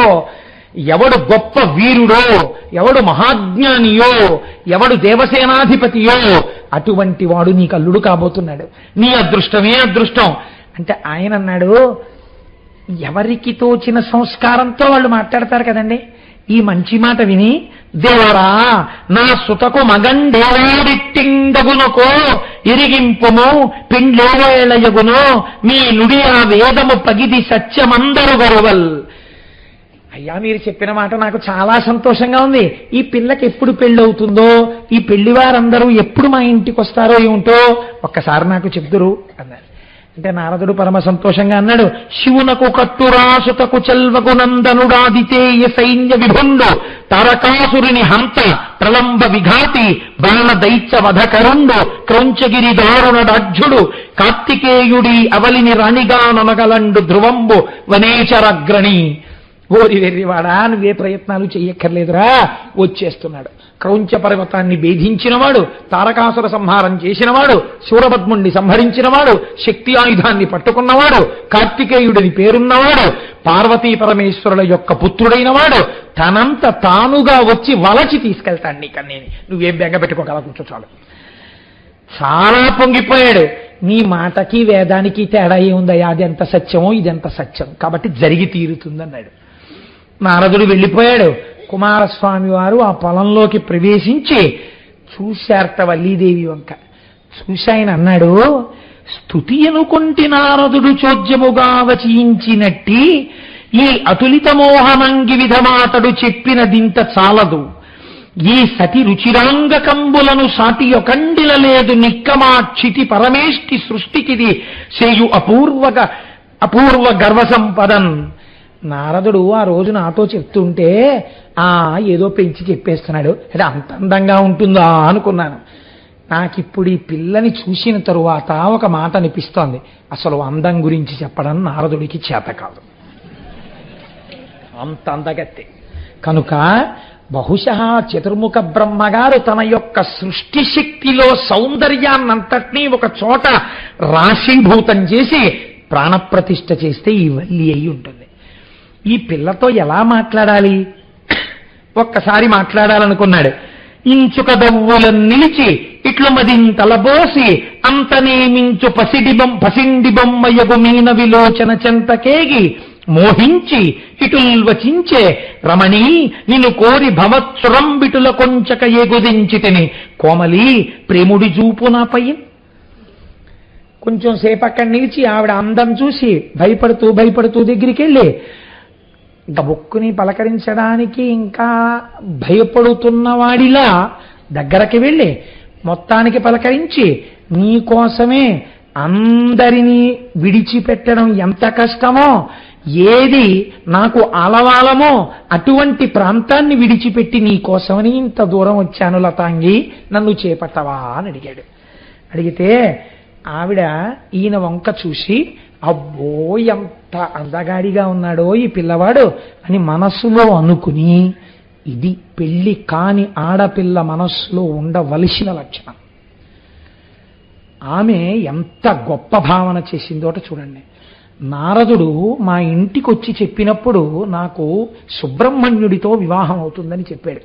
ఎవడు గొప్ప వీరుడో, ఎవడు మహాజ్ఞానియో, ఎవడు దేవసేనాధిపతియో అటువంటి వాడు నీకు అల్లుడు కాబోతున్నాడు. నీ అదృష్టమే అదృష్టం అంటే ఆయన అన్నాడు. ఎవరికి తోచిన సంస్కారంతో వాళ్ళు మాట్లాడతారు కదండి. ఈ మంచి మాట విని, దేవరా నా సుతకు మగండేవాడిట్టిండగునకో ఇరిగింపుము పిండేవేళయగునో మీ నుడి ఆ వేదము పగిది సత్యమందరు గరువల్. అయ్యా మీరు చెప్పిన మాట నాకు చాలా సంతోషంగా ఉంది. ఈ పిల్లకి ఎప్పుడు పెళ్ళవుతుందో, ఈ పెళ్లివారందరూ ఎప్పుడు మా ఇంటికి వస్తారో ఏమిటో ఒక్కసారి నాకు చెప్దురు అన్నారు. అంటే నారదుడు పరమ సంతోషంగా అన్నాడు. శివునకు కట్టురాసుతకు చెల్వకు నందనుడాదితేయ సైన్య విభుండు తారకాసురుని హంత ప్రలంబ విఘాతి బాణ దైత్య వధకరుండు క్రౌంచగిరి దారుణడాఢ్యుడు కార్తికేయుడి అవలిని రాణిగా ననగలండు ధ్రువంబు వనేచరగ్రణి. ఓరి వెర్రివాడా, నువ్వే ప్రయత్నాలు చెయ్యక్కర్లేదురా, వచ్చేస్తున్నాడు. క్రౌంచ పర్వతాన్ని భేదించినవాడు, తారకాసుర సంహారం చేసినవాడు, శూరపద్ముణ్ణి సంహరించినవాడు, శక్తి ఆయుధాన్ని పట్టుకున్నవాడు, కార్తికేయుడిని పేరున్నవాడు, పార్వతీ పరమేశ్వరుల యొక్క పుత్రుడైన వాడు తనంత తానుగా వచ్చి వలచి తీసుకెళ్తాడు నీకన్నేని. నువ్వేం బెంగ పెట్టుకోగల కూర్చో చాలు. చాలా పొంగిపోయాడు. నీ మాటకి వేదానికి తేడా ఏముందయ్యా, అది ఎంత సత్యమో ఇదెంత సత్యం, కాబట్టి జరిగి తీరుతుందన్నాడు. నారదుడు వెళ్ళిపోయాడు. కుమారస్వామి వారు ఆ పొలంలోకి ప్రవేశించి చూశారట వల్లీదేవి వంక. చూసి ఆయన అన్నాడు, స్తుతి అనుకొంటి నారదుడు చోద్యముగా వచించినట్టి ఈ అతులిత మోహనంగి విధమాతడు చెప్పినదింత చాలదు. ఈ సతి రుచిరాంగ కంబులను సాటి ఒకండిలలేదు నిక్కమాక్షితి పరమేష్టి సృష్టికిది చేయు అపూర్వ గర్వ సంపదన్. నారదుడు ఆ రోజు నాతో చెప్తుంటే ఏదో పెంచి చెప్పేస్తున్నాడు, అంటే అంత అందంగా ఉంటుందా అనుకున్నాను. నాకిప్పుడు ఈ పిల్లని చూసిన తరువాత ఒక మాట అనిపిస్తోంది, అసలు అందం గురించి చెప్పడం నారదుడికి చేత కాదు, అంత అందగత్తే. కనుక బహుశः చతుర్ముఖ బ్రహ్మగారు తన యొక్క సృష్టి శక్తిలో సౌందర్యాన్నంతటినీ ఒక చోట రాశీభూతం చేసి ప్రాణప్రతిష్ఠ చేస్తే ఈ వల్లి అయి ఉంటుంది. ఈ పిల్లతో ఎలా మాట్లాడాలి? ఒక్కసారి మాట్లాడాలనుకున్నాడు. ఇంచుక దవ్వులను నిలిచి ఇట్లు మదింతలబోసి అంతనేమించు పసిండి బొమ్మయగు మీన విలోచన చెంతకేగి మోహించి ఇటుల్వచించే రమణీ నిన్ను కోరి భవత్సురంబిటుల కొంచక ఎగుదించితిని కోమలి ప్రేముడి చూపు నాపై. కొంచెం సేపు అక్కడ నిలిచి ఆవిడ అందం చూసి భయపడుతూ దగ్గరికి వెళ్ళి గబుక్కుని పలకరించడానికి ఇంకా భయపడుతున్నవాడిలా దగ్గరకి వెళ్ళి మొత్తానికి పలకరించి, నీకోసమే అందరినీ విడిచిపెట్టడం ఎంత కష్టమో ఏది నాకు ఆలవాలమో అటువంటి ప్రాంతాన్ని విడిచిపెట్టి నీ కోసమని ఇంత దూరం వచ్చాను లతాంగి, నన్ను చేపట్టవా అని అడిగాడు. అడిగితే ఆవిడ ఈయన వంక చూసి, అబ్బో ఎంత అందగాడిగా ఉన్నాడో ఈ పిల్లవాడు అని మనస్సులో అనుకుని, ఇది పెళ్లి కాని ఆడపిల్ల మనస్సులో ఉండవలసిన లక్షణం. ఆమె ఎంత గొప్ప భావన చేసిందోట చూడండి. నారదుడు మా ఇంటికి వచ్చి చెప్పినప్పుడు నాకు సుబ్రహ్మణ్యుడితో వివాహం అవుతుందని చెప్పాడు.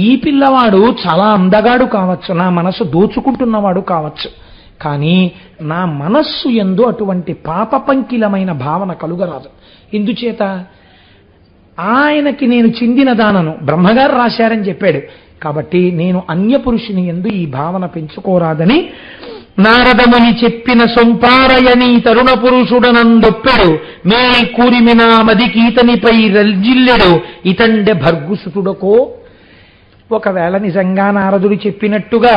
ఈ పిల్లవాడు చాలా అందగాడు కావచ్చు, నా మనసు దోచుకుంటున్నవాడు కావచ్చు, కానీ నా మనస్సు యందు అటువంటి పాపపంకిలమైన భావన కలుగరాదు. ఎందుచేత ఆయనకి నేను చెందిన దానను బ్రహ్మగారు రాశారని చెప్పాడు కాబట్టి నేను అన్యపురుషుని యందు ఈ భావన పెంచుకోరాదని నారదముని చెప్పిన సొంపారయని తరుణ పురుషుడనందొప్పెడు, మే కూరిమినా మదికి ఇతనిపై రల్జిల్లెడు, ఇతండె భర్గుసుతుడకో. ఒకవేళ నిజంగా నారదుడు చెప్పినట్టుగా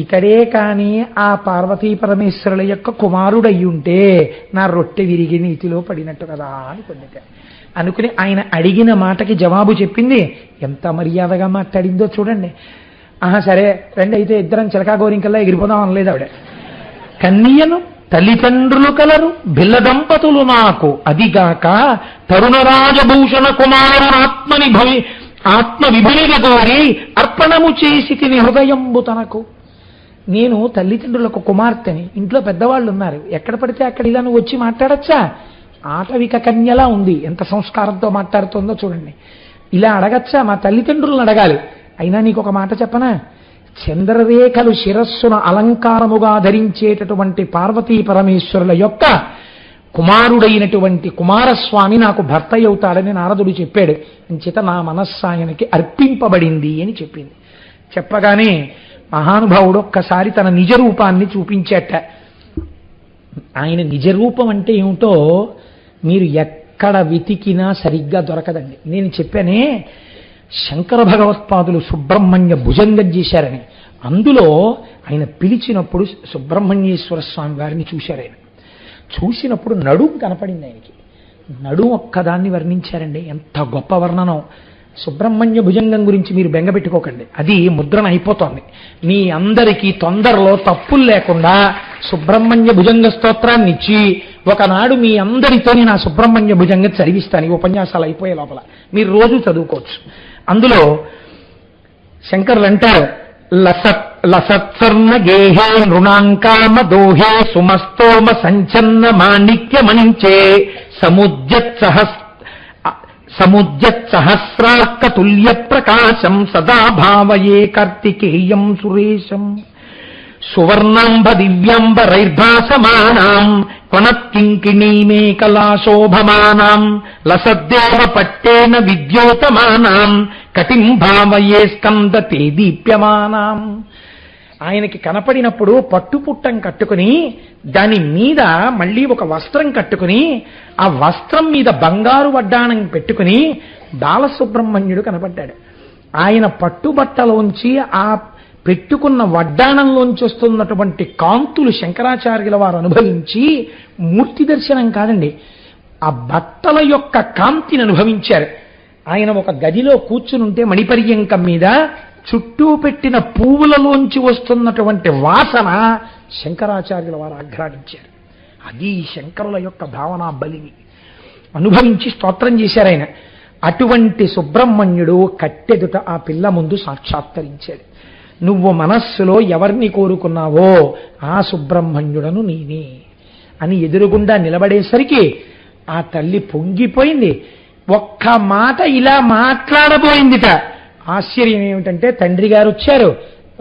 ఇతడే కాని ఆ పార్వతీ పరమేశ్వరుల యొక్క కుమారుడయ్యుంటే నా రొట్టె విరిగి నీతిలో పడినట్టు కదా అనుకుని ఆయన అడిగిన మాటకి జవాబు చెప్పింది. ఎంత మర్యాదగా మాట్లాడిందో చూడండి. సరే రండి అయితే ఇద్దరం చిలకా గోరింకల్లా ఎగిరిపోదాం అనలేదు ఆవిడ. కన్యను తల్లిదండ్రులు కలరు బిల్ల దంపతులు నాకు, అదిగాక తరుణరాజభూషణ కుమారునాత్మని ఆత్మ విభునిగా కోరి అర్పణము చేసి తిని హృదయంబు తనకు. నేను తల్లిదండ్రులకు కుమార్తెని, ఇంట్లో పెద్దవాళ్ళు ఉన్నారు, ఎక్కడ పడితే అక్కడ ఇలా నువ్వు వచ్చి మాట్లాడచ్చా? ఆటవిక కన్యలా ఉంది, ఎంత సంస్కారంతో మాట్లాడుతుందో చూడండి. ఇలా అడగచ్చా? మా తల్లిదండ్రులను అడగాలి. అయినా నీకు ఒక మాట చెప్పనా, చంద్రరేఖలు శిరస్సున అలంకారముగా ధరించేటటువంటి పార్వతీ పరమేశ్వరుల యొక్క కుమారుడైనటువంటి కుమారస్వామి నాకు భర్త అవుతాడని నారదుడు చెప్పాడు. అంచేత నా మనస్సాయనకి అర్పింపబడింది అని చెప్పింది. చెప్పగానే మహానుభావుడు ఒక్కసారి తన నిజ రూపాన్ని చూపించేట. ఆయన నిజ రూపం అంటే ఏమిటో మీరు ఎక్కడ వెతికినా సరిగ్గా దొరకదండి. నేను చెప్పానే శంకర భగవత్పాదులు సుబ్రహ్మణ్య భుజంగం చేశారని, అందులో ఆయన పిలిచినప్పుడు సుబ్రహ్మణ్యేశ్వర స్వామి వారిని చూశారు. ఆయన చూసినప్పుడు నడుం కనపడింది ఆయనకి. నడుం ఒక్కదాన్ని వర్ణించారండి, ఎంత గొప్ప వర్ణనం. సుబ్రహ్మణ్య భుజంగం గురించి మీరు బెంగపెట్టుకోకండి, అది ముద్రణ అయిపోతోంది. మీ అందరికీ తొందరలో తప్పులు లేకుండా సుబ్రహ్మణ్య భుజంగ స్తోత్రాన్ని ఇచ్చి ఒకనాడు మీ అందరితోని నా సుబ్రహ్మణ్య భుజంగం చదివిస్తాను. ఈ ఉపన్యాసాలు అయిపోయే లోపల మీరు రోజు చదువుకోవచ్చు. అందులో శంకరులు అంటారు, లసత్సర్ణ గేహే నృణాంకామ దోహే సుమస్తోమ సంచన్న మాణిక్య మంచే సముద్యత్ సహస్రార్కతుల్య ప్రకాశం సదా భావయే కార్తికేయం సురేశం సువర్ణాంబ దివ్యాంబరైర్భాసమానాం కొనత్కింకిణీమేకలాశోభమానాం లసద్దేవ పట్టేన విద్యోతమానాం కటిం భావయే స్కందతే దీప్యమానాం. ఆయనకి కనపడినప్పుడు పట్టుపుట్టం కట్టుకుని దాని మీద మళ్ళీ ఒక వస్త్రం కట్టుకుని ఆ వస్త్రం మీద బంగారు వడ్డాణం పెట్టుకుని బాలసుబ్రహ్మణ్యుడు కనపడ్డాడు. ఆయన పట్టుబట్టలోంచి ఆ పెట్టుకున్న వడ్డాణంలోంచి వస్తున్నటువంటి కాంతులు శంకరాచార్యుల వారు అనుభవించి మూర్తి దర్శనం కాదండి, ఆ బట్టల యొక్క కాంతిని అనుభవించారు. ఆయన ఒక గదిలో కూర్చునుంటే మణిపర్యంకం మీద చుట్టూ పెట్టిన పువ్వులలోంచి వస్తున్నటువంటి వాసన శంకరాచార్యుల వారు ఆఘ్రానించారు. అది శంకరుల యొక్క భావనా బలిని అనుభవించి స్తోత్రం చేశారు ఆయన. అటువంటి సుబ్రహ్మణ్యుడు కట్టెదుట ఆ పిల్ల ముందు సాక్షాత్కరించాడు. నువ్వు మనస్సులో ఎవరిని కోరుకున్నావో ఆ సుబ్రహ్మణ్యుడను నేనే అని ఎదురుగుండా నిలబడేసరికి ఆ తల్లి పొంగిపోయింది. ఒక్క మాట ఇలా మాట్లాడబోయిందిట. ఆశ్చర్యం ఏమిటంటే తండ్రి గారు వచ్చారు,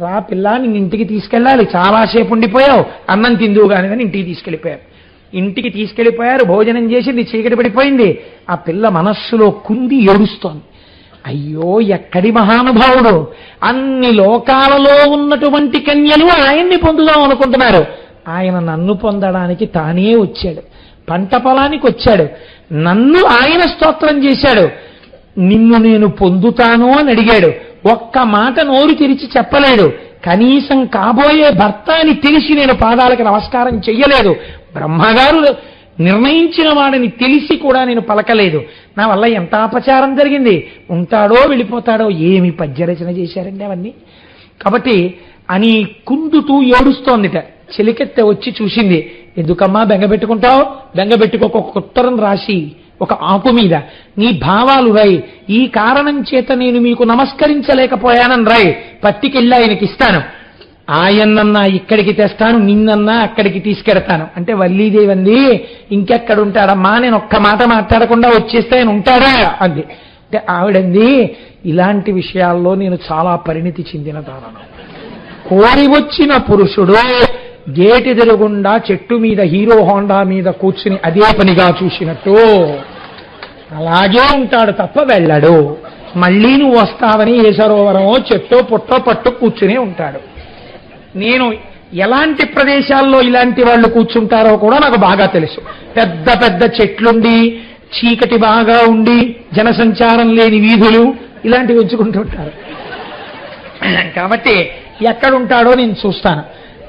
రా పిల్ల నిన్ను ఇంటికి తీసుకెళ్ళాలి, చాలాసేపు ఉండిపోయావు, అన్నం తిందువు కాని ఇంటికి తీసుకెళ్ళిపోయారు. ఇంటికి తీసుకెళ్ళిపోయారు, భోజనం చేసింది, చీకటి పడిపోయింది. ఆ పిల్ల మనస్సులో కుంది ఏడుస్తోంది. అయ్యో ఎక్కడి మహానుభావుడు, అన్ని లోకాలలో ఉన్నటువంటి కన్యలు ఆయన్ని పొందుదాం అనుకుంటున్నారు, ఆయన నన్ను పొందడానికి తానే వచ్చాడు, పంట పొలానికి వచ్చాడు, నన్ను ఆయన స్తోత్రం చేశాడు, నిన్ను నేను పొందుతాను అని అడిగాడు. ఒక్క మాట నోరు తెరిచి చెప్పలేడు, కనీసం కాబోయే భర్త అని తెలిసి నేను పాదాలకు నమస్కారం చెయ్యలేదు. బ్రహ్మగారు నిర్ణయించిన వాడిని తెలిసి కూడా నేను పలకలేదు. నా వల్ల ఎంత అపచారం జరిగింది. ఉంటాడో వెళ్ళిపోతాడో. ఏమి పద్యరచన చేశారండి అవన్నీ. కాబట్టి అని కుందుతూ ఏడుస్తోందిట. చెలికెత్తె వచ్చి చూసింది. ఎందుకమ్మా బెంగపెట్టుకుంటావు? బెంగపెట్టుకోక ఒక ఉత్తరం రాసి ఒక ఆకు మీద నీ భావాలు రాయి. ఈ కారణం చేత నేను మీకు నమస్కరించలేకపోయానని రాయి. పట్టికెళ్ళి ఆయనకి ఇస్తాను. ఆయన్నన్నా ఇక్కడికి తెస్తాను, నిన్నన్నా అక్కడికి తీసుకెడతాను. అంటే వల్లీదేవి అంది, ఇంకెక్కడుంటాడమ్మా, నేను ఒక్క మాట మాట్లాడకుండా వచ్చేస్తే ఆయన ఉంటాడా అంది. అంటే ఆవిడంది, ఇలాంటి విషయాల్లో నేను చాలా పరిణితి చెందిన దానను. కోరి వచ్చిన పురుషుడు గేటు ఎదురుగుండా చెట్టు మీద హీరో హోండా మీద కూర్చుని అదే పనిగా చూసినట్టు అలాగే ఉంటాడు తప్ప వెళ్ళడు. మళ్ళీ నువ్వు వస్తావని ఏ సరోవరమో చెట్టో పుట్టో పట్టు కూర్చునే ఉంటాడు. నేను ఎలాంటి ప్రదేశాల్లో ఇలాంటి వాళ్ళు కూర్చుంటారో కూడా నాకు బాగా తెలుసు. పెద్ద పెద్ద చెట్లుండి చీకటి బాగా ఉండి జనసంచారం లేని వీధులు ఇలాంటివి ఎంచుకుంటుంటారు. కాబట్టి ఎక్కడుంటాడో నేను చూస్తాను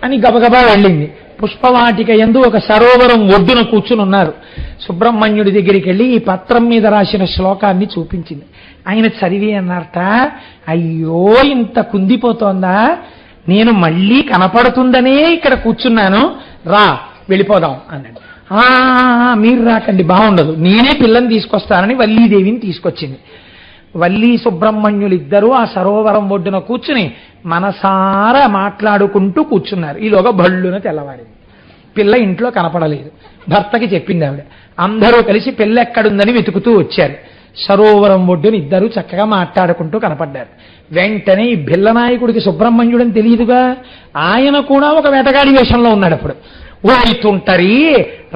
అని గబగబా వెళ్ళింది. పుష్పవాటిక యందు ఒక సరోవరం ఒడ్డున కూర్చుని ఉన్నారు. సుబ్రహ్మణ్యుడి దగ్గరికి వెళ్ళి ఈ పత్రం మీద రాసిన శ్లోకాన్ని చూపించింది. ఆయన చదివి అన్నారట, అయ్యో ఇంత కుందిపోతోందా, నేను మళ్ళీ కనపడుతుందనే ఇక్కడ కూర్చున్నాను, రా వెళ్ళిపోదాం అన్నాడు. మీరు రాకండి, బాగుండదు, నేనే పిల్లని తీసుకొస్తానని వల్లీదేవిని తీసుకొచ్చింది. వల్లీ సుబ్రహ్మణ్యులిద్దరూ ఆ సరోవరం ఒడ్డున కూర్చుని మనసారా మాట్లాడుకుంటూ కూర్చున్నారు. ఈలోగా భళ్ళున తెల్లవారింది. పిల్ల ఇంట్లో కనపడలేదు. భర్తకి చెప్పింది ఆవిడ. అందరూ కలిసి పిల్ల ఎక్కడుందని వెతుకుతూ వచ్చారు. సరోవరం ఒడ్డున ఇద్దరు చక్కగా మాట్లాడుకుంటూ కనపడ్డారు. వెంటనే ఈ బిల్లనాయకుడికి సుబ్రహ్మణ్యుడని తెలియదుగా, ఆయన కూడా ఒక వేటగాడి వేషంలో ఉన్నాడు. అప్పుడు ఓయితుంటరి,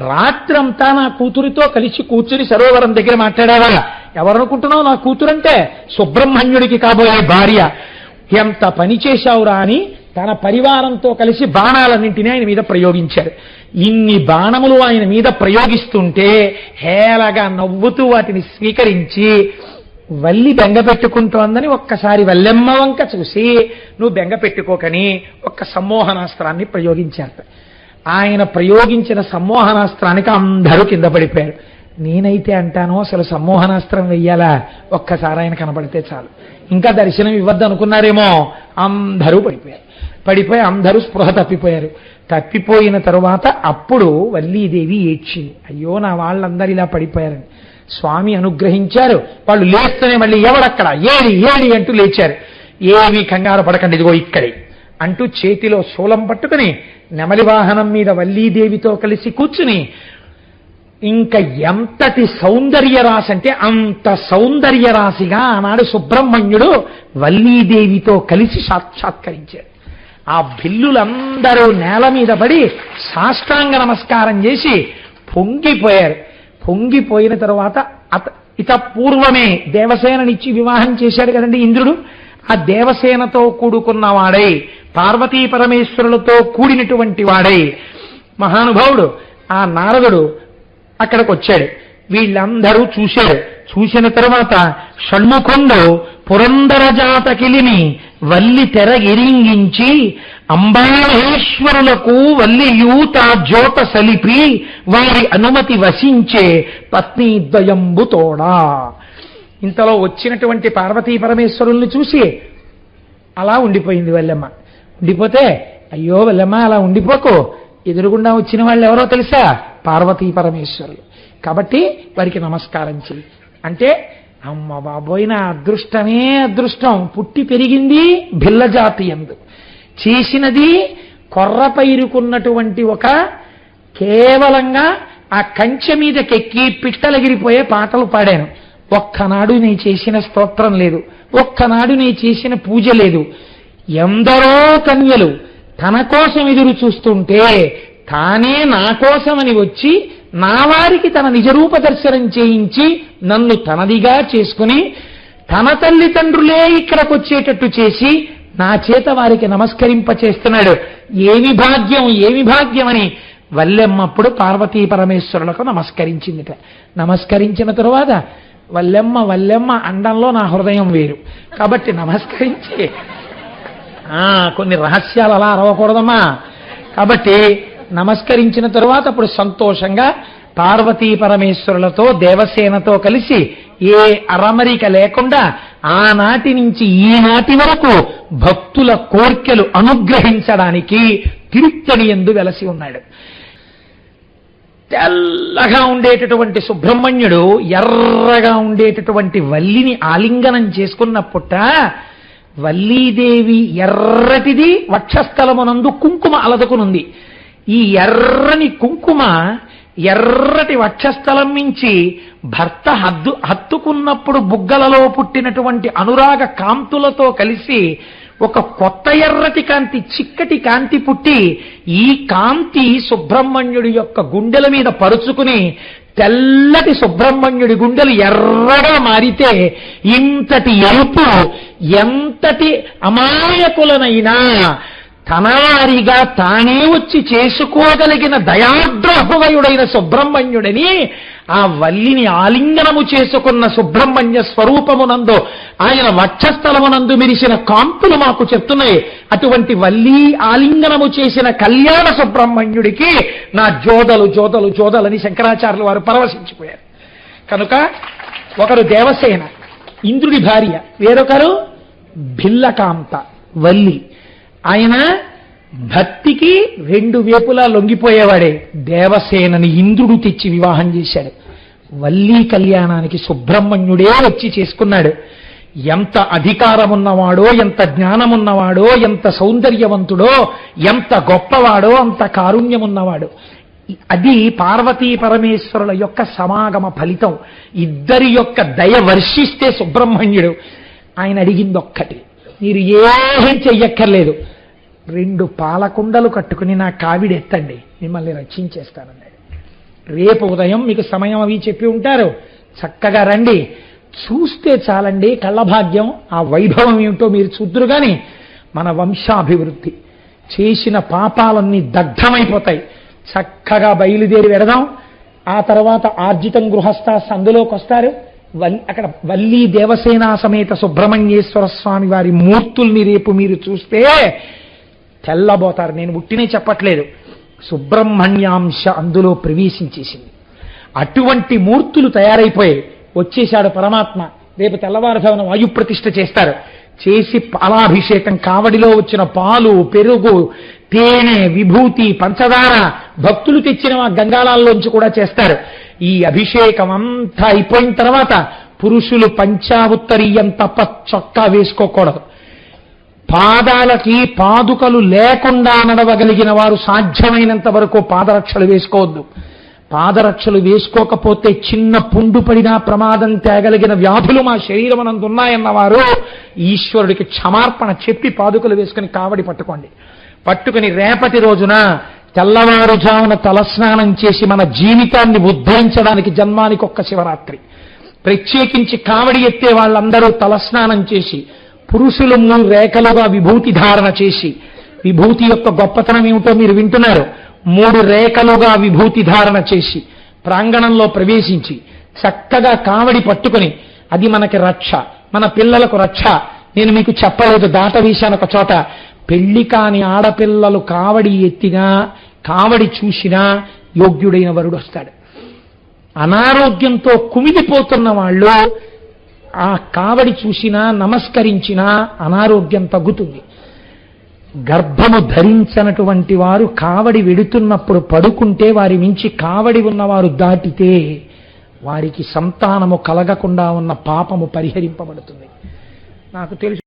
రాత్రంతా నా కూతురితో కలిసి కూర్చుని సరోవరం దగ్గర మాట్లాడావా? ఎవరనుకుంటున్నావు నా కూతురంటే? సుబ్రహ్మణ్యుడికి కాబోయే భార్య. ఎంత పని చేశావురా అని తన పరివారంతో కలిసి బాణాలన్నింటినీ ఆయన మీద ప్రయోగించారు. ఇన్ని బాణములు ఆయన మీద ప్రయోగిస్తుంటే హేళగా నవ్వుతూ వాటిని స్వీకరించి వల్లి బెంగ పెట్టుకుంటోందని ఒక్కసారి వల్లెమ్మ వంక చూసి నువ్వు బెంగ పెట్టుకోకని ఒక్క సమ్మోహనాస్త్రాన్ని ప్రయోగించారు. ఆయన ప్రయోగించిన సమ్మోహనాస్త్రానికి అందరూ కింద పడిపోయారు. నేనైతే అంటాను, అసలు సమ్మోహనాస్త్రం వెయ్యాలా? ఒక్కసారి ఆయన కనపడితే చాలు, ఇంకా దర్శనం ఇవ్వద్దు అనుకున్నారేమో. అందరూ పడిపోయి అందరూ స్పృహ తప్పిపోయారు. తప్పిపోయిన తరువాత అప్పుడు వల్లీదేవి ఏడ్చింది, అయ్యో నా వాళ్ళందరూ ఇలా పడిపోయారని. స్వామి అనుగ్రహించారు. వాళ్ళు లేస్తూనే మళ్ళీ ఎవడక్కడ, ఏడి ఏడి అంటూ లేచారు. ఏమీ కంగారు పడకండి, ఇదిగో ఇక్కడే అంటూ చేతిలో శూలం పట్టుకుని నెమలి వాహనం మీద వల్లీదేవితో కలిసి కూర్చుని, ఇంకా ఎంతటి సౌందర్య రాశి అంటే అంత సౌందర్య రాశిగా ఆనాడు సుబ్రహ్మణ్యుడు వల్లీదేవితో కలిసి సాక్షాత్కరించాడు. ఆ బిల్లులందరూ నేల మీద పడి సాష్టాంగ నమస్కారం చేసి పొంగిపోయారు. పొంగిపోయిన తరువాత ఇత పూర్వమే దేవసేననిచ్చి వివాహం చేశాడు కదండి ఇంద్రుడు. ఆ దేవసేనతో కూడుకున్న వాడై, పార్వతీ పరమేశ్వరులతో కూడినటువంటి వాడై మహానుభావుడు ఆ నారదుడు అక్కడికి వచ్చాడు. వీళ్ళందరూ చూశారు. చూసిన తరువాత షణ్ముఖుండు పురందర జాతకిలిని వల్లి తెరగిరింగించి అంబామహేశ్వరులకు వల్లియూత జోత సలిపి వారి అనుమతి వసించే పత్నీద్వయంబు తోడా. ఇంతలో వచ్చినటువంటి పార్వతీ పరమేశ్వరుల్ని చూసి అలా ఉండిపోయింది వల్లెమ్మ. ఉండిపోతే, అయ్యో వల్లెమ్మ అలా ఉండిపోకు, ఎదురుగుండా వచ్చిన వాళ్ళు ఎవరో తెలుసా? పార్వతీ పరమేశ్వరులు. కాబట్టి వారికి నమస్కారం చెయ్యి అంటే, అమ్మ బాబోయ్ నా అదృష్టమే అదృష్టం. పుట్టి పెరిగింది భిల్ల జాతి యందు, చేసినది కొర్ర పైరుకున్నటువంటి ఒక కేవలంగా ఆ కంచె మీదకెక్కి పిట్టలగిరిపోయే పాటలు పాడాను. ఒక్కనాడు నీ చేసిన స్తోత్రం లేదు, ఒక్కనాడు నీ చేసిన పూజ లేదు. ఎందరో కన్యలు తన కోసం ఎదురు చూస్తుంటే తానే నా కోసమని వచ్చి నా వారికి తన నిజరూప దర్శనం చేయించి నన్ను తనదిగా చేసుకుని తన తల్లిదండ్రులే ఇక్కడికి వచ్చేటట్టు చేసి నా చేత వారికి నమస్కరింపచేస్తున్నాడు. ఏమి భాగ్యం, ఏమి భాగ్యమని వల్లెమ్మప్పుడు పార్వతీ పరమేశ్వరులకు నమస్కరించిందిట. నమస్కరించిన తరువాత వల్లెమ్మ వల్లెమ్మ అండంలో నా హృదయం వేరు కాబట్టి నమస్కరించి కొన్ని రహస్యాలు అలా అరవకూడదమ్మా. కాబట్టి నమస్కరించిన తరువాత అప్పుడు సంతోషంగా పార్వతీ పరమేశ్వరులతో దేవసేనతో కలిసి ఏ అరమరిక లేకుండా ఆనాటి నుంచి ఈనాటి వరకు భక్తుల కోర్కెలు అనుగ్రహించడానికి తిరుత్తణి యందు వెలసి ఉన్నాడు. తెల్లగా ఉండేటటువంటి సుబ్రహ్మణ్యుడు ఎర్రగా ఉండేటటువంటి వల్లిని ఆలింగనం చేసుకున్నప్పుట వల్లీదేవి ఎర్రటిది వక్షస్థలమునందు కుంకుమ అలదుకునుంది. ఈ ఎర్రని కుంకుమ ఎర్రటి వక్షస్థలం నుంచి భర్త హత్తుకున్నప్పుడు బుగ్గలలో పుట్టినటువంటి అనురాగ కాంతులతో కలిసి ఒక కొత్త ఎర్రటి కాంతి, చిక్కటి కాంతి పుట్టి ఈ కాంతి సుబ్రహ్మణ్యుడి యొక్క గుండెల మీద పరుచుకుని తెల్లటి సుబ్రహ్మణ్యుడి గుండెలు ఎర్రగా మారితే ఇంతటి ఎరుపు ఎంతటి అమాయకులనైనా తనవారిగా తానే వచ్చి చేసుకోగలిగిన దయాద్రహృదయుడైన సుబ్రహ్మణ్యుడిని ఆ వల్లిని ఆలింగనము చేసుకున్న సుబ్రహ్మణ్య స్వరూపమునందు ఆయన వక్షస్థలమునందు మెరిసిన కాంతులు మాకు చెప్తున్నాయి. అటువంటి వల్లి ఆలింగనము చేసిన కళ్యాణ సుబ్రహ్మణ్యుడికి నా జోదలు జోదలు జోదలని శంకరాచార్యుల వారు పరవశించిపోయారు. కనుక ఒకరు దేవసేన ఇంద్రుడి భార్య, వేరొకరు భిల్లకాంత వల్లి. ఆయన భక్తికి రెండు వేపులా లొంగిపోయేవాడే. దేవసేనని ఇంద్రుడు తెచ్చి వివాహం చేశాడు. వల్లీ కళ్యాణానికి సుబ్రహ్మణ్యుడే వచ్చి చేసుకున్నాడు. ఎంత అధికారమున్నవాడో, ఎంత జ్ఞానమున్నవాడో, ఎంత సౌందర్యవంతుడో, ఎంత గొప్పవాడో, అంత కారుణ్యమున్నవాడు. అది పార్వతీ పరమేశ్వరుల యొక్క సమాగమ ఫలితం. ఇద్దరి యొక్క దయ వర్షిస్తే సుబ్రహ్మణ్యుడు ఆయన అడిగింది ఒక్కటి, మీరు ఏం చెయ్యక్కర్లేదు, 2 పాలకుండలు కట్టుకుని నా కావిడెత్తండి, మిమ్మల్ని రక్షించేస్తానన్నాడు. రేపు ఉదయం మీకు సమయం అవి చెప్పి ఉంటారు, చక్కగా రండి, చూస్తే చాలండి కళ్ళభాగ్యం, ఆ వైభవం ఏమిటో మీరు చూద్దురు. కానీ మన వంశాభివృద్ధి చేసిన పాపాలన్నీ దగ్ధమైపోతాయి. చక్కగా బయలుదేరి వెడదాం. ఆ తర్వాత ఆర్జితం గృహస్థాస్ అందులోకి వస్తారు. అక్కడ వల్లీ దేవసేనా సమేత సుబ్రహ్మణ్యేశ్వర స్వామి వారి మూర్తుల్ని రేపు మీరు చూస్తే తెల్లబోతారు. నేను ఉట్టినే చెప్పట్లేదు, సుబ్రహ్మణ్యాంశ అందులో ప్రవేశించేసింది. అటువంటి మూర్తులు తయారైపోయాయి. వచ్చేశాడు పరమాత్మ. రేపు తెల్లవారుజామున వాయుప్రతిష్ఠ చేస్తారు. చేసి పాలాభిషేకం, కావడిలో వచ్చిన పాలు, పెరుగు, తేనె, విభూతి, పంచదార భక్తులు తెచ్చిన గంగాళాల్లోంచి కూడా చేస్తారు. ఈ అభిషేకం అంతా అయిపోయిన తర్వాత పురుషులు పంచావుత్తరీయం తప్ప చొక్కా వేసుకోకూడదు. పాదాలకి పాదుకలు లేకుండా నడవగలిగిన వారు సాధ్యమైనంత వరకు పాదరక్షలు వేసుకోవద్దు. పాదరక్షలు వేసుకోకపోతే చిన్న పుండు పడినా ప్రమాదం తేగలిగిన వ్యాధులు మా శరీరమునందు ఉన్నాయన్నవారు ఈశ్వరుడికి క్షమార్పణ చెప్పి పాదుకలు వేసుకుని కావడి పట్టుకుని రేపటి రోజున తెల్లవారుజామున తలస్నానం చేసి మన జీవితాన్ని ఉద్ధరించడానికి జన్మానికి ఒక్క శివరాత్రి ప్రత్యేకించి కావడి ఎత్తే వాళ్ళందరూ తలస్నానం చేసి, పురుషులు 3 రేఖలుగా విభూతి ధారణ చేసి, విభూతి యొక్క గొప్పతనం ఏమిటో మీరు వింటున్నారు, 3 రేఖలుగా విభూతి ధారణ చేసి ప్రాంగణంలో ప్రవేశించి చక్కగా కావడి పట్టుకుని, అది మనకి రక్ష, మన పిల్లలకు రక్ష. నేను మీకు చెప్పలేదు, దాట వీశాను ఒక చోట, పెళ్లి కాని ఆడపిల్లలు కావడి ఎత్తినా, కావడి చూసినా యోగ్యుడైన వరుడు వస్తాడు. అనారోగ్యంతో కుమిలిపోతున్న వాళ్ళు ఆ కావడి చూసినా, నమస్కరించినా అనారోగ్యం తగ్గుతుంది. గర్భము ధరించనటువంటి వారు కావడి వెడుతున్నప్పుడు పడుకుంటే వారి మించి కావడి ఉన్నవారు దాటితే వారికి సంతానము కలగకుండా ఉన్న పాపము పరిహరింపబడుతుంది. నాకు తెలుసు.